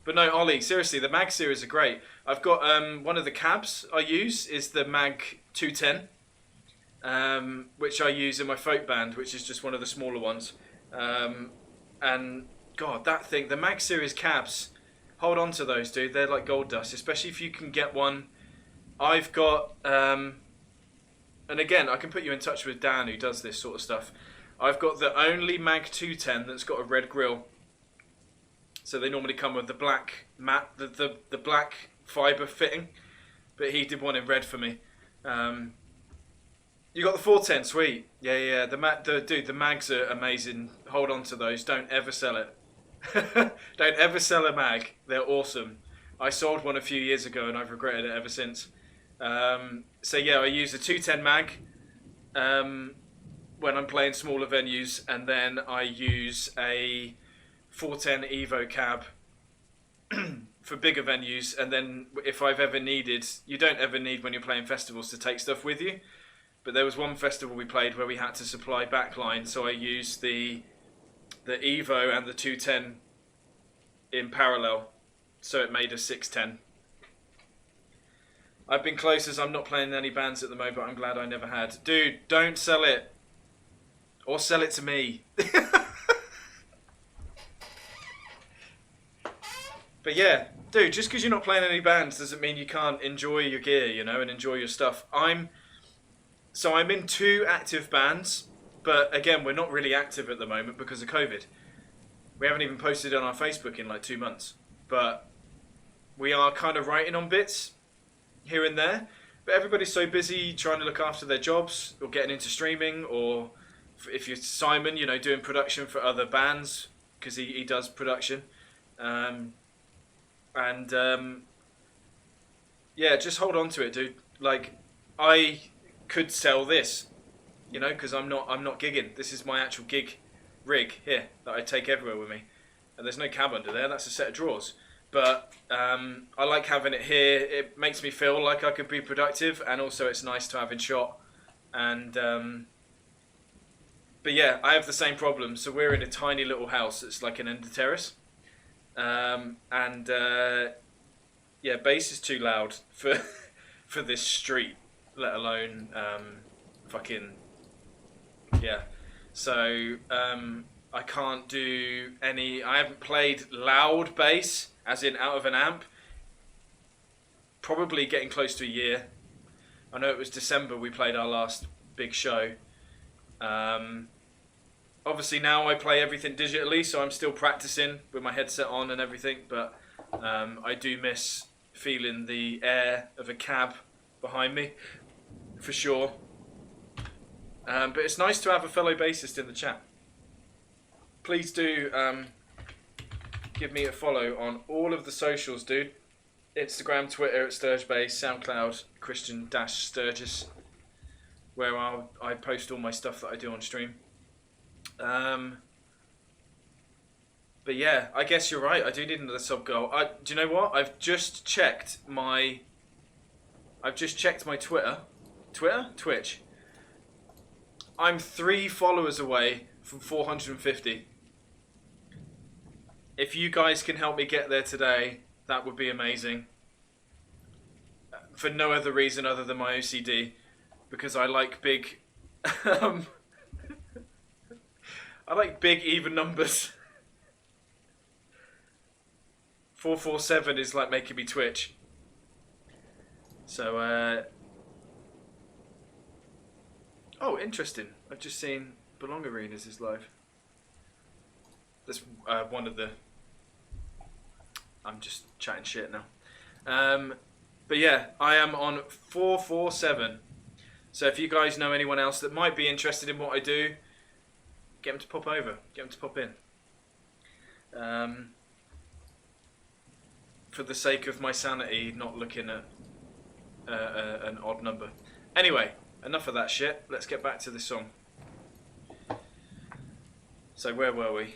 But no, Ollie, seriously, the Mag series are great. I've got one of the cabs I use is the Mag 210, which I use in my folk band, which is just one of the smaller ones. And... God, that thing, the Mag series cabs, hold on to those, dude. They're like gold dust, especially if you can get one. I've got, and again, I can put you in touch with Dan who does this sort of stuff. I've got the only Mag 210 that's got a red grille. So they normally come with the black matte, the black fibre fitting, but he did one in red for me. You got the 410, sweet. Yeah. Dude, the mags are amazing. Hold on to those. Don't ever sell it. Don't ever sell a mag. They're awesome. I sold one a few years ago and I've regretted it ever since. So yeah, I use a 210 mag when I'm playing smaller venues, and then I use a 410 Evo cab for bigger venues. And then if I've ever needed, you don't ever need when you're playing festivals to take stuff with you. But there was one festival we played where we had to supply backline, so I used the Evo and the 210 in parallel, so it made a 610. I've been close as I'm not playing any bands at the moment, but I'm glad I never had. Dude, don't sell it. Or sell it to me. But yeah, dude, just because you're not playing any bands doesn't mean you can't enjoy your gear, you know, and enjoy your stuff. I'm in 2 active bands, but again, we're not really active at the moment because of COVID. We haven't even posted on our Facebook in like 2 months, but we are kind of writing on bits. here and there. But everybody's so busy trying to look after their jobs or getting into streaming, or if you're Simon, you know, doing production for other bands, because he does production. Yeah, just hold on to it, dude. Like, I could sell this, you know, because I'm not gigging. This is my actual gig rig here that I take everywhere with me, and there's no cab under there. That's a set of drawers. But I like having it here. It makes me feel like I could be productive, and also it's nice to have in shot. And but yeah, I have the same problem. So we're in a tiny little house. It's like an end of terrace, yeah, bass is too loud for for this street, let alone fucking yeah. So I can't do any. I haven't played loud bass, as in out of an amp. Probably getting close to a year. I know it was December we played our last big show. Obviously now I play everything digitally, so I'm still practicing with my headset on and everything, but I do miss feeling the air of a cab behind me, for sure. But it's nice to have a fellow bassist in the chat. Please do give me a follow on all of the socials, dude. Instagram, Twitter at SturgeBass, SoundCloud, Christian-Sturgis, where I post all my stuff that I do on stream. But yeah, I guess you're right. I do need another sub goal. Do you know what? I've just checked my Twitter. Twitch. I'm 3 followers away from 450. If you guys can help me get there today, that would be amazing. For no other reason other than my OCD, because I like big. I like big even numbers. 447 is like making me twitch. So, oh, interesting. I've just seen Belong Arenas is live. That's one of the. I'm just chatting shit now. But yeah, I am on 447. So if you guys know anyone else that might be interested in what I do, get them to pop over. Get them to pop in. For the sake of my sanity, not looking at an odd number. Anyway, enough of that shit. Let's get back to the song. So where were we?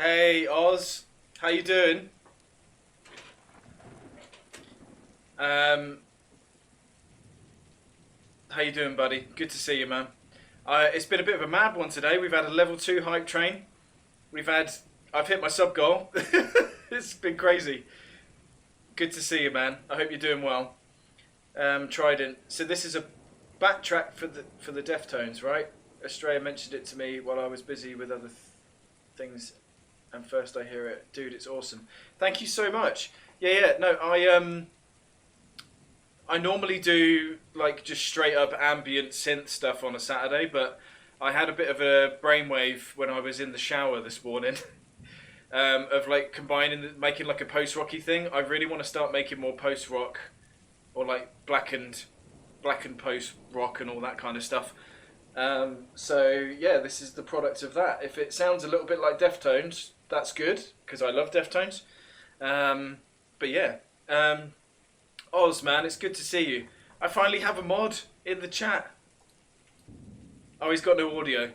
Hey Oz, how you doing? How you doing, buddy? Good to see you, man. It's been a bit of a mad one today. We've had a level 2 hype train. I've hit my sub goal. It's been crazy. Good to see you, man. I hope you're doing well. Trident. So this is a backtrack for the Deftones, right? Estrella mentioned it to me while I was busy with other things, and first I hear it. Dude, it's awesome. Thank you so much. Yeah. No, I normally do like just straight up ambient synth stuff on a Saturday, but I had a bit of a brainwave when I was in the shower this morning. Of like making like a post-rocky thing. I really want to start making more post-rock, or like blackened post-rock and all that kind of stuff. So yeah, this is the product of that. If it sounds a little bit like Deftones, that's good, because I love Deftones. But yeah, Oz, man, it's good to see you. I finally have a mod in the chat. Oh, he's got no audio.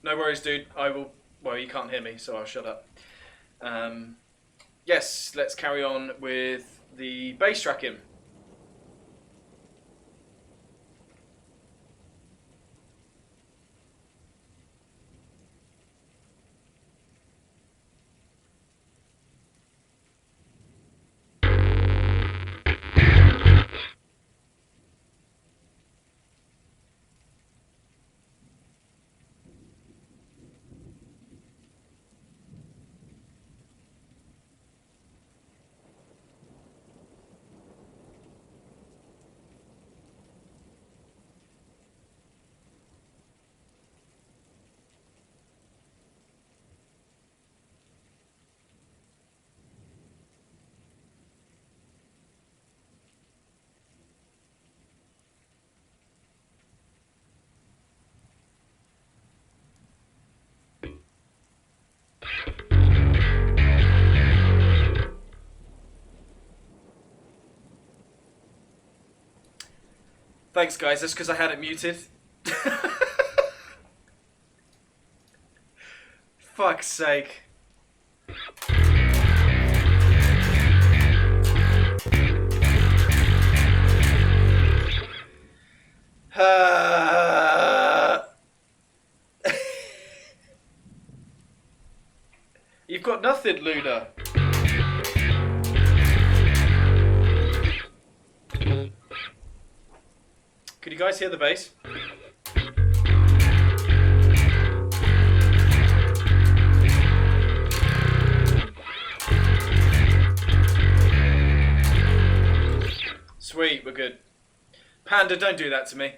No worries, dude. Well, you can't hear me, so I'll shut up. Yes, let's carry on with the bass tracking. Thanks, guys. That's because I had it muted. Fuck's sake. You've got nothing, Luna. Could you guys hear the bass? Sweet, we're good. Panda, don't do that to me.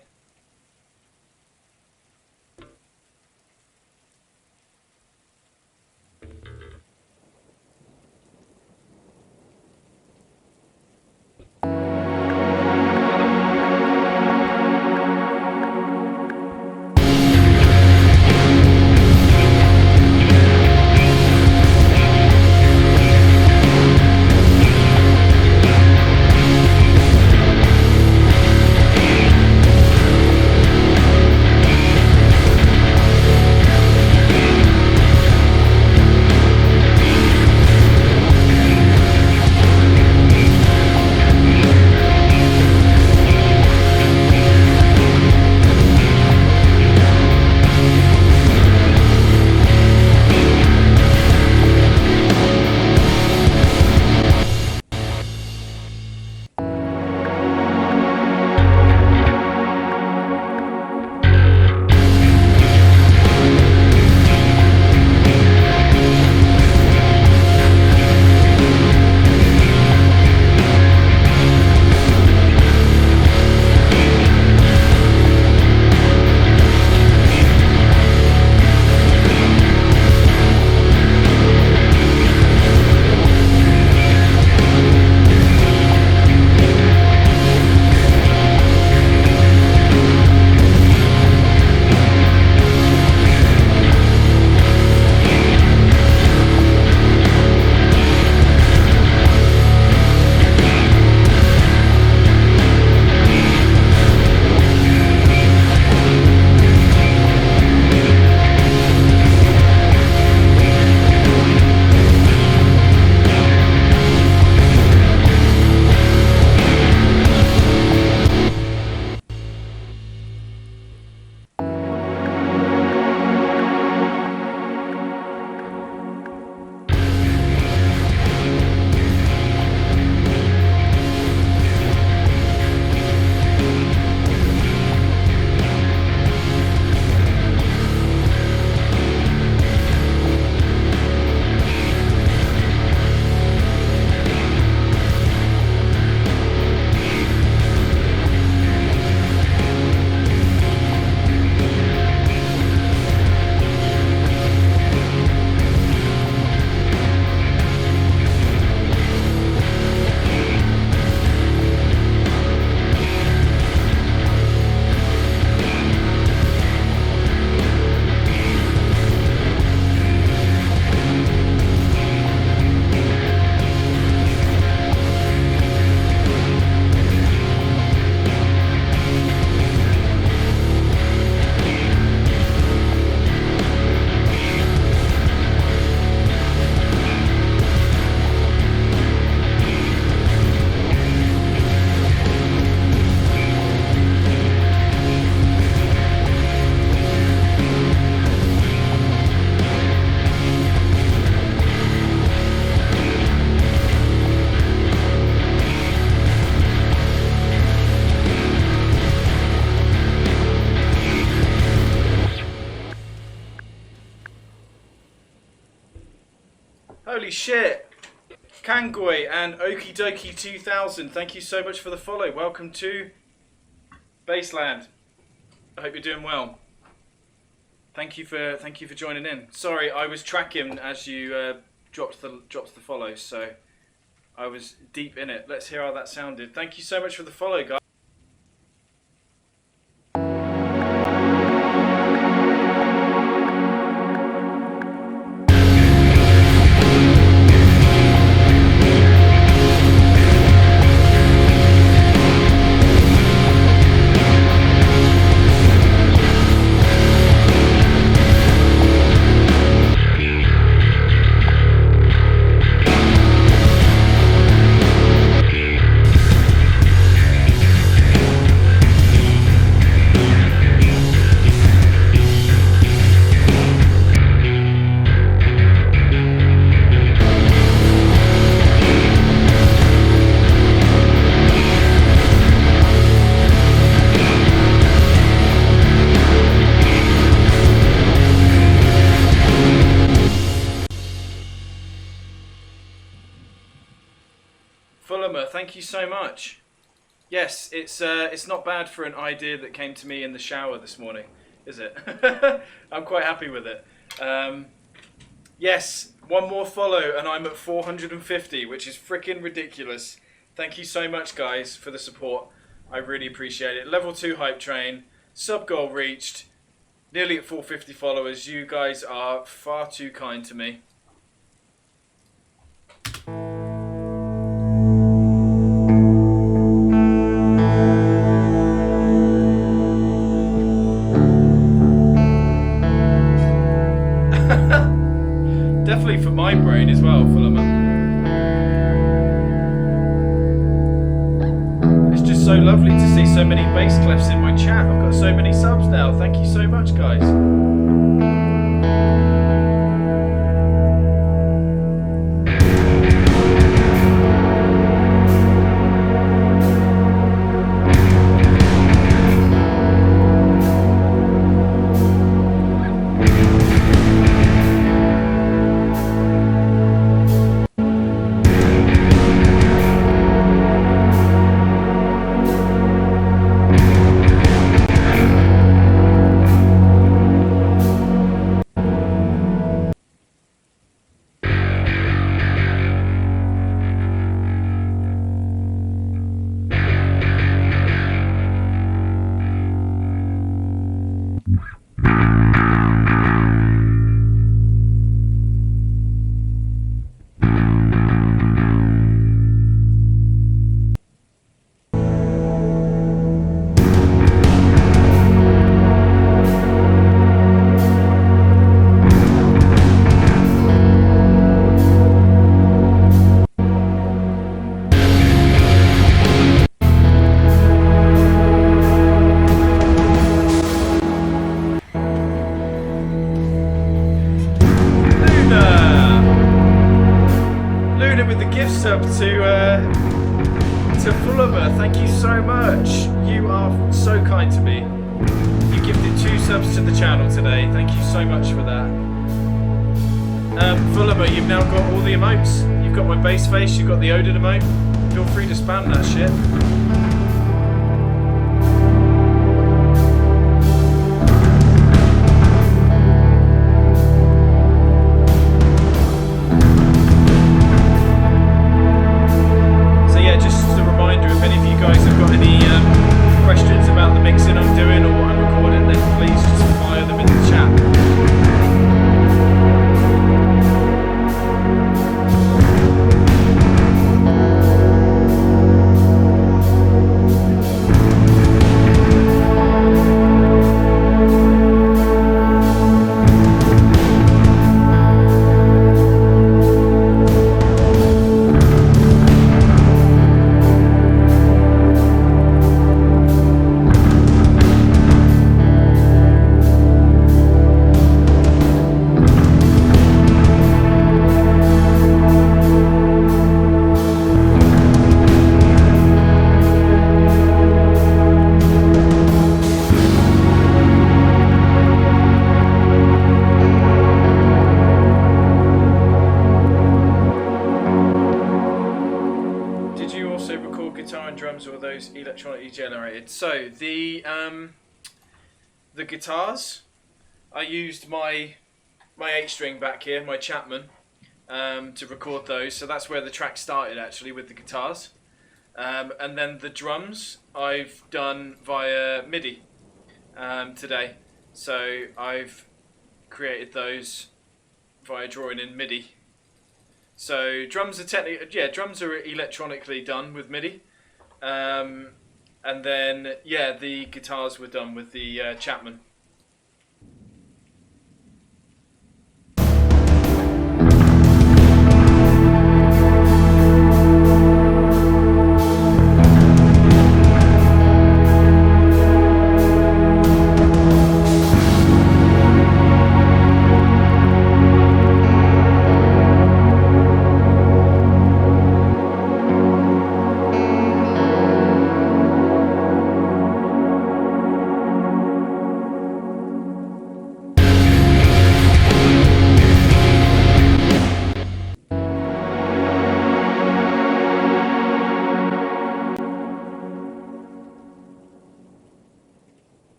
shit. Kangoi and Okie Dokie 2000, thank you so much for the follow. Welcome to Baseland. I hope you're doing well. Thank you for joining in. Sorry, I was tracking as you dropped the follow, so I was deep in it. Let's hear how that sounded. Thank you so much for the follow, guys. Thank you so much. Yes, it's not bad for an idea that came to me in the shower this morning, is it? I'm quite happy with it. Yes, one more follow and I'm at 450, which is freaking ridiculous. Thank you so much, guys, for the support. I really appreciate it. Level 2 hype train, sub goal reached, nearly at 450 followers. You guys are far too kind to me. Definitely for my brain as well, Fullerman. It's just so lovely to see so many bass clefs in my chat. I've got so many subs now. Thank you so much, guys. Sub to Fullerman, thank you so much. You are so kind to me. You gifted 2 subs to the channel today. Thank you so much for that. Fullerman, you've now got all the emotes. You've got my bass face. You've got the Odin emote. Feel free to spam that shit. Questions about the mixing I'm doing or what I'm recording, then please just fire them in the chat. you also record guitar and drums, or are those electronically generated? So the guitars, I used my 8-string back here, my Chapman, to record those. So that's where the track started, actually, with the guitars. And then the drums I've done via MIDI today. So I've created those via drawing in MIDI. So drums are drums are electronically done with MIDI. And then the guitars were done with the Chapman.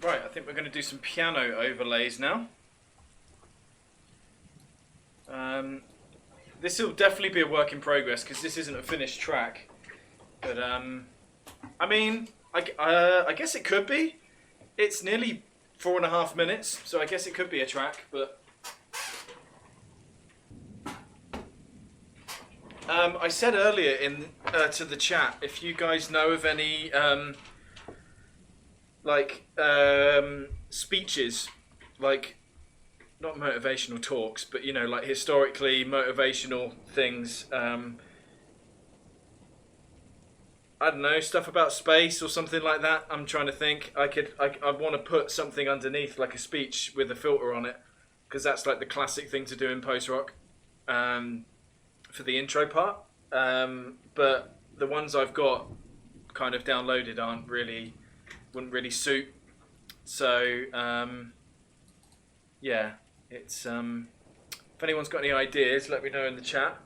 Right, I think we're going to do some piano overlays now. This will definitely be a work in progress because this isn't a finished track. But I mean, I guess it could be. It's nearly 4.5 minutes, so I guess it could be a track. But I said earlier in to the chat, if you guys know of any speeches, like not motivational talks, but you know, like historically motivational things. I don't know, stuff about space or something like that. I'm trying to think. I want to put something underneath, like a speech with a filter on it, because that's like the classic thing to do in post rock for the intro part. But the ones I've got kind of downloaded wouldn't really suit. So yeah, it's if anyone's got any ideas, let me know in the chat.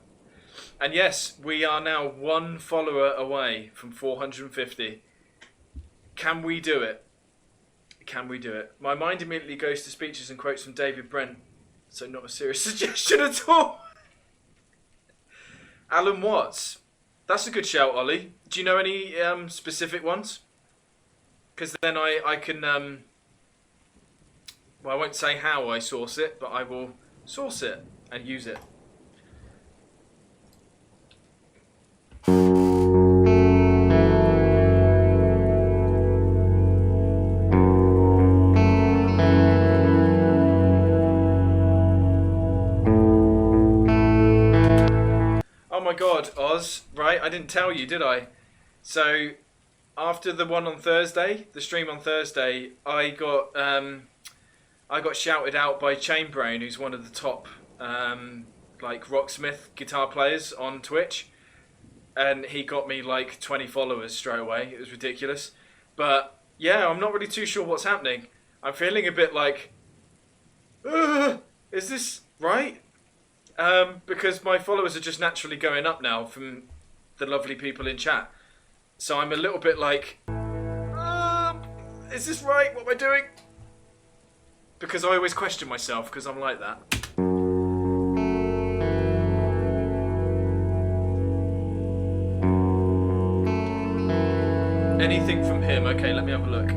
And yes, we are now 1 follower away from 450. Can we do it? Can we do it? My mind immediately goes to speeches and quotes from David Brent, so not a serious suggestion at all. Alan Watts. That's a good shout, Ollie. Do you know any specific ones? Because then I can... well, I won't say how I source it, but I will source it and use it. Oh my god, God, Oz, right? I didn't tell you, did I? So, after the one on Thursday, the stream on Thursday, I got shouted out by Chainbrain, who's one of the top like rocksmith guitar players on Twitch, and he got me like 20 followers straight away. It was ridiculous, but yeah, I'm not really too sure what's happening. I'm feeling a bit like, is this right? Because my followers are just naturally going up now from the lovely people in chat. So I'm a little bit like, is this right? What am I doing? Because I always question myself, because I'm like that. Anything from him? Okay, let me have a look.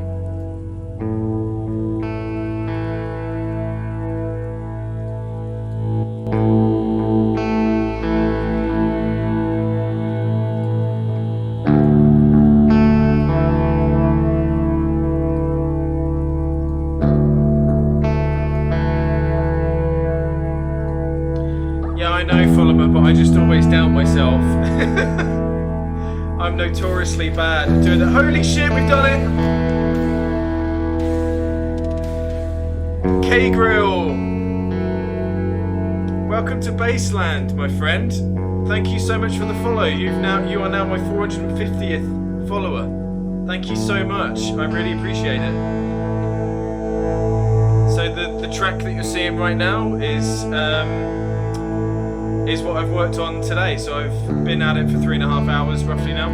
Yeah, I know, Fulham, but I just always doubt myself. I'm notoriously bad at doing that. Holy shit, we've done it! K-Grill! Welcome to Baseland, my friend. Thank you so much for the follow. You are now my 450th follower. Thank you so much. I really appreciate it. So the track that you're seeing right now is what I've worked on today. So I've been at it for 3.5 hours roughly now.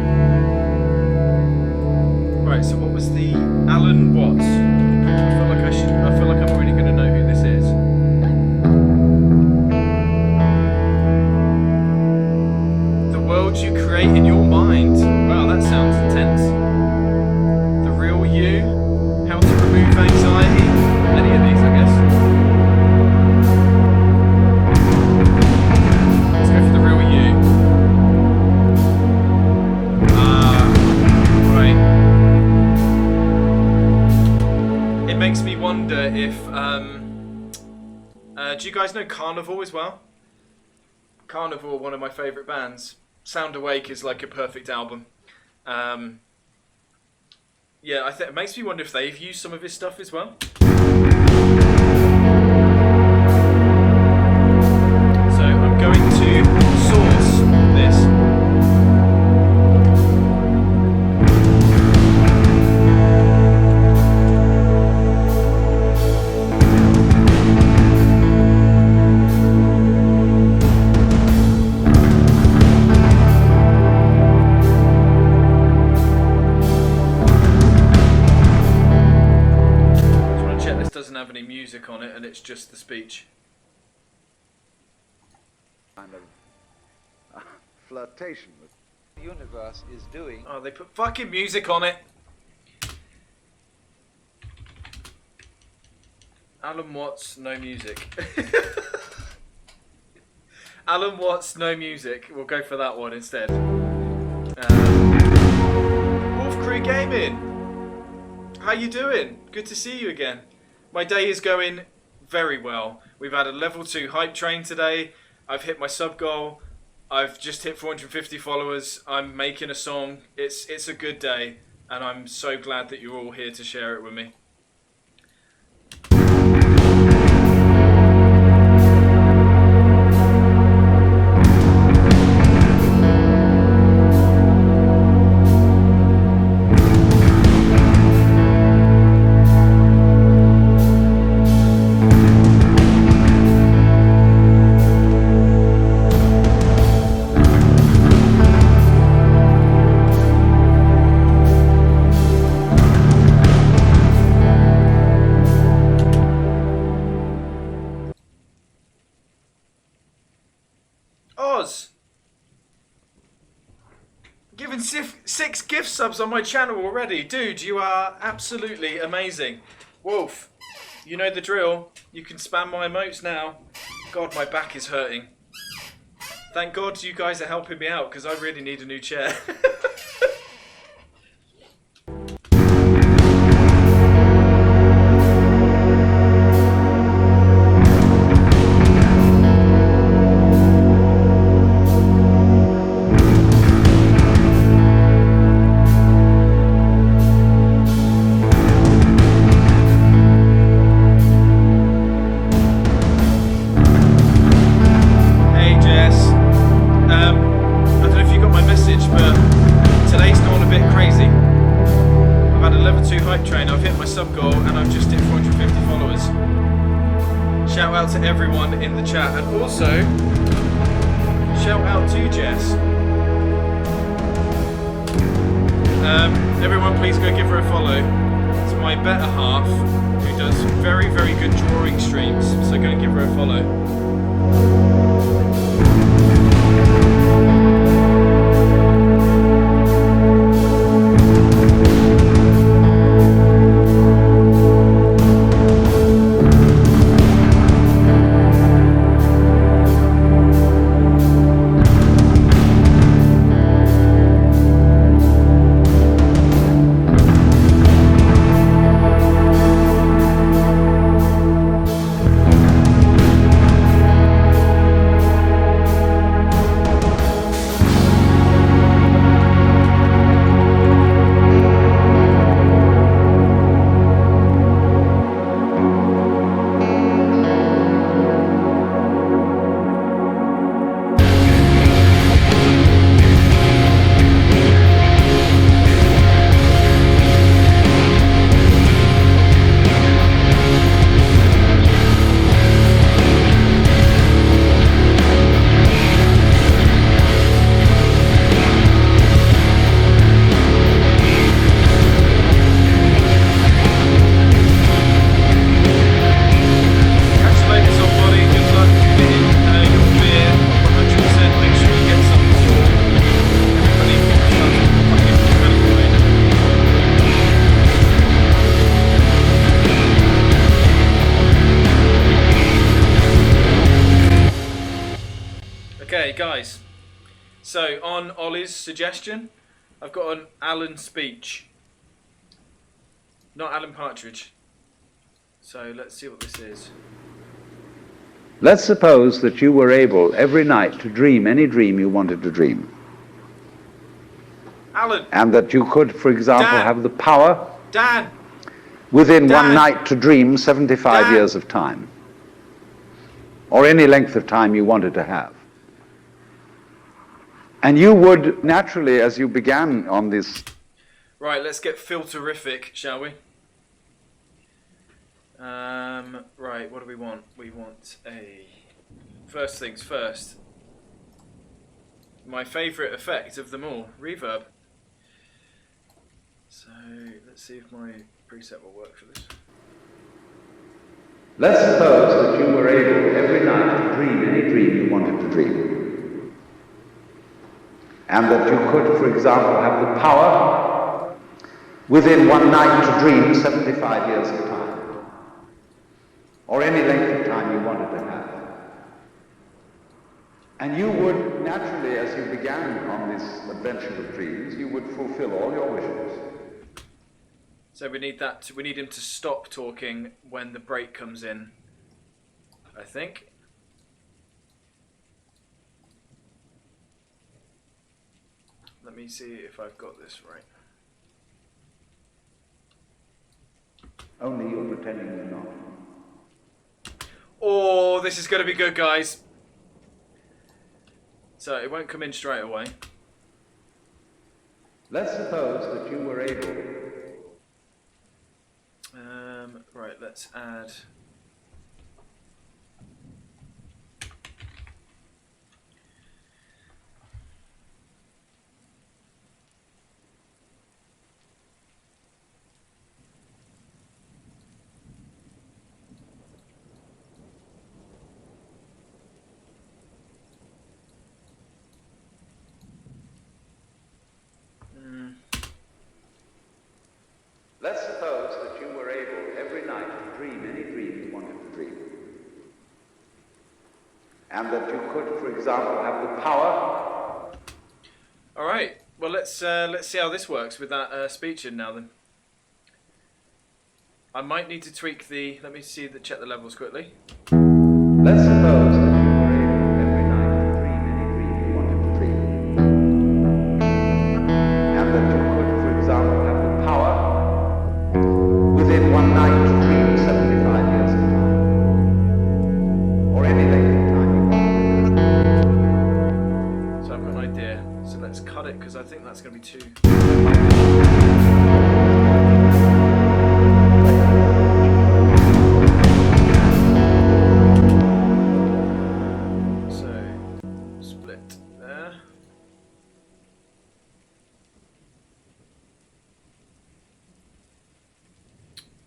Right, so what was the Alan Watts? I feel like I'm already gonna know who this is. The world you create in your mind. Wow, that sounds intense. The real you. How to remove anxiety. Any of these, I guess. Makes me wonder if do you guys know Carnival as well? Carnival, one of my favourite bands. Sound Awake is like a perfect album. Yeah, I think it makes me wonder if they've used some of his stuff as well. So I'm going to source this. Have any music on it, and it's just the speech. Kind of flirtation with the universe is doing. Oh, they put fucking music on it. Alan Watts, no music. Alan Watts, no music. We'll go for that one instead. Wolf Crew Gaming. How you doing? Good to see you again. My day is going very well. We've had a level 2 hype train today. I've hit my sub goal. I've just hit 450 followers. I'm making a song. It's a good day, and I'm so glad that you're all here to share it with me. Given 6 gift subs on my channel already. Dude, you are absolutely amazing. Wolf, you know the drill. You can spam my emotes now. God, my back is hurting. Thank God you guys are helping me out, because I really need a new chair. sub goal, and I've just hit 450 followers. Shout out to everyone in the chat, and also shout out to Jess. Everyone, please go give her a follow. It's my better half who does very, very good drawing streams, so go and give her a follow. Okay, guys. So, on Ollie's suggestion, I've got an Alan speech. Not Alan Partridge. So, let's see what this is. Let's suppose that you were able every night to dream any dream you wanted to dream. Alan! And that you could, for example, Dan. have the power Dan! within Dan. one night to dream 75 Dan. years of time. Or any length of time you wanted to have. And you would naturally, as you began on this... Right, let's get filterific, shall we? Right, what do we want? We want a... First things first. My favourite effect of them all, reverb. So, let's see if my preset will work for this. Let's suppose that you were able every night to dream any dream you wanted to dream. And that you could, for example, have the power within one night to dream 75 years of time. Or any length of time you wanted to have. And you would naturally, as you began on this adventure of dreams, you would fulfill all your wishes. So we need that. We need him to stop talking when the break comes in, I think. Let me see if I've got this right. Only you're pretending you're not. Oh, this is going to be good, guys. So it won't come in straight away. Let's suppose that you were able... Right, let's add... Let's suppose that you were able every night to dream any dream you wanted to dream. And that you could, for example, have the power... All right. Well, let's see how this works with that speech in now. Then I might need to tweak the. Let me see check the levels quickly. Let's suppose that you were able every night to dream any dream you wanted to dream. And that you could, for example, have the power within one night to dream 75 years of time. Or any length of time you wanted. So I've got an idea. So let's cut it because I think that's going to be too.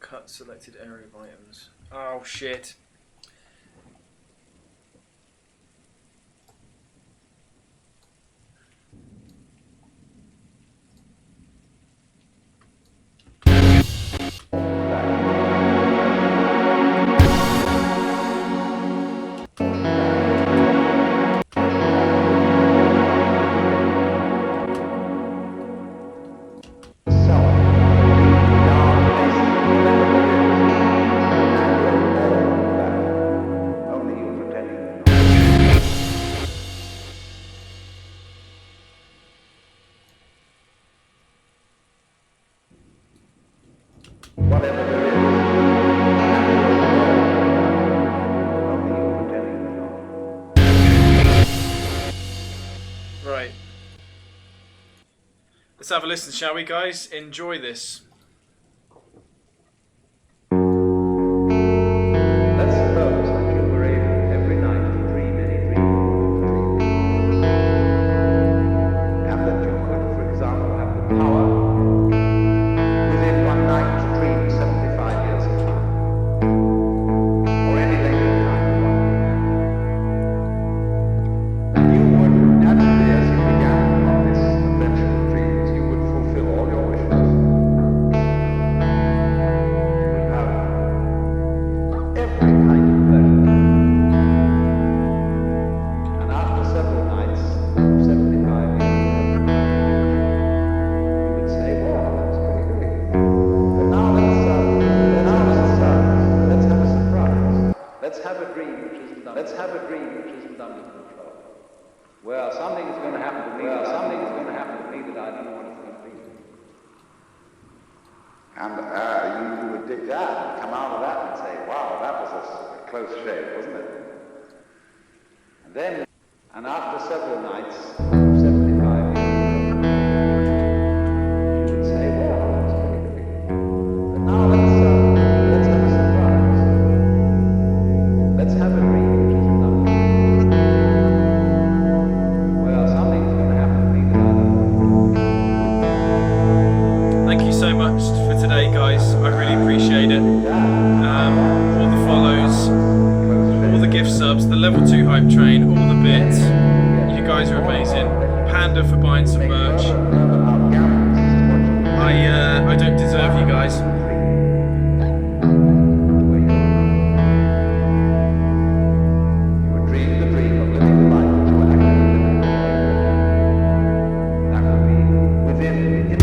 cut selected area of items. Oh shit. Whatever there is, only you pretending to know. Right. Let's have a listen, shall we, guys? Enjoy this. Let's suppose that you were able every night to dream any dream you wanted to dream. And that you could, for example, have the power within one night to dream 75 years of time. Or any length of time you wanted to have. And you would, naturally, as you began on this adventure of dreams, you would fulfill all your wishes. You would have every kind of pleasure. And after several nights, 75 years, you would say, "Well, that's pretty great. But now let's have a surprise. Let's have a dream which isn't under control. Well, something is going to happen to me. That I don't know what it's going to be." And you would dig that and come out of that and say, "Wow, that was a close shave, wasn't it?" And after several nights, 75 years, you would say, "Well, that's pretty great. But now let's have a surprise. Let's have a dream which isn't under control. Well, something is going to happen to me that I don't know." Thank you so much for today, guys. I really appreciate it. All the follows, all the gift subs, the level 2 hype train, all the bits. You guys are amazing. Panda for buying some merch. I don't deserve you guys. You would dream the dream of living the life that you were actually living. That would be within the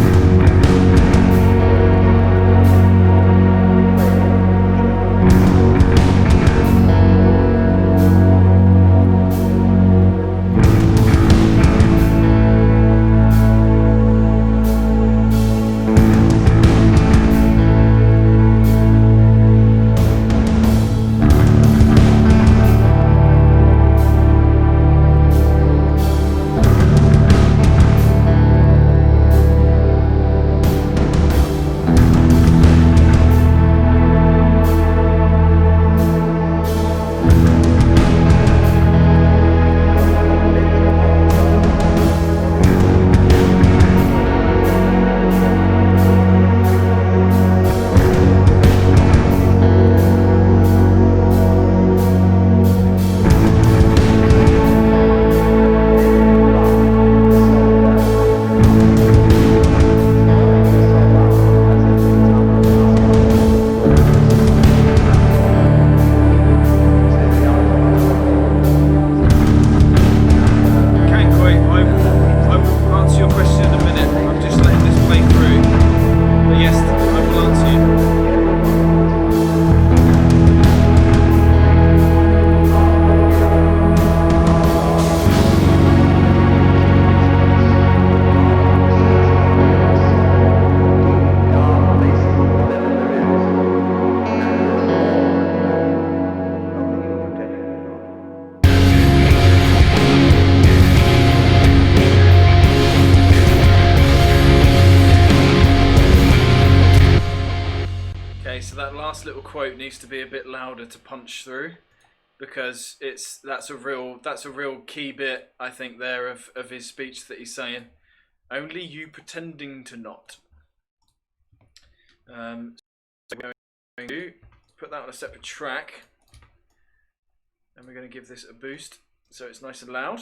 So that last little quote needs to be a bit louder to punch through, because that's a real key bit, I think, there of his speech that he's saying. Only you pretending to not. to put that on a separate track, and we're going to give this a boost so it's nice and loud.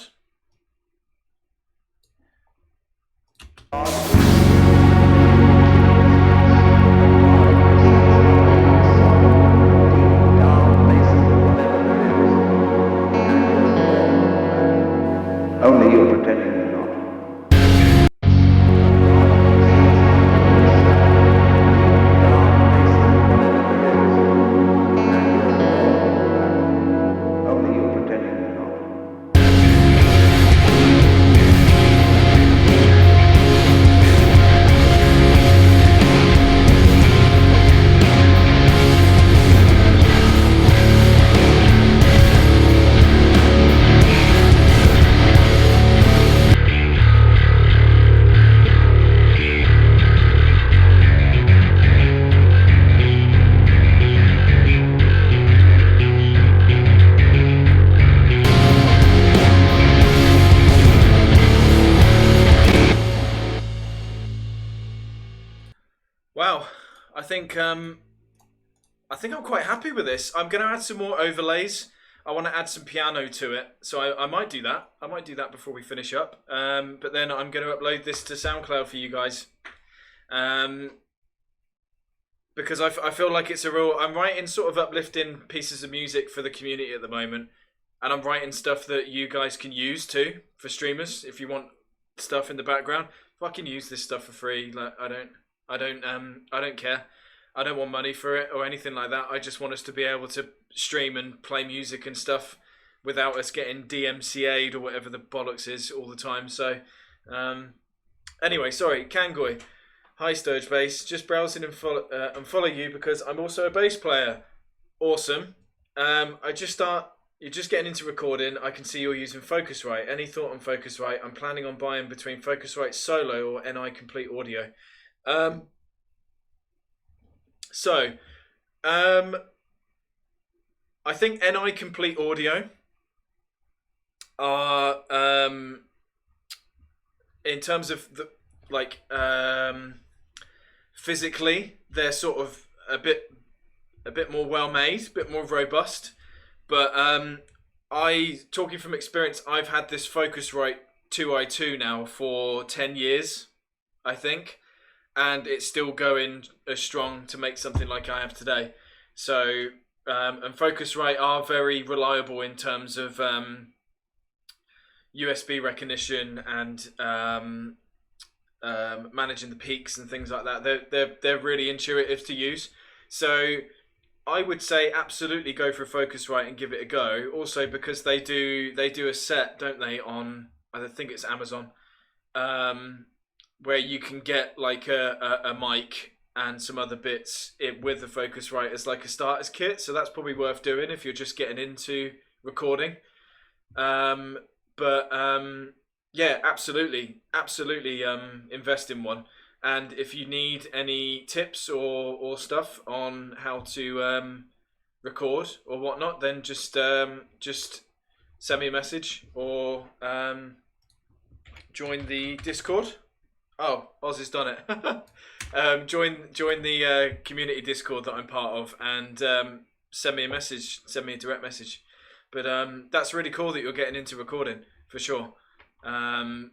Only you're pretending you're not. Only you're pretending you're not. Wow, I think I'm quite happy with this. I'm going to add some more overlays. I want to add some piano to it, so I might do that. I might do that before we finish up. But then I'm going to upload this to SoundCloud for you guys, because I feel like it's a real. I'm writing sort of uplifting pieces of music for the community at the moment, and I'm writing stuff that you guys can use too for streamers. If you want stuff in the background, fucking use this stuff for free. Like I don't care. I don't want money for it or anything like that. I just want us to be able to stream and play music and stuff without us getting DMCA'd or whatever the bollocks is all the time. So, anyway, sorry, Kangoy. Hi, Sturge Bass. Just browsing and follow you because I'm also a bass player. Awesome. You're just getting into recording. I can see you're using Focusrite. Any thought on Focusrite? I'm planning on buying between Focusrite Solo or NI Complete Audio. I think NI Complete Audio are in terms of the physically they're sort of a bit more well made, a bit more robust. But talking from experience, I've had this Focusrite 2i2 now for 10 years, I think. And it's still going as strong to make something like I have today. So, and Focusrite are very reliable in terms of USB recognition and managing the peaks and things like that. They're really intuitive to use. So, I would say absolutely go for Focusrite and give it a go. Also because they do a set, don't they, on I think it's Amazon. Where you can get like a mic and some other bits with the Focusrite as like a starter's kit. So that's probably worth doing if you're just getting into recording. Yeah, absolutely invest in one. And if you need any tips or stuff on how to record or whatnot, then just send me a message or join the Discord. Oh, Oz has done it. Join the community Discord that I'm part of, and send me a message. Send me a direct message. But that's really cool that you're getting into recording for sure. And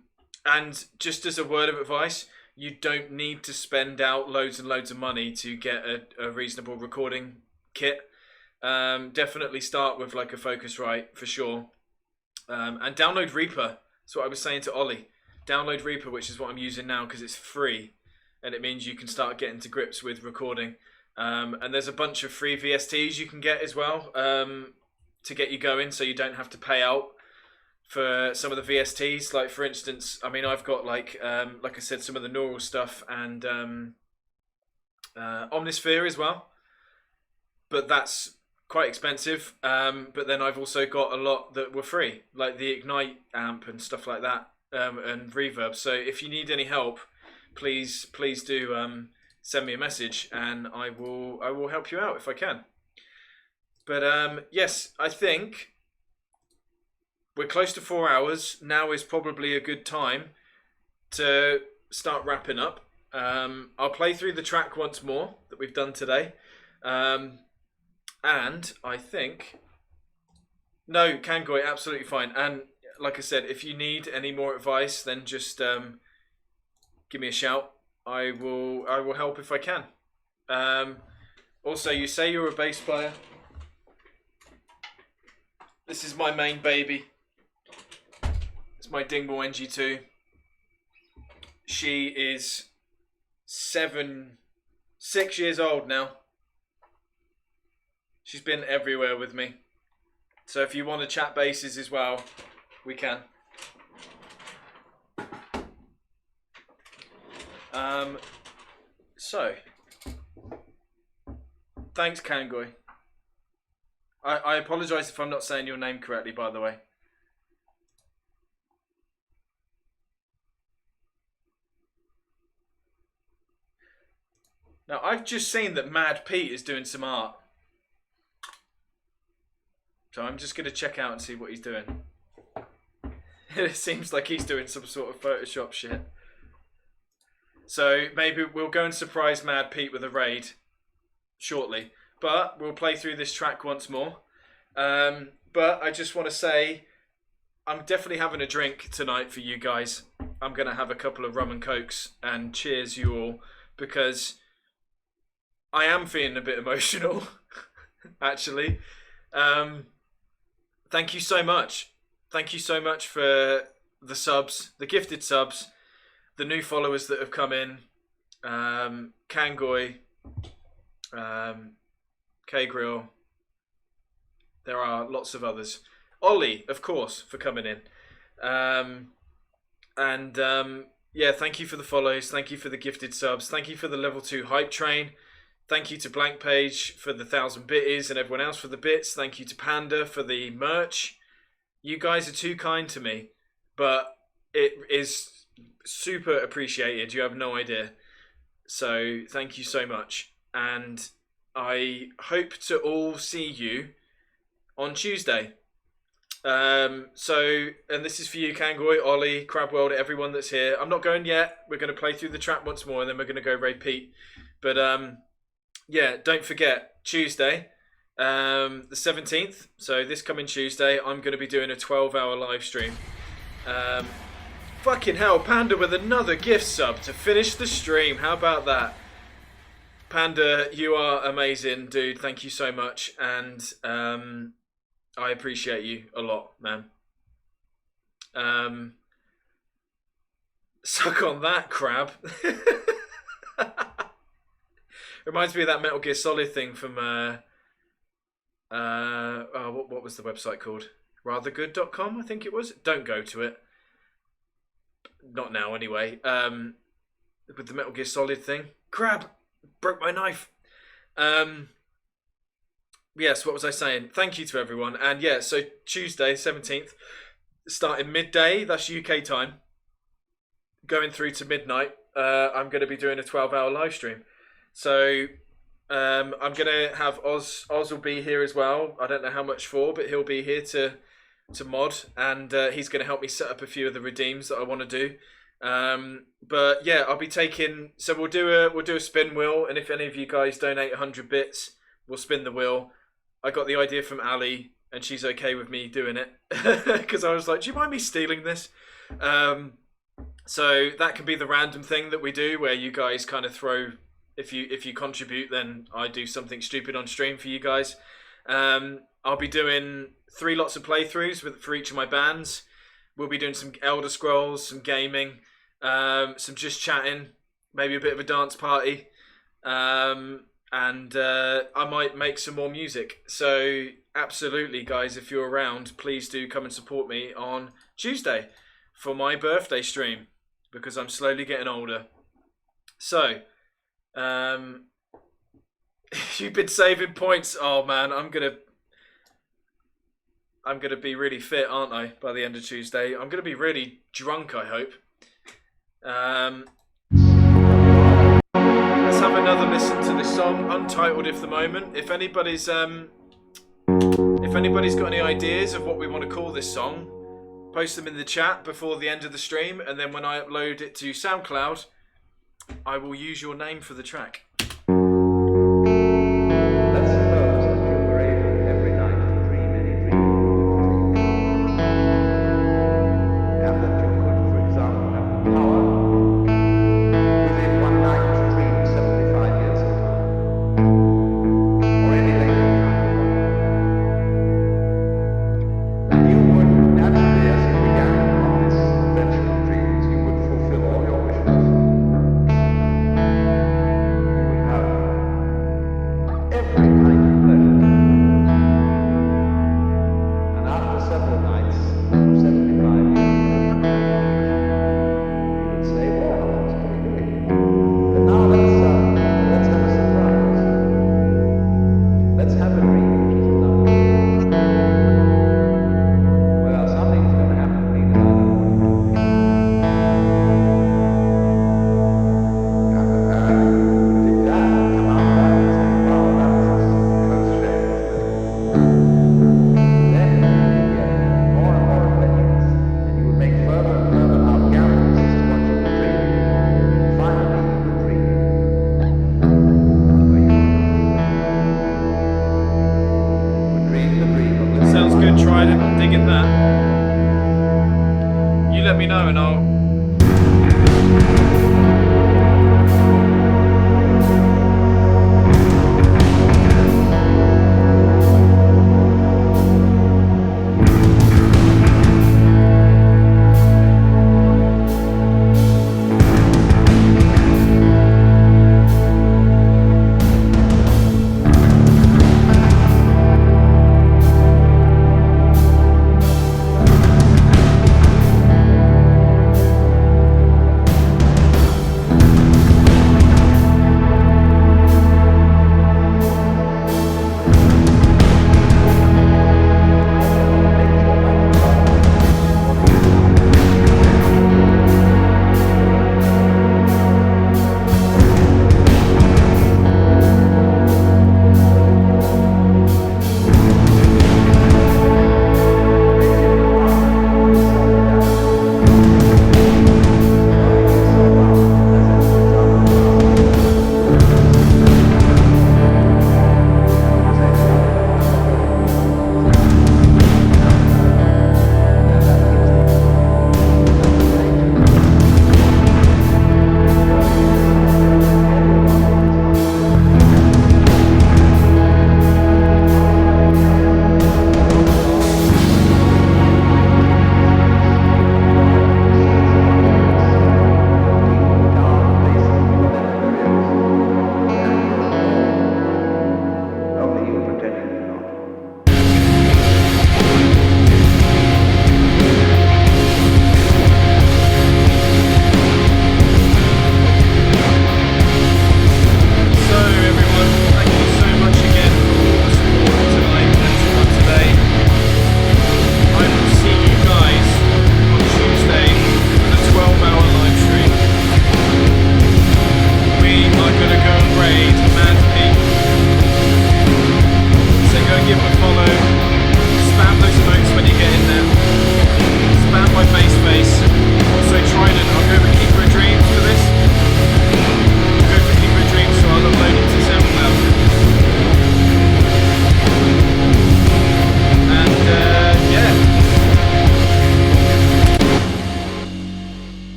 just as a word of advice, you don't need to spend out loads and loads of money to get a reasonable recording kit. Definitely start with like a Focusrite for sure. And download Reaper. That's what I was saying to Ollie. Download Reaper, which is what I'm using now because it's free, and it means you can start getting to grips with recording. And there's a bunch of free VSTs you can get as well to get you going, so you don't have to pay out for some of the VSTs. Like for instance, I mean I've got like I said, some of the neural stuff and Omnisphere as well, but that's quite expensive. But then I've also got a lot that were free, like the Ignite amp and stuff like that. And reverb. So if you need any help, please do send me a message, and I will help you out if I can. But yes, I think we're close to 4 hours. Now is probably a good time to start wrapping up. I'll play through the track once more that we've done today. And I think no, Kangoi, absolutely fine. And like I said, if you need any more advice, then just give me a shout. I will help if I can. Also, you say you're a bass player. This is my main baby. It's my Dingwall NG2. She is 6 years old now. She's been everywhere with me. So if you want to chat basses as well, we can. So, thanks, Kangoi. I apologise if I'm not saying your name correctly, by the way. Now, I've just seen that Mad Pete is doing some art. So I'm just going to check out and see what he's doing. It seems like he's doing some sort of Photoshop shit. So maybe we'll go and surprise Mad Pete with a raid shortly. But we'll play through this track once more. But I just want to say, I'm definitely having a drink tonight for you guys. I'm going to have a couple of rum and cokes and cheers you all. Because I am feeling a bit emotional, actually. Thank you so much. Thank you so much for the subs, the gifted subs, the new followers that have come in, Kangoi, K-Grill. There are lots of others. Ollie, of course, for coming in. Yeah, thank you for the follows. Thank you for the gifted subs. Thank you for the level 2 hype train. Thank you to Blank Page for the 1,000 bitties and everyone else for the bits. Thank you to Panda for the merch. You guys are too kind to me, but it is super appreciated. You have no idea. So thank you so much. And I hope to all see you on Tuesday. And this is for you, Kangoi, Ollie, Crabworld, everyone that's here. I'm not going yet. We're going to play through the track once more and then we're going to go raid Pete. But yeah, don't forget, Tuesday, the 17th, so this coming Tuesday, I'm going to be doing a 12-hour live stream. Fucking hell, Panda with another gift sub to finish the stream. How about that? Panda, you are amazing, dude. Thank you so much. And I appreciate you a lot, man. Suck on that, crab. Reminds me of that Metal Gear Solid thing from what was the website called? Rathergood.com, I think it was. Don't go to it. Not now, anyway. With the Metal Gear Solid thing. Crab! Broke my knife. Yes, what was I saying? Thank you to everyone. And yeah, so Tuesday, 17th, starting midday, that's UK time, going through to midnight, I'm going to be doing a 12-hour live stream. So I'm going to have Oz. Oz will be here as well. I don't know how much for, but he'll be here to mod. And he's going to help me set up a few of the redeems that I want to do. But yeah, I'll be taking... So we'll do a spin wheel. And if any of you guys donate 100 bits, we'll spin the wheel. I got the idea from Ali, and she's okay with me doing it. Because I was like, do you mind me stealing this? So that can be the random thing that we do, where you guys kind of throw... If you contribute, then I do something stupid on stream for you guys. I'll be doing 3 lots of playthroughs for each of my bands. We'll be doing some Elder Scrolls, some gaming, some just chatting, maybe a bit of a dance party. And I might make some more music. So absolutely, guys, if you're around, please do come and support me on Tuesday for my birthday stream, because I'm slowly getting older. So, you've been saving points. Oh man, I'm gonna be really fit, aren't I, by the end of Tuesday? I'm gonna be really drunk, I hope. Let's have another listen to this song, untitled if the moment. If anybody's got any ideas of what we want to call this song, post them in the chat before the end of the stream, and then when I upload it to SoundCloud, I will use your name for the track.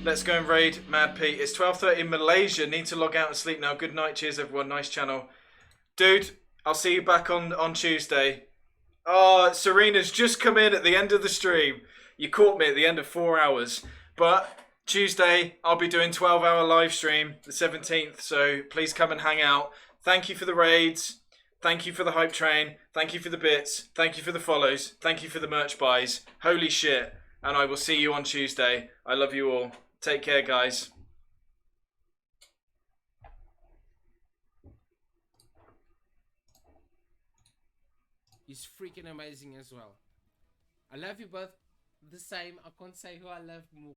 Let's go and raid Mad Pete. It's 12:30 in Malaysia. Need to log out and sleep now. Good night. Cheers, everyone. Nice channel. Dude, I'll see you back on Tuesday. Oh, Serena's just come in at the end of the stream. You caught me at the end of 4 hours. But Tuesday, I'll be doing 12-hour live stream, the 17th. So please come and hang out. Thank you for the raids. Thank you for the hype train. Thank you for the bits. Thank you for the follows. Thank you for the merch buys. Holy shit. And I will see you on Tuesday. I love you all. Take care, guys. He's freaking amazing as well. I love you both the same. I can't say who I love more.